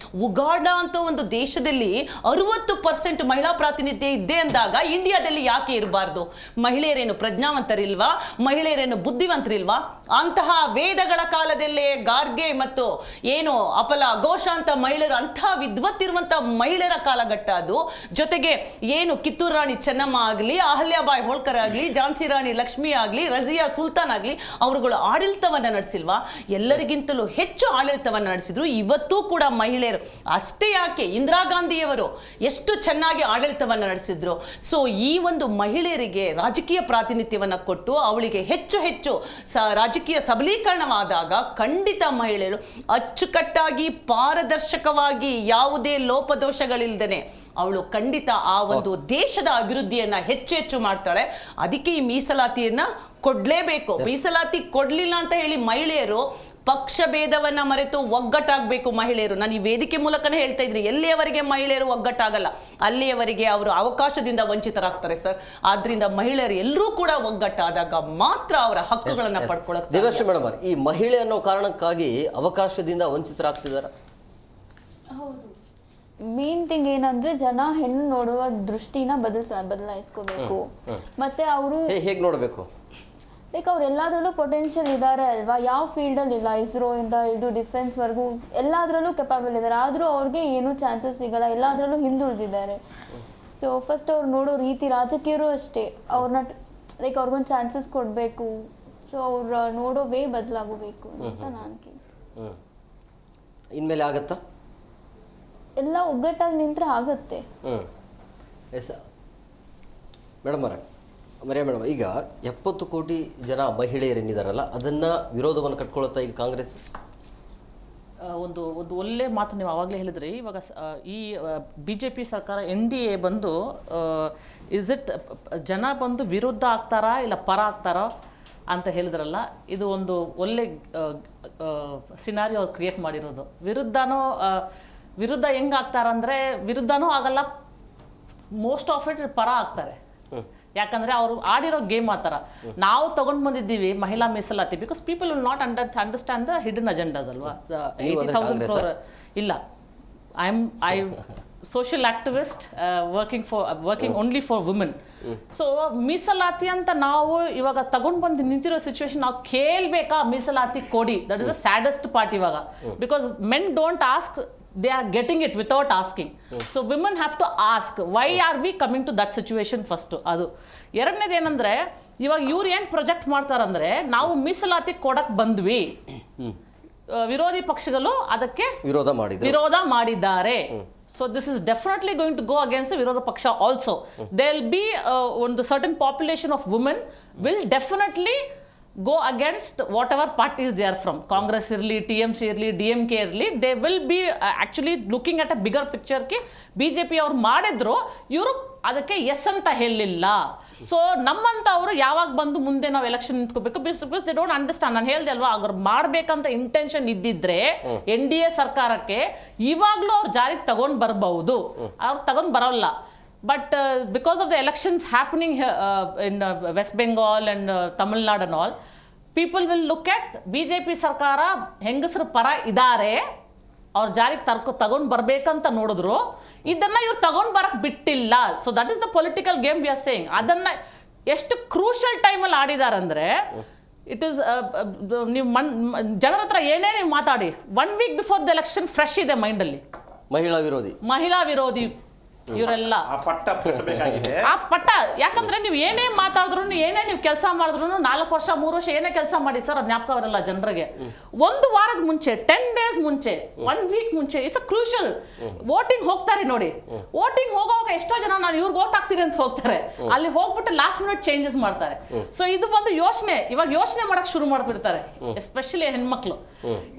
E: ಉಗಾಂಡ ಅಂತ ಒಂದು ದೇಶದಲ್ಲಿ 60% ಮಹಿಳಾ ಪ್ರಾತಿನಿಧ್ಯ ಇದೆ ಅಂದಾಗ ಇಂಡಿಯಾದಲ್ಲಿ ಯಾಕೆ ಇರಬಾರ್ದು? ಮಹಿಳೆಯರೇನು ಪ್ರಜ್ಞಾವಂತರಿಲ್ವಾ? ಮಹಿಳೆಯರೇನು ಬುದ್ಧಿವಂತರಿಲ್ವಾ? ಅಂತಹ ವೇದಗಳ ಕಾಲದಲ್ಲೇ ಗಾರ್ಗೆ ಮತ್ತು ಅಪಲ ಘೋಷ ಅಂತ ಮಹಿಳೆಯರು ಅಂತಹ ವಿದ್ವತ್ತಿರುವಂತ ಮಹಿಳೆಯರ ಕಾಲಘಟ್ಟ ಅದು. ಜೊತೆಗೆ ಕಿತ್ತೂರು ರಾಣಿ ಚೆನ್ನಮ್ಮ ಆಗಲಿ, ಅಹಲ್ಯಾಬಾಯಿ ಹೋಳ್ಕರ್ ಆಗಲಿ, ಝಾನ್ಸಿ ರಾಣಿ ಲಕ್ಷ್ಮಿ ಆಗಲಿ, ರಜಿಯಾ ಸುಲ್ತಾನ್ ಆಗಲಿ, ಅವರುಗಳು ಆಡಳಿತವನ್ನ ನಡೆಸಿಲ್ವಾ? ಎಲ್ಲರಿಗಿಂತಲೂ ಹೆಚ್ಚು ಆಡಳಿತವನ್ನ ನಡೆಸಿದ್ರು. ಇವತ್ತೂ ಕೂಡ ಮಹಿಳೆಯರು ಅಷ್ಟೇ ಯಾಕೆ, ಇಂದಿರಾ ಗಾಂಧಿಯವರು ಎಷ್ಟು ಚೆನ್ನಾಗಿ ಆಡಳಿತವನ್ನ ನಡೆಸಿದ್ರು. ಸೊ ಈ ಒಂದು ಮಹಿಳೆಯರಿಗೆ ರಾಜಕೀಯ ಪ್ರಾತಿನಿಧ್ಯವನ್ನ ಕೊಟ್ಟು ಅವಳಿಗೆ ಹೆಚ್ಚು ರಾಜಕೀಯ ಸಬಲೀಕರಣವಾದಾಗ ಖಂಡಿತ ಮಹಿಳೆಯರು ಅಚ್ಚುಕಟ್ಟಾಗಿ ಪಾರದರ್ಶಕವಾಗಿ ಯಾವುದೇ ಲೋಪದೋಷಗಳಿಲ್ದೇನೆ ಅವಳು ಖಂಡಿತ ಆ ಒಂದು ದೇಶದ ಅಭಿವೃದ್ಧಿಯನ್ನ ಹೆಚ್ಚು ಮಾಡ್ತಾಳೆ. ಅದಕ್ಕೆ ಈ ಮೀಸಲಾತಿಯನ್ನ ಕೊಡ್ಲೇಬೇಕು. ಮೀಸಲಾತಿ ಕೊಡ್ಲಿಲ್ಲ ಅಂತ ಹೇಳಿ ಮಹಿಳೆಯರು ಪಕ್ಷ ಭೇದವನ್ನ ಮರೆತು ಒಗ್ಗಟ್ಟಾಗಬೇಕು ಮಹಿಳೆಯರು. ನಾನು ಈ ವೇದಿಕೆ ಮೂಲಕನೇ ಹೇಳ್ತಾ ಇದ್ದೀನಿ, ಎಲ್ಲಿಯವರೆಗೆ ಮಹಿಳೆಯರು ಒಗ್ಗಟ್ಟಾಗಲ್ಲ ಅಲ್ಲಿಯವರೆಗೆ ಅವರು ಅವಕಾಶದಿಂದ ವಂಚಿತರಾಗ್ತಾರೆ ಸರ್. ಆದ್ರಿಂದ ಮಹಿಳೆಯರು ಎಲ್ಲರೂ ಕೂಡ ಒಗ್ಗಟ್ಟಾದಾಗ ಮಾತ್ರ ಅವರ ಹಕ್ಕುಗಳನ್ನ ಪಡ್ಕೊಳ್ಳೋಕೆ
C: ದೇವಶ್ರೀ ಮೇಡಮ್, ಈ ಮಹಿಳೆ ಅನ್ನೋ ಕಾರಣಕ್ಕಾಗಿ ಅವಕಾಶದಿಂದ ವಂಚಿತರಾಗ್ತಿದ್ದಾರೆ.
G: ಹೌದು, ಮೇನ್ ಥಿಂಗ್ ಏನಂದ್ರೆ ಜನ ಹೆಣ್ಣು ನೋಡುವ ದೃಷ್ಟಿನ ಬದಲಾಯಿಸ್ಕೋಬೇಕು. ಮತ್ತೆ ಅವರು
C: ಹೇಗೆ ನೋಡಬೇಕು?
G: ಲೈಕ್ ಅವ್ರು ಎಲ್ಲಾದ್ರಲ್ಲೂ ಪೊಟೆನ್ಷಿಯಲ್ ಇದ್ದಾರೆ ಅಲ್ವಾ? ಯಾವ ಫೀಲ್ಡಲ್ಲಿ ಇಲ್ಲ, ಇಸ್ರೋ ಇಂದ ಹಿಡಿದು ಡಿಫೆನ್ಸ್ವರೆಗೂ ಎಲ್ಲಾದ್ರಲ್ಲೂ ಕೆಪಾಬಲ್ ಇದ್ದಾರೆ. ಆದರೂ ಅವ್ರಿಗೆ ಏನೂ ಚಾನ್ಸಸ್ ಸಿಗಲ್ಲ, ಎಲ್ಲಾದ್ರಲ್ಲೂ ಹಿಂದುಳಿದಿದ್ದಾರೆ. ಸೊ ಫಸ್ಟ್ ಅವ್ರು ನೋಡೋ ರೀತಿ, ರಾಜಕೀಯರು ಅಷ್ಟೇ, ಅವ್ರನ್ನ ಲೈಕ್ ಅವ್ರಿಗೊಂದು ಚಾನ್ಸಸ್ ಕೊಡಬೇಕು. ಸೊ ಅವ್ರ ನೋಡೋ ವೇ ಬದಲಾಗಬೇಕು ಅಂತ ನಾನು
C: ಇನ್ಮೇಲೆ ಆಗತ್ತಾ?
G: ಎಲ್ಲ ಒಗ್ಗಟ್ಟಾಗಿ ನಿಂತರೆ ಆಗುತ್ತೆ.
C: ಎಸ್ ಮೇಡಮ್ ಮರಿಯಾ ಮೇಡಮ್, ಈಗ 70 ಕೋಟಿ ಜನ ಮಹಿಳೆಯರೇನಿದಾರಲ್ಲ ಅದನ್ನು ವಿರೋಧವನ್ನು ಕಟ್ಕೊಳ್ತಾ ಈಗ ಕಾಂಗ್ರೆಸ್
F: ಒಂದು ಒಳ್ಳೆ ಮಾತು ನೀವು ಆವಾಗಲೇ ಹೇಳಿದ್ರಿ. ಇವಾಗ ಈ BJP ಸರ್ಕಾರ NDA ಬಂದು ಜನ ಬಂದು ವಿರುದ್ಧ ಆಗ್ತಾರಾ ಇಲ್ಲ ಪರ ಆಗ್ತಾರಾ ಅಂತ ಹೇಳಿದ್ರಲ್ಲ, ಇದು ಒಂದು ಒಳ್ಳೆ ಸಿನಾರಿಯೋ ಅವ್ರು ಕ್ರಿಯೇಟ್ ಮಾಡಿರೋದು. ವಿರುದ್ಧ ಹೆಂಗೆ ಆಗ್ತಾರಂದರೆ ವಿರುದ್ಧನೂ ಆಗಲ್ಲ, ಮೋಸ್ಟ್ ಆಫ್ ಇಟ್ ಪರ ಆಗ್ತಾರೆ. ಯಾಕಂದರೆ ಅವರು ಆಡಿರೋ ಗೇಮ್ ಆ ಥರ. ನಾವು ತೊಗೊಂಡು ಬಂದಿದ್ದೀವಿ ಮಹಿಳಾ ಮೀಸಲಾತಿ because people will not understand the hidden agendas ಅಲ್ವಾ. 80,000 crore ಇಲ್ಲ. I social activist working only for women. So ಮೀಸಲಾತಿ ಅಂತ ನಾವು ಇವಾಗ ತಗೊಂಡು ಬಂದು ನಿಂತಿರೋ ಸಿಚುವೇಶನ್ ನಾವು ಕೇಳಬೇಕಾ ಮೀಸಲಾತಿ ಕೊಡಿ? That is the saddest part ಇವಾಗ. Because men don't ask, they are getting it without asking. So women have to ask, why are we coming to that situation first? ಅದು ಎರಡನೇದು ಏನಂದ್ರೆ, ಇವಾಗ ಇವ್ರು ಏನು ಪ್ರೊಜೆಕ್ಟ್ ಮಾಡ್ತಾರಂದ್ರೆ ನಾವು ಮೀಸಲಾತಿ ಕೊಡಕ್ಕೆ ಬಂದ್ವಿ, ವಿರೋಧಿ ಪಕ್ಷಗಳು ಅದಕ್ಕೆ ವಿರೋಧ ಮಾಡಿದ್ದಾರೆ. So this is definitely going to go against the ವಿರೋಧ ಪಕ್ಷ ಆಲ್ಸೋ. ದೇ ವಿಲ್ ಬಿ ಒಂದು certain population of women will definitely go against whatever parties they are from. Congress irli, TMC irli, DMK irli, they will be actually looking at a bigger picture ki BJP ಅವರು ಮಾಡಿದ್ರು, ಇವರು ಅದಕ್ಕೆ ಎಸ್ ಅಂತ ಹೇಳಿಲ್ಲ. ಸೊ ನಮ್ಮಂತ ಅವರು ಯಾವಾಗ ಬಂದು ಮುಂದೆ ನಾವು ಎಲೆಕ್ಷನ್ ನಿಂತ್ಕೋಬೇಕು? Because they don't understand. ನಾನು ಹೇಳ್ದೆ ಅಲ್ವಾ, ಅವ್ರು ಮಾಡ್ಬೇಕಂತ ಇಂಟೆನ್ಷನ್ ಇದ್ದಿದ್ರೆ NDA ಸರ್ಕಾರಕ್ಕೆ ಇವಾಗ್ಲೂ ಅವ್ರು ಜಾರಿಗೆ ತಗೊಂಡ್ ಬರ್ಬಹುದು. ಅವ್ರು ತಗೊಂಡ್ ಬರೋಲ್ಲ. But because of the elections happening here in West Bengal and Tamil Nadu and all, people will look at BJP ಸರ್ಕಾರ ಹೆಂಗಸರ ಪರ ಇದ್ದಾರೆ, ಅವ್ರ ಜಾರಿಗೆ ತಗೊಂಡು ಬರ್ಬೇಕಂತ ನೋಡಿದ್ರು, ಇದನ್ನ ಇವ್ರು ತಗೊಂಡು ಬರಕ್ ಬಿಟ್ಟಿಲ್ಲ. So that is the political game we are saying. ಅದನ್ನ ಎಷ್ಟು ಕ್ರೂಷಲ್ ಟೈಮಲ್ಲಿ ಆಡಿದ್ದಾರೆ ಅಂದರೆ, ಇಟ್ ಈಸ್ ನೀವು ಜನರ ಹತ್ರ ಏನೇ ನೀವು ಮಾತಾಡಿ, 1 week before the election fresh ಇದೆ ಮೈಂಡಲ್ಲಿ ಮಹಿಳಾ ವಿರೋಧಿ ಇವರೆಲ್ಲ ಆ ಪಟ್ಟ. ಯಾಕಂದ್ರೆ ನೀವು ಏನೇ ಮಾತಾಡಿದ್ರು, ಏನೇ ನೀವು ಕೆಲಸ ಮಾಡಿದ್ರು, 4 ವರ್ಷ 3 ವರ್ಷ ಏನೇ ಕೆಲಸ ಮಾಡಿ ಸರ್, ಅದು ಜ್ಞಾಪಕ ಬರಲ್ಲ ಜನರಿಗೆ. 1 ವಾರದ ಮುಂಚೆ, 10 days ಮುಂಚೆ, 1 week ಮುಂಚೆ, ಇಟ್ಸ್ ಅ ಕ್ರೂಷಲ್. ವೋಟಿಂಗ್ ಹೋಗ್ತಾರೆ ನೋಡಿ, ವೋಟಿಂಗ್ ಹೋಗೋವಾಗ ಎಷ್ಟೋ ಜನ ನಾನು ಇವ್ರಿಗೆ ವೋಟ್ ಹಾಕ್ತೀನಿ ಅಂತ ಹೋಗ್ತಾರೆ, ಅಲ್ಲಿ ಹೋಗ್ಬಿಟ್ಟು ಲಾಸ್ಟ್ ಮಿನಿಟ್ ಚೇಂಜಸ್ ಮಾಡ್ತಾರೆ. ಸೊ ಇದು ಒಂದು ಇವಾಗ ಯೋಚನೆ ಮಾಡಕ್ ಶುರು ಮಾಡ್ಬಿಡ್ತಾರೆ, ಎಸ್ಪೆಷಲಿ ಹೆಣ್ಮಕ್ಳು.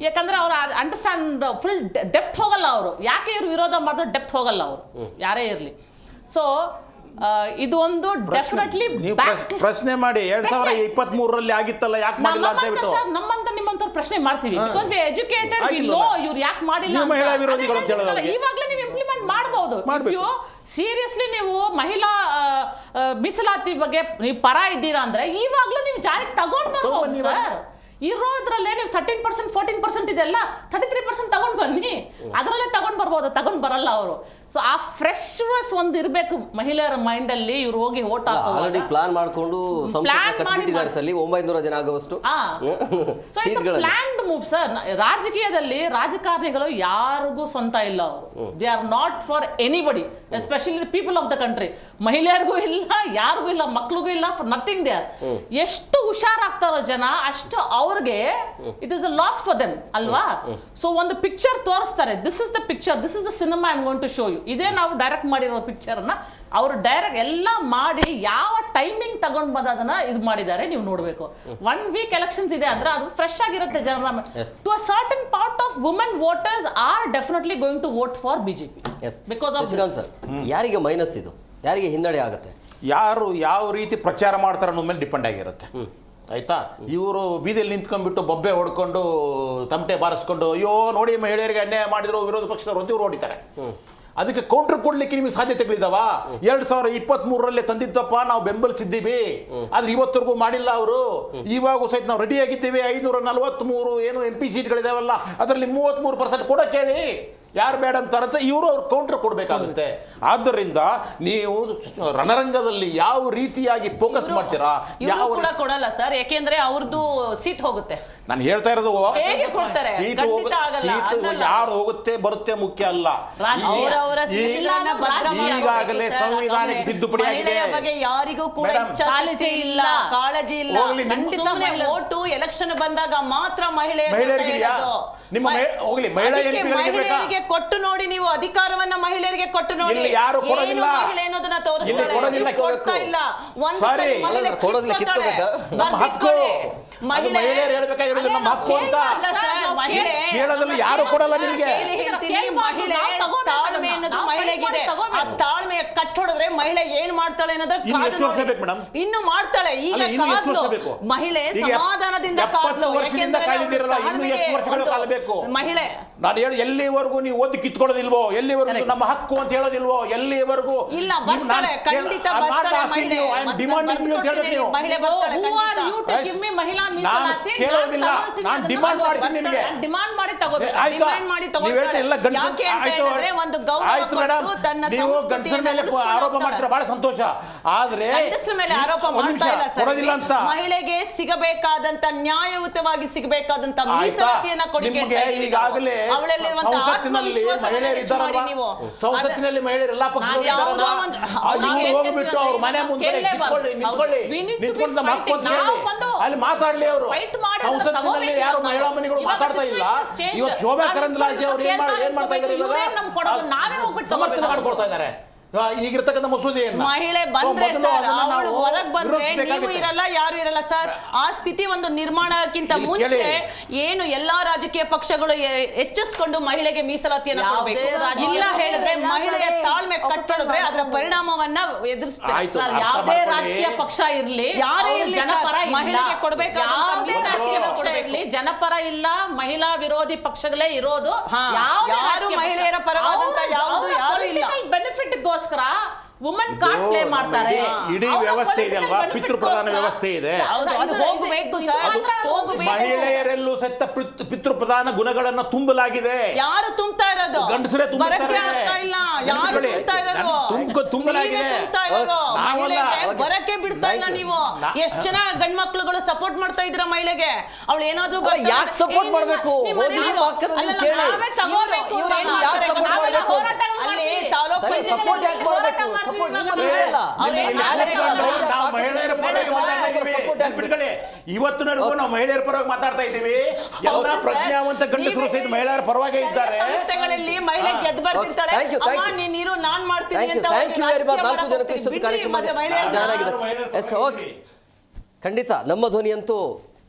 F: ಯಾಕಂದ್ರೆ ಅವ್ರು ಅಂಡರ್ಸ್ಟ್ಯಾಂಡ್ ಫುಲ್ ಡೆಪ್ತ್ ಹೋಗಲ್ಲ ಅವರು, ಯಾಕೆ ಇವ್ರು ವಿರೋಧ ಮಾಡಿದ್ರೆ ಡೆಪ್ತ್ ಹೋಗಲ್ಲ ಅವರು ಯಾರೇ ಇರಲಿ. ಸೊ ಇದು ಒಂದು ಡೆಫಿನೆಟ್ಲಿ
H: ಪ್ರಶ್ನೆ ಮಾಡಿ 2023ರಲ್ಲಿ ಆಗಿತ್ತಲ್ಲ, ಯಾಕೆ ಮಾಡಿಲ್ಲ ಅಂತ ಹೇಳ್ಬಿಟ್ಟು
F: ನಮ್ಮಂತ ನಿಮ್ಮಂತವ್ರು ಪ್ರಶ್ನೆ ಮಾಡ್ತೀವಿ. Because we educated, we know ಇವ್ರು ಯಾಕೆ ಮಾಡಿಲ್ಲ.
H: ಮಹಿಳಾ ವಿರೋಧಿಗಳು ಅಂತ ಹೇಳೋದು
F: ಇವಾಗಲೇ ನೀವು ಇಂಪ್ಲಿಮೆಂಟ್ ಮಾಡಬಹುದು. ಇಫ್ ಯು ಸೀರಿಯಸ್ಲಿ ನೀವು ಮಹಿಳಾ ಮೀಸಲಾತಿ ಬಗ್ಗೆ ನೀವು ಪರ ಇದ್ದೀರಾ ಅಂದ್ರೆ ಇವಾಗಲೂ ನೀವು ಜಾರಿಗೆ ತಗೊಂಡ್ ಬರ್ಬೋದು ಸರ್. ಇರೋದ್ರಲ್ಲೇ ನೀವು 13%, 14% ಇದೆಲ್ಲ 33% ತಗೊಂಡ್ ಬನ್ನಿ, ಅದರಲ್ಲೇ ತಗೊಂಡ್ ಬರ್ಬೋದು, ತಗೊಂಡ್ ಬರಲ್ಲ ಅವರು. ಸೊ ಆ ಫ್ರೆಶ್ನೆಸ್ ಒಂದು ಇರಬೇಕು ಮಹಿಳೆಯರ ಮೈಂಡ್ ಅಲ್ಲಿ. ಇವ್ರು ಹೋಗಿ ಓಟ್
C: ಆಲ್ರೆಡಿ ಪ್ಲಾನ್ ಮಾಡ್ಕೊಂಡು 900 ಜನ ಆಗುವಷ್ಟು
F: ಪ್ಲಾನ್ಡ್ ಮೂವ್ ಸರ್. ರಾಜಕೀಯದಲ್ಲಿ ರಾಜಕಾರಣಿಗಳು ಯಾರಿಗೂ ಸ್ವಂತ ಇಲ್ಲ, ಅವರು they are not for anybody, especially the people of the country. ಮಹಿಳೆಯರಿಗೂ ಇಲ್ಲ, ಯಾರಿಗೂ ಇಲ್ಲ, ಮಕ್ಳಿಗೂ ಇಲ್ಲ, ಫಾರ್ ನಥಿಂಗ್ ದೇ ಆರ್. ಎಷ್ಟು ಹುಷಾರಾಗ್ತಾರೋ ಜನ ಅಷ್ಟು ಅವ್ರಿಗೆ it is a loss for them ಅಲ್ವಾ. ಸೊ ಒಂದು ಪಿಕ್ಚರ್ ತೋರಿಸ್ತಾರೆ, this is the picture, this is the cinema I am going to show you. ಇದೇ ನಾವು ಡೈರೆಕ್ಟ್ ಮಾಡಿರೋ ಪಿಕ್ಚರ್ ಅನ್ನ ಅವರು ಡೈರೆಕ್ಟ್ ಎಲ್ಲ ಮಾಡಿ ಯಾವ ಟೈಮಿಂಗ್ ತಗೊಂಡ್ ಬಂದದನ್ನ ಇದು ಮಾಡಿದ್ದಾರೆ, ನೀವು ನೋಡ್ಬೇಕು. 1 week ಎಲೆಕ್ಷನ್ಸ್ ಇದೆ ಅಂದ್ರೆ ಅದು ಫ್ರೆಶ್ ಆಗಿರುತ್ತೆ ಜನರ. To a certain part of women voters are definitely going to vote for BJP because of.
C: ಯಾರಿಗೆ ಮೈನಸ್ ಇದು, ಯಾರಿಗೆ ಹಿನ್ನಡೆ ಆಗುತ್ತೆ,
H: ಯಾರು ಯಾವ ರೀತಿ ಪ್ರಚಾರ ಮಾಡ್ತಾರೆ ಅನ್ನೋ ಮೇಲೆ ಡಿಪೆಂಡ್ ಆಗಿರುತ್ತೆ. ಆಯ್ತಾ, ಇವರು ಬೀದಿಯಲ್ಲಿ ನಿಂತ್ಕೊಂಡ್ಬಿಟ್ಟು ಬೊಬ್ಬೆ ಹೊಡ್ಕೊಂಡು ತಮಟೆ ಬಾರಿಸ್ಕೊಂಡು ಅಯ್ಯೋ ನೋಡಿ ಮಹಿಳೆಯರಿಗೆ ಅನ್ಯಾಯ ಮಾಡಿದ್ರು ವಿರೋಧ ಪಕ್ಷದವರು ಅಂತ ಇವ್ರು ಹೊಡಿತಾರೆ. ಅದಕ್ಕೆ ಕೌಂಟರ್ ಕೊಡ್ಲಿಕ್ಕೆ ನಿಮಗೆ ಸಾಧ್ಯತೆಗಳಿದಾವ? 2023ರಲ್ಲೇ ತಂದಿದ್ದಪ್ಪ, ನಾವು ಬೆಂಬಲಿಸಿದ್ದೀವಿ, ಆದ್ರೆ ಇವತ್ತರೆಗೂ ಮಾಡಿಲ್ಲ ಅವರು. ಇವಾಗೂ ಸಹಿತ ನಾವು ರೆಡಿ ಆಗಿದ್ದೀವಿ, 543 ಏನು MP ಸೀಟ್ಗಳಿದಾವಲ್ಲ, ಅದರಲ್ಲಿ 33% ಕೂಡ ಕೇಳಿ, ಯಾರು ಬೇಡ ಅಂತಾರಂತ ಇವರು ಅವ್ರು ಕೌಂಟರ್ ಕೊಡಬೇಕಾಗುತ್ತೆ. ಆದ್ದರಿಂದ ನೀವು ರಣರಂಗದಲ್ಲಿ ಯಾವ ರೀತಿಯಾಗಿ ಫೋಕಸ್ ಮಾಡ್ತೀರಾ?
E: ಯಾವ ಕೂಡ ಕೊಡಲ್ಲ ಸರ್, ಯಾಕೆಂದ್ರೆ ಅವ್ರದ್ದು ಸೀಟ್ ಹೋಗುತ್ತೆ.
H: ನಾನು ಹೇಳ್ತಾ ಇರೋದು
E: ಸೀಟ್
H: ಯಾರು ಹೋಗುತ್ತೆ ಬರುತ್ತೆ ಮುಖ್ಯ ಅಲ್ಲ. ಈಗಾಗಲೇ ಸಂವಿಧಾನಕ್ಕೆ ತಿದ್ದುಪಡಿ ಆಗಿದೆ,
E: ಬಗ್ಗೆ ಯಾರಿಗೂ ಕೂಡ ಕಾಳಜಿ ಇಲ್ಲ. ಓಟು ಎಲೆಕ್ಷನ್ ಬಂದಾಗ ಮಾತ್ರ ಮಹಿಳೆಯರಿಗೆ ಕೊಟ್ಟು ನೋಡಿ, ನೀವು ಅಧಿಕಾರವನ್ನ ಮಹಿಳೆಯರಿಗೆ ಕೊಟ್ಟು ನೋಡಿ.
H: ಯಾರು
E: ಮಹಿಳೆ ಅನ್ನೋದನ್ನ ತೋರಿಸ್ತಾರೆ, ಕೊಡ್ತಾ ಇಲ್ಲ.
H: ಯಾರು ಕೊಡಲ್ಲ ನಿಮಗೆ.
E: ಮಹಿಳೆ ತಾಳ್ಮೆ ಅನ್ನೋದು ಮಹಿಳೆಗಿದೆ. ಆ ತಾಳ್ಮೆ ಕಟ್ಟೊಡಿದ್ರೆ ಮಹಿಳೆ ಏನ್ ಮಾಡ್ತಾಳೆ ಅನ್ನೋದನ್ನ ಇನ್ನು ಮಾಡ್ತಾಳೆ. ಈಗ ಮಹಿಳೆ ಸಮಾಧಾನದಿಂದ ಕಾದ್ಲು, ಮಹಿಳೆ
H: ನಾನು ಹೇಳಿ ಎಲ್ಲಿವರೆಗೂ ನೀವು ಓದಿ ಕಿತ್ಕೊಳ್ಳೋದಿಲ್ವೋ, ಎಲ್ಲಿವರೆಗೂ ನಮ್ಮ ಹಕ್ಕು ಅಂತ ಹೇಳೋದಿಲ್ವೋ, ಎಲ್ಲಿವರೆಗೂ
E: ಇಲ್ಲ ಬರ್ತಾಳೆ, ಖಂಡಿತ ಬರ್ತಾಳೆ ಮಹಿಳೆ. ಮಹಿಳೆ ಬರ್ತಾಳೆ.
H: ಕೇಳೋದಿಲ್ಲ, ನಾನು ಡಿಮಾಂಡ್ ಮಾಡ್ತೀನಿ ನಿಮಗೆ.
F: ಡಿಮಾಂಡ್ ಮಾಡಿ ತಗೋಬೇಕು.
H: ಆಯ್ತು ಮೇಡಮ್, ನೀವು ಗಂಡಸರ ಮೇಲೆ ಆರೋಪ ಮಾಡ್ತೀರಾ, ಬಹಳ ಸಂತೋಷ. ಆದ್ರೆ
E: ಆರೋಪ ಮಾಡ್ತಾ ಇಲ್ಲ ಸರ್.
H: ಕೊಡೋದಿಲ್ಲ ಅಂತ
E: ಮಹಿಳೆಗೆ ಸಿಗಬೇಕಾದಂತ ನ್ಯಾಯಯುತವಾಗಿ ಸಿಗಬೇಕಾದಂತ ಮೀಸಲಾತಿಯನ್ನ ಕೊಡಿ.
H: ಈಗಾಗಲೇ ಸಂಸತ್ತಿನಲ್ಲಿ ಮಹಿಳೆಯರು ಎಲ್ಲಾ ಪಕ್ಷದವರು ಹೋಗ್ಬಿಟ್ಟು ಅವ್ರ ಮನೆ ಮುಂದೆ ನಿಂತ್ಕೊಂಡು ನಮ್ಮ ಹಕ್ಕು ಅಂತ ಅಲ್ಲಿ ಮಾತಾಡ್ಲಿ. ಅವರು ಸಂಸತ್ತಿನಲ್ಲಿ ಯಾರು ಮಹಿಳಾ ಮನೆಗಳು ಮಾತಾಡ್ತಾ ಇಲ್ಲ. ಇವತ್ತು ಶೋಭಾ ಕರಂದ್ಲಾಜೆ ಅವರು ಏನ್ ಮಾಡ್ತಾ ಇದ್ದಾರೆ, ಸಮರ್ಥನೆ ಮಾಡ್ಕೊಡ್ತಾ ಇದ್ದಾರೆ ಈಗಿರ್ತಕ್ಕಂಥ ಮಸೂದೆಯನ್ನು.
E: ಮಹಿಳೆ ಬಂದ್ರೆ ಸರ್, ಅವಳು ಹೊರಗೆ ಬಂದ್ರೆ ನೀವು ಇರಲ್ಲ, ಯಾರು ಇರಲ್ಲ ಸರ್. ಆ ಸ್ಥಿತಿ ಒಂದು ನಿರ್ಮಾಣಕ್ಕಿಂತ ಮುಂಚೆ ಏನು ಎಲ್ಲಾ ರಾಜಕೀಯ ಪಕ್ಷಗಳು ಹೆಚ್ಚಿಸ್ಕೊಂಡು ಮಹಿಳೆಗೆ ಮೀಸಲಾತಿಯನ್ನು ಕೊಡಬೇಕು. ಇಲ್ಲ ಹೇಳಿದ್ರೆ ಮಹಿಳೆಯ ತಾಳ್ಮೆ ಕಟ್ಟೊಡಿದ್ರೆ ಅದರ ಪರಿಣಾಮವನ್ನ ಎದುರಿಸ್ತಾರೆ.
F: ಯಾವುದೇ ರಾಜಕೀಯ ಪಕ್ಷ ಇರ್ಲಿ,
E: ಯಾರೇ ಇರ್ಲಿ, ಮಹಿಳೆಗೆ ಕೊಡಬೇಕಾದಂತ
F: ಇರ್ಲಿ, ಜನಪರ ಇಲ್ಲ, ಮಹಿಳಾ ವಿರೋಧಿ ಪಕ್ಷಗಳೇ ಇರೋದು.
E: ಯಾರು ಮಹಿಳೆಯರ ಪರವಾದಂತ ಯಾರು ಇಲ್ಲ.
F: ಬೆನಿಫಿಟ್ ಗೋಸ್ಕರ ವುಮನ್ ಕಾರ್ಡ್ ಪ್ಲೇ ಮಾಡ್ತಾರೆ.
H: ಇಡೀ ವ್ಯವಸ್ಥೆ ಇದೆ ಅಲ್ವಾ, ಪಿತೃಪ್ರಧಾನ ವ್ಯವಸ್ಥೆ ಇದೆ.
E: ಅದು ಹೋಗಬೇಕು ಸರ್, ಹೋಗಬೇಕು.
H: ಮಹಿಳೆಯರೆಲ್ಲೂ ಸತ್ತ ಪಿತೃಪ್ರಧಾನ ಗುಣಗಳನ್ನ ತುಂಬಲಾಗಿದೆ.
E: ಯಾರು ತುಂಬ್ತಾ ಇರೋದು?
H: ಗಂಡಸರೇ
E: ಬರಕ್ಕೆ ಆಗ್ತಾ ಇಲ್ಲ. ಯಾರು ತುಂಬ್ತಾ ಇರೋದು?
H: ತುಂಬಲಾಗಿದೆ.
E: ತುಂಬ್ತಾ ಇರೋದು. ಮಹಿಳೆಗೆ ಬರಕ್ಕೆ ಬಿಡ್ತಾ ಇಲ್ಲ ನೀವು. ಎಷ್ಟು ಜನ ಗಂಡ್ ಮಕ್ಳುಗಳು ಸಪೋರ್ಟ್ ಮಾಡ್ತಾ ಇದ್ರ ಮಹಿಳೆಗೆ. ಅವಳು ಏನಾದ್ರೂ
C: ಯಾಕೆ ಸಪೋರ್ಟ್ ಮಾಡ್ಬೇಕು? ಹೋಗಿ ನಿಮ್ಮ ಅಕ್ಕನ ನೀವು ಕೇಳಿ. ಯಾಕೆ ಸಪೋರ್ಟ್ ಮಾಡ್ಬೇಕು?
E: ಅಲ್ಲಿ ತಾಲೂಕು
C: ಸಪೋರ್ಟ್ ಯಾಕೆ ಮಾಡ್ಬೇಕು? ಸಪೋರ್ಟ್ ನಿಮ್ಮನ್ನ ಹೇಳಲ್ಲ.
H: ಇವತ್ತಿನವರೆಗೂ ನಾವು ಮಹಿಳೆಯರ ಪರವಾಗಿ ಮಾತಾಡ್ತಾ ಇದ್ದೀವಿ. ಎಲ್ಲ ಪ್ರಜ್ಞಾವಂತ ಗಂಡಸರು ಸಹಿತ ಮಹಿಳೆಯರ ಪರವಾಗಿ ಇದ್ದಾರೆ.
E: ಸಂಸ್ಥೆಗಳಲ್ಲಿ ಮಹಿಳೆ ಗೆದ್ದು ಬರ್ತಿರ್ತಾಳೆ. ಅಮ್ಮ ನೀರು ನಾನ್ ಮಾಡ್ತೀನಿ ಅಂತ.
C: Thank you very much. 4 ಜನಕ್ಕೆ ಇಷ್ಟೊತ್ತು ಕಾರ್ಯಕ್ರಮ ಜಾಯ್ನ್ ಓಕೆ, ಖಂಡಿತ ನಮ್ಮ ಧ್ವನಿ ಅಂತೂ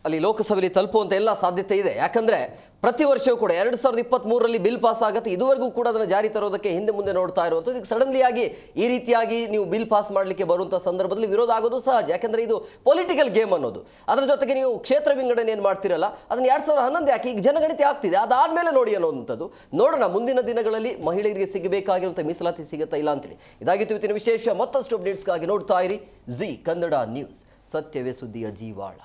C: ಅಲ್ಲಿ ಲೋಕಸಭೆಯಲ್ಲಿ ತಲುಪುವಂಥ ಎಲ್ಲ ಸಾಧ್ಯತೆ ಇದೆ. ಯಾಕಂದರೆ ಪ್ರತಿ ವರ್ಷವೂ ಕೂಡ 2023ರಲ್ಲಿ ಬಿಲ್ ಪಾಸ್ ಆಗುತ್ತೆ. ಇದುವರೆಗೂ ಕೂಡ ಅದನ್ನು ಜಾರಿ ತರೋದಕ್ಕೆ ಹಿಂದೆ ಮುಂದೆ ನೋಡ್ತಾ ಇರುವಂಥದ್ದು. ಈಗ ಸಡನ್ಲಿ ಆಗಿ ಈ ರೀತಿಯಾಗಿ ನೀವು ಬಿಲ್ ಪಾಸ್ ಮಾಡಲಿಕ್ಕೆ ಬರುವಂಥ ಸಂದರ್ಭದಲ್ಲಿ ವಿರೋಧ ಆಗೋದು ಸಹಜ. ಯಾಕಂದರೆ ಇದು ಪೊಲಿಟಿಕಲ್ ಗೇಮ್ ಅನ್ನೋದು. ಅದರ ಜೊತೆಗೆ ನೀವು ಕ್ಷೇತ್ರ ವಿಂಗಡಣೆ ಏನು ಮಾಡ್ತಿರಲ್ಲ, ಅದನ್ನು 2011 ಯಾಕೆ ಈಗ ಜನಗಣತಿ ಆಗ್ತಿದೆ, ಅದಾದಮೇಲೆ ನೋಡಿ ಅನ್ನೋವಂಥದ್ದು. ನೋಡೋಣ ಮುಂದಿನ ದಿನಗಳಲ್ಲಿ ಮಹಿಳೆಯರಿಗೆ ಸಿಗಬೇಕಾಗಿರುವಂಥ ಮೀಸಲಾತಿ ಸಿಗುತ್ತಾ ಇಲ್ಲ ಅಂತೇಳಿ. ಇದಾಗಿತ್ತು ಇವತ್ತಿನ ವಿಶೇಷ. ಮತ್ತಷ್ಟು ಅಪ್ಡೇಟ್ಸ್ಗಾಗಿ ನೋಡ್ತಾ ಇರಿ ಜಿ ಕನ್ನಡ ನ್ಯೂಸ್. ಸತ್ಯವೇ ಸುದ್ದಿಯ ಜೀವಾಳ.